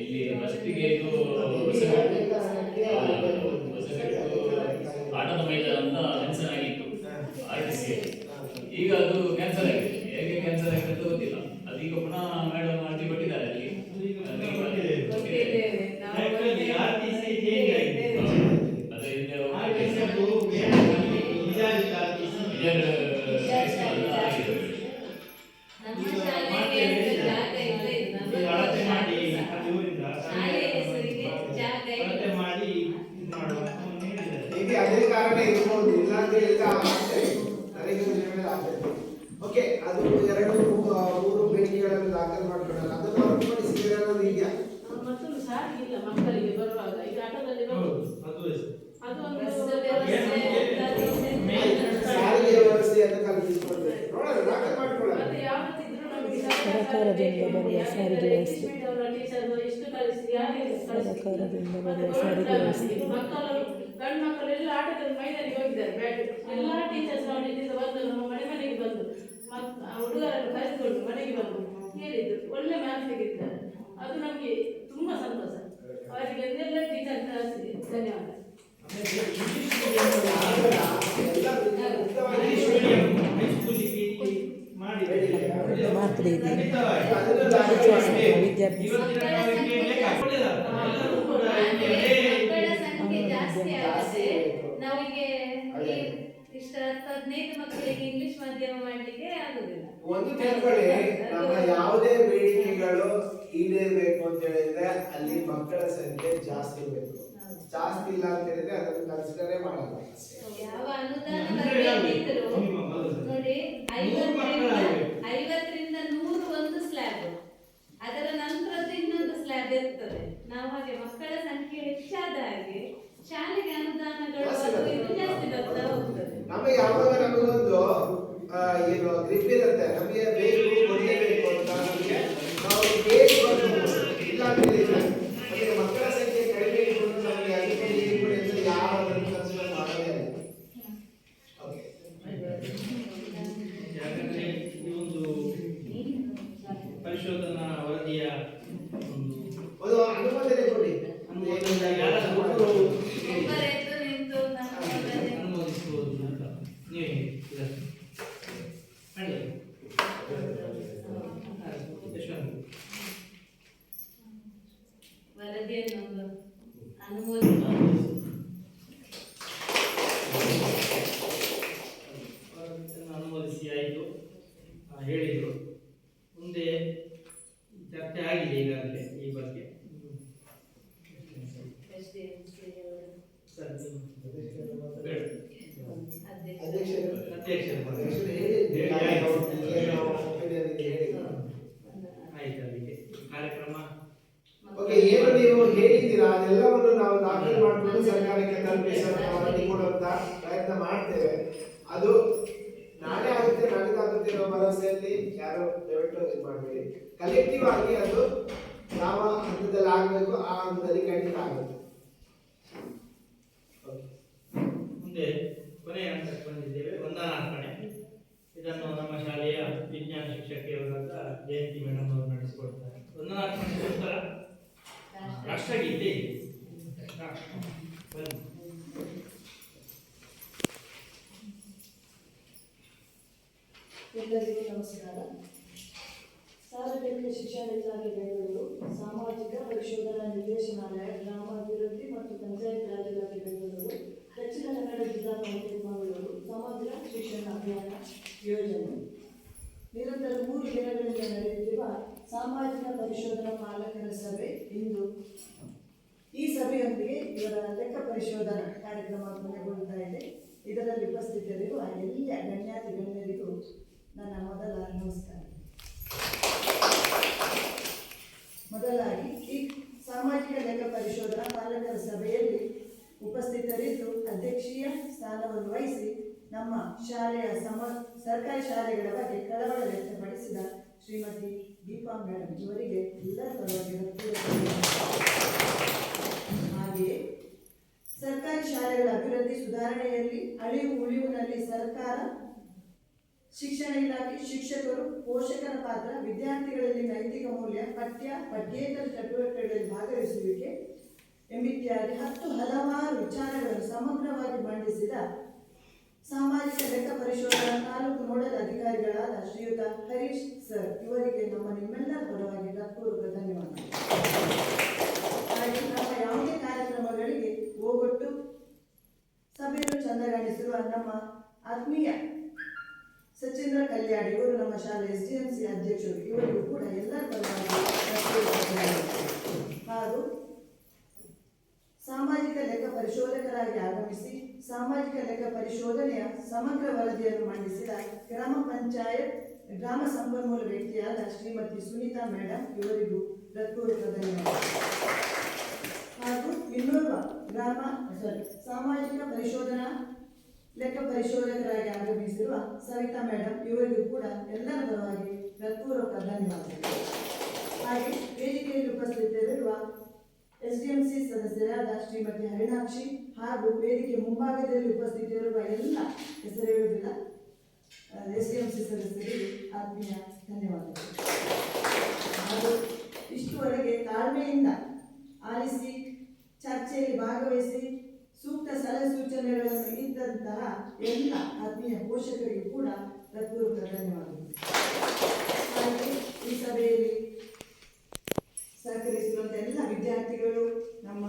ಇಲ್ಲಿ. ಫಸ್ಟಿಗೆ ಇದು ಆಟದ ಮೈದಾನ ಅಂತ ಮೆನ್ಷನ್ ಆಗಿತ್ತು RTC. ಈಗ ಅದು ಕ್ಯಾನ್ಸಲ್ ಆಗಿದೆ. ಹೇಗೆ ಕ್ಯಾನ್ಸಲ್ ಆಗಿದೆ ಅಂತ ಗೊತ್ತಿಲ್ಲ. ಅದೀಗ ಪುನಃ ಮೇಡಮ್ ಅರ್ಜಿ ಕೊಟ್ಟಿದ್ದಾರೆ ಅಲ್ಲಿ. ಅದೇ ಕಾರಣ ಇರ್ಬೋದು, ಇಲ್ಲ ಅಂತ ಹೇಳಿದ್ರೆ ಓಕೆ. ಅದು 2-3 ಬೇಡಿಕೆಗಳನ್ನು ದಾಖಲು ಮಾಡ್ಕೊಳ್ಳೋಣ. ಅದನ್ನು ಹೊರತುಪಡಿಸಿ ಏನಾದ್ರು ಇದೆಯಾ? ಮತ್ತೊಂದು ಸಾರಿಗೆ ಇಲ್ಲ ಮಕ್ಕಳಿಗೆ ಬರುವಾಗ, ಈಗ ಆಟೋದಲ್ಲಿ ಸಾರಿಗೆ ವ್ಯವಸ್ಥೆಯನ್ನು ಕಲ್ಪಿಸಿಕೊಳ್ಬೇಕು. ನೋಡೋಣ, ದಾಖಲು ಮಾಡ್ಕೊಳ್ಳೋಣ. ಮತ್ತೆ ಯಾವತ್ತಿದ್ರು ನಮಗೆ ಸರ್ಕಾರದಿಂದ ಬರುವ ಸಾರಿಗೆ ವ್ಯವಸ್ಥೆ, ಎಷ್ಟು ಕಲಿಸಿ ಯಾರಿಗೆ ಸರ್ಕಾರದಿಂದ ಬರುವ ಸಾರಿಗೆ ವ್ಯವಸ್ಥೆ. ಮಕ್ಕಳು ಗಂಡು ಮಕ್ಕಳೆಲ್ಲ ಆಟದ ಮೈದಾನಿಗೆ ಹೋಗಿದ್ದಾರೆ. ಬ್ಯಾಟ್ ಎಲ್ಲ ಟೀಚರ್ಸ್ ಅವರಿಂದ ಬಂದು ನಮ್ಮ ಮನೆಗೆ ಬಂದು ಹುಡುಗರನ್ನು ಕರೆದುಕೊಂಡು ಮನೆಗೆ ಬಂದು ಹೇಳಿದ್ರು, ಒಳ್ಳೆ ಮಾರ್ಕ್ಸ್ ತೆಗಿದ್ದಾರೆ. ಅದು ನಮಗೆ ತುಂಬಾ ಸಂತೋಷ. ಅವರಿಗೆ ಎಲ್ಲ ಟೀಚರ್ ಧನ್ಯವಾದ. ಮಾತ್ರ ಇದೆ ವಿದ್ಯಾಭ್ಯಾಸ ಮಕ್ಕಳ ಸಂಖ್ಯೆ ಜಾಸ್ತಿ ಆಗುತ್ತೆ. ನಾವಿಗೆ ಇಷ್ಟ 15 ಮಕ್ಕಳಿಗೆ ಇಂಗ್ಲಿಷ್ ಮಾಧ್ಯಮ ಮಾಡ್ಲಿಕ್ಕೆ ಆಗುದಿಲ್ಲ. ಒಂದು ತಿಳ್ಕೊಳ್ಳಿ, ನಮ್ಮ ಯಾವುದೇ ಬೇಡಿಕೆಗಳು ಈಡೇರಬೇಕು ಅಂತ ಹೇಳಿದ್ರೆ ಅಲ್ಲಿ ಮಕ್ಕಳ ಸಂಖ್ಯೆ ಜಾಸ್ತಿ ಇರಬೇಕು. ಜಾಸ್ತಿ ಇಲ್ಲ ಅಂತ ಹೇಳಿದ್ರೆ ಅದನ್ನು ಕನ್ಸಿಡರೇ ಮಾಡಲ್ಲ. ಯಾವ ಅನುದಾನ ಬರಬೇಕಿದ್ರು ನೋಡಿ, 50ರಿಂದ 100 ಒಂದು ಸ್ಲ್ಯಾಬ್, ಅದರ ನಂತರದ ಇನ್ನೊಂದು ಸ್ಲ್ಯಾಬ್ ಇರ್ತದೆ. ನಾವು ಹಾಗೆ ಮಕ್ಕಳ ಸಂಖ್ಯೆ ಹೆಚ್ಚಾದ ಹಾಗೆ ಶಾಲೆಗೆ ಅನುದಾನಗಳು ಇದು ಜಾಸ್ತಿ ಬರ್ತಾ ಹೋಗ್ತದೆ. ನಮಗೆ ಯಾವಾಗ ನಮಗೊಂದು ಏನು ಗ್ರಿಪ್ ಇರುತ್ತೆ, ನಮಗೆ ಬೇಕು ಕೊಡಲೇಬೇಕು ಅಂತ ನಮಗೆ ನಾವು ಬೇಕು ಇಲ್ಲ ಅಂತ ಹೇಳಿದ್ರೆ ನಮಗೆ ಮಕ್ಕಳ ಸಂಖ್ಯೆ ಕಡಿಮೆ ಇಟ್ಕೊಂಡು ನಮಗೆ ಅದಕ್ಕೆ ಯಾವಾಗಲೂ ಕನ್ಸಿಡರ್ ಮಾಡೋದೇ ಇಲ್ಲ. ಯಾಕಂದ್ರೆ ಈ ಒಂದು ಪರಿಶೋಧನಾ ವರದಿಯ ಒಂದು ಅನುಮೋದನೆ ಕೊಡಿ. ಒಬ್ಬರೆದ್ದು ನಿಂತು ಅನುಮೋದಿಸಬಹುದು ಅಂತ ನೀವು ಸರ್ ಬೇಡ. ಅಧ್ಯಕ್ಷರು ಅಧ್ಯಕ್ಷರು ಹೇಳಿದ್ರು ಏನು opinion ಇದೆ ಹೇಳಿ. ಆಯ್ತು. ಅಲ್ಲಿಗೆ ಕಾರ್ಯಕ್ರಮ ಓಕೆ, ಏನು ನೀವು ಹೇಳಿದ್ದೀರಾ ಅದೆಲ್ಲವನ್ನು ನಾವು ದಾಖಲೆ ಮಾಡಿಕೊಂಡು ಸರ್ಕಾರಕ್ಕೆ ತಲುಪಿ ವರದಿ ಕೊಡುವಂತ ಪ್ರಯತ್ನ ಮಾಡ್ತೇವೆ. ಅದು ನಾಳೆ ಆಗುತ್ತೆ ನಾಳಿದ್ದಾಗುತ್ತೆ ಅನ್ನೋ ಭರವಸೆಯಲ್ಲಿ ಯಾರು ದಯವಿಟ್ಟು ಇದು ಮಾಡಬೇಡಿ. ಕಲೆಕ್ಟಿವ್ ಆಗಿ ಅದು ಯಾವ ಹಂತದಲ್ಲಿ ಆಗಬೇಕು ಆ ಹಂತದಲ್ಲಿ ಖಂಡಿತ ಆಗುತ್ತೆ. ಮುಂದೆ ಕೊನೆಯ ಹಂತಕ್ಕೆ ಬಂದಿದ್ದೇವೆ, ವಂದನಾರ್ಪಣೆ. ಇದನ್ನು ನಮ್ಮ ಶಾಲೆಯ ವಿಜ್ಞಾನ ಶಿಕ್ಷಕಿಯವರಾದ ಜಯಂತಿ ಮೇಡಮ್ ಅವರು ನಡೆಸಿಕೊಡ್ತಾರೆ. ವಂದನಾರ್ಪಣೆ ನಂತರ ರಾಷ್ಟ್ರಗೀತೆ ಇದೆ. ಬನ್ನಿ. ಎಲ್ಲರಿಗೂ ನಮಸ್ಕಾರ. ಸಾರ್ವಜನಿಕ ಶಿಕ್ಷಣ ಇಲಾಖೆ ಬೆಂಗಳೂರು, ಸಾಮಾಜಿಕ ಪರಿಶೋಧನಾ ನಿರ್ದೇಶನಾಲಯ, ಗ್ರಾಮಾಭಿವೃದ್ಧಿ ಮತ್ತು ಪಂಚಾಯತ್ ರಾಜ್ ಇಲಾಖೆ ಬೆಂಗಳೂರು, ದಕ್ಷಿಣ ಕನ್ನಡ ಜಿಲ್ಲಾ ಪಂಚಾಯತ್ ಮಂಗಳೂರು ಸಮಗ್ರ ಶಿಕ್ಷಣ ಅಭಿಯಾನ ಯೋಜನೆ ನಿರಂತರ 3 ದಿನಗಳಿಂದ ನಡೆಯುತ್ತಿರುವ ಸಾಮಾಜಿಕ ಪರಿಶೋಧನಾ ಪಾಲಕರ ಸಭೆ ಇಂದು. ಈ ಸಭೆಯೊಂದಿಗೆ ಇವರ ಲೆಕ್ಕ ಪರಿಶೋಧನಾ ಕಾರ್ಯಕ್ರಮ ಕೊನೆಗೊಳ್ಳುತ್ತಾ ಇದೆ. ಇದರಲ್ಲಿ ಉಪಸ್ಥಿತರಿರುವ ಎಲ್ಲ ಗಣ್ಯಾತಿ ಗಣ್ಯರಿಗೂ ನನ್ನ ಮೊದಲ ನಮಸ್ಕಾರ. ಮೊದಲಾಗಿ ಈ ಸಾಮಾಜಿಕ ಲೆಕ್ಕ ಪರಿಶೋಧನಾ ಪಾಲಕರ ಸಭೆಯಲ್ಲಿ ಉಪಸ್ಥಿತರಿದ್ದು ಅಧ್ಯಕ್ಷೀಯ ಸ್ಥಾನವನ್ನು ವಹಿಸಿ ನಮ್ಮ ಶಾಲೆಯ ಸರ್ಕಾರಿ ಶಾಲೆಗಳ ಬಗ್ಗೆ ಕಳವಳ ವ್ಯಕ್ತಪಡಿಸಿದ ಶ್ರೀಮತಿ ದೀಪಾ ಮೇಡಮ್ ಇವರಿಗೆ ಎಲ್ಲರ ಪರವಾಗಿ ಹಾಗೆಯೇ ಸರ್ಕಾರಿ ಶಾಲೆಗಳ ಅಭಿವೃದ್ಧಿ ಸುಧಾರಣೆಯಲ್ಲಿ ಅಳಿವು ಉಳಿವಿನಲ್ಲಿ ಸರ್ಕಾರ, ಶಿಕ್ಷಣ ಇಲಾಖೆ, ಶಿಕ್ಷಕರು, ಪೋಷಕರ ಪಾತ್ರ, ವಿದ್ಯಾರ್ಥಿಗಳಲ್ಲಿ ನೈತಿಕ ಮೌಲ್ಯ, ಪಠ್ಯೇತರ ಚಟುವಟಿಕೆಗಳಲ್ಲಿ ಭಾಗವಹಿಸುವಿಕೆ ಎಂಬಿತ್ಯಾದಿ 10 ಹಲವಾರು ವಿಚಾರಗಳನ್ನು ಸಮಗ್ರವಾಗಿ ಮಂಡಿಸಿದ ಸಾಮಾಜಿಕ ಲೆಕ್ಕ ಪರಿಶೋಧನಾ ತಾಲೂಕು ನೋಡಲ್ ಅಧಿಕಾರಿಗಳಾದ ಶ್ರೀಯುತ ಹರೀಶ್ ಸರ್ ಇವರಿಗೆ ನಿಮ್ಮೆಲ್ಲರ ಪರವಾಗಿ ಹೃತ್ಪೂರ್ವಕ ಧನ್ಯವಾದಗಳು. ಹಾಗೆ ನಮ್ಮ ಯಾವುದೇ ಕಾರ್ಯಕ್ರಮಗಳಿಗೆ ಹೋಗೊಟ್ಟು ಸಭೆಯನ್ನು ಚಂದಗಾಣಿಸಿರುವ ನಮ್ಮ ಆತ್ಮೀಯ ಸಚೇಂದ್ರ ಕಲ್ಯಾಣಿ ಇವರು ನಮ್ಮ ಶಾಲೆ SDMC ಅಧ್ಯಕ್ಷರು, ಇವರಿಗೂ ಕೂಡ ಎಲ್ಲರ ಪರವಾಗಿ ಹಾಗೂ ಸಾಮಾಜಿಕ ಲೆಕ್ಕ ಪರಿಶೋಧಕರಾಗಿ ಆಗಮಿಸಿ ಸಾಮಾಜಿಕ ಲೆಕ್ಕ ಪರಿಶೋಧನೆಯ ಸಮಗ್ರ ವರದಿಯನ್ನು ಮಂಡಿಸಿದ ಗ್ರಾಮ ಪಂಚಾಯತ್ ಗ್ರಾಮ ಸಂಪನ್ಮೂಲ ವ್ಯಕ್ತಿಯಾದ ಶ್ರೀಮತಿ ಸುನೀತಾ ಮೇಡಮ್ ಇವರಿಗೂ ಹೃತ್ಪೂರ್ವಕ ಧನ್ಯವಾದಗಳು. ಹಾಗೂ ಇನ್ನೋರ್ವ ಸಾಮಾಜಿಕ ಪರಿಶೋಧನಾ ಲೆಕ್ಕ ಪರಿಶೋಧಕರಾಗಿ ಆಗಮಿಸಿರುವ ಸವಿತಾ ಮೇಡಮ್ ಇವರಿಗೂ ಕೂಡ ಎಲ್ಲರ ಪರವಾಗಿ ಹೃತ್ಪೂರ್ವಕ ಧನ್ಯವಾದಗಳು. ಹಾಗೆ ವೇದಿಕೆಯಲ್ಲಿ ಉಪಸ್ಥಿತರಿರುವ SDMC ಸದಸ್ಯರಾದ ಶ್ರೀಮತಿ ಹರಿಣಾಕ್ಷಿ ಹಾಗೂ ವೇದಿಕೆ ಮುಂಭಾಗದಲ್ಲಿ ಉಪಸ್ಥಿತರಿರುವ ಎಲ್ಲ ಹೆಸರು ಹೇಳುವುದಿಲ್ಲ SDMC ಸದಸ್ಯರಿಗೆ ಆತ್ಮೀಯ ಧನ್ಯವಾದಗಳು. ಹಾಗೂ ಇಷ್ಟುವರೆಗೆ ತಾಳ್ಮೆಯಿಂದ ಆಲಿಸಿ ಚರ್ಚೆಯಲ್ಲಿ ಭಾಗವಹಿಸಿ ಸೂಕ್ತ ಸಲಹೆ ಸೂಚನೆಗಳನ್ನು ನೀಡಿದಂತಹ ಎಲ್ಲ ಆತ್ಮೀಯ ಪೋಷಕರಿಗೂ ಕೂಡ ಹೃತ್ಪೂರ್ವಕ ಧನ್ಯವಾದಗಳು. ಹಾಗೆ ಈ ಸಭೆಯಲ್ಲಿ ಸಹಕರಿಸಿರುವಂಥ ಎಲ್ಲ ವಿದ್ಯಾರ್ಥಿಗಳು, ನಮ್ಮ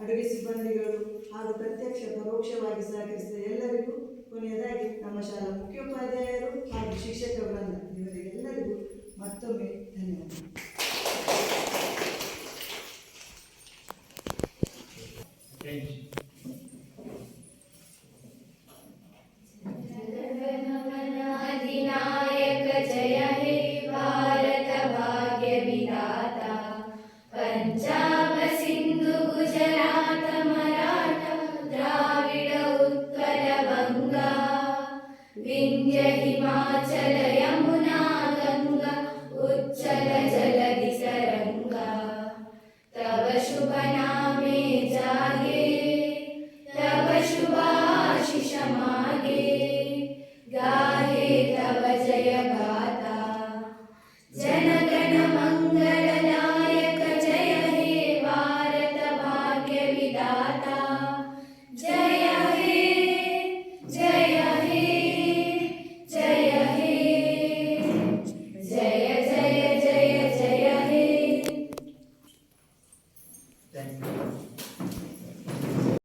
ಅಡುಗೆ ಸಿಬ್ಬಂದಿಗಳು ಹಾಗೂ ಪ್ರತ್ಯಕ್ಷ ಪರೋಕ್ಷವಾಗಿ ಸಹಕರಿಸಿದ ಎಲ್ಲರಿಗೂ, ಕೊನೆಯದಾಗಿ ನಮ್ಮ ಶಾಲಾ ಮುಖ್ಯೋಪಾಧ್ಯಾಯರು ಹಾಗೂ ಶಿಕ್ಷಕ ವೃಂದ ಇವರಿಗೆಲ್ಲರಿಗೂ ಮತ್ತೊಮ್ಮೆ ಧನ್ಯವಾದ.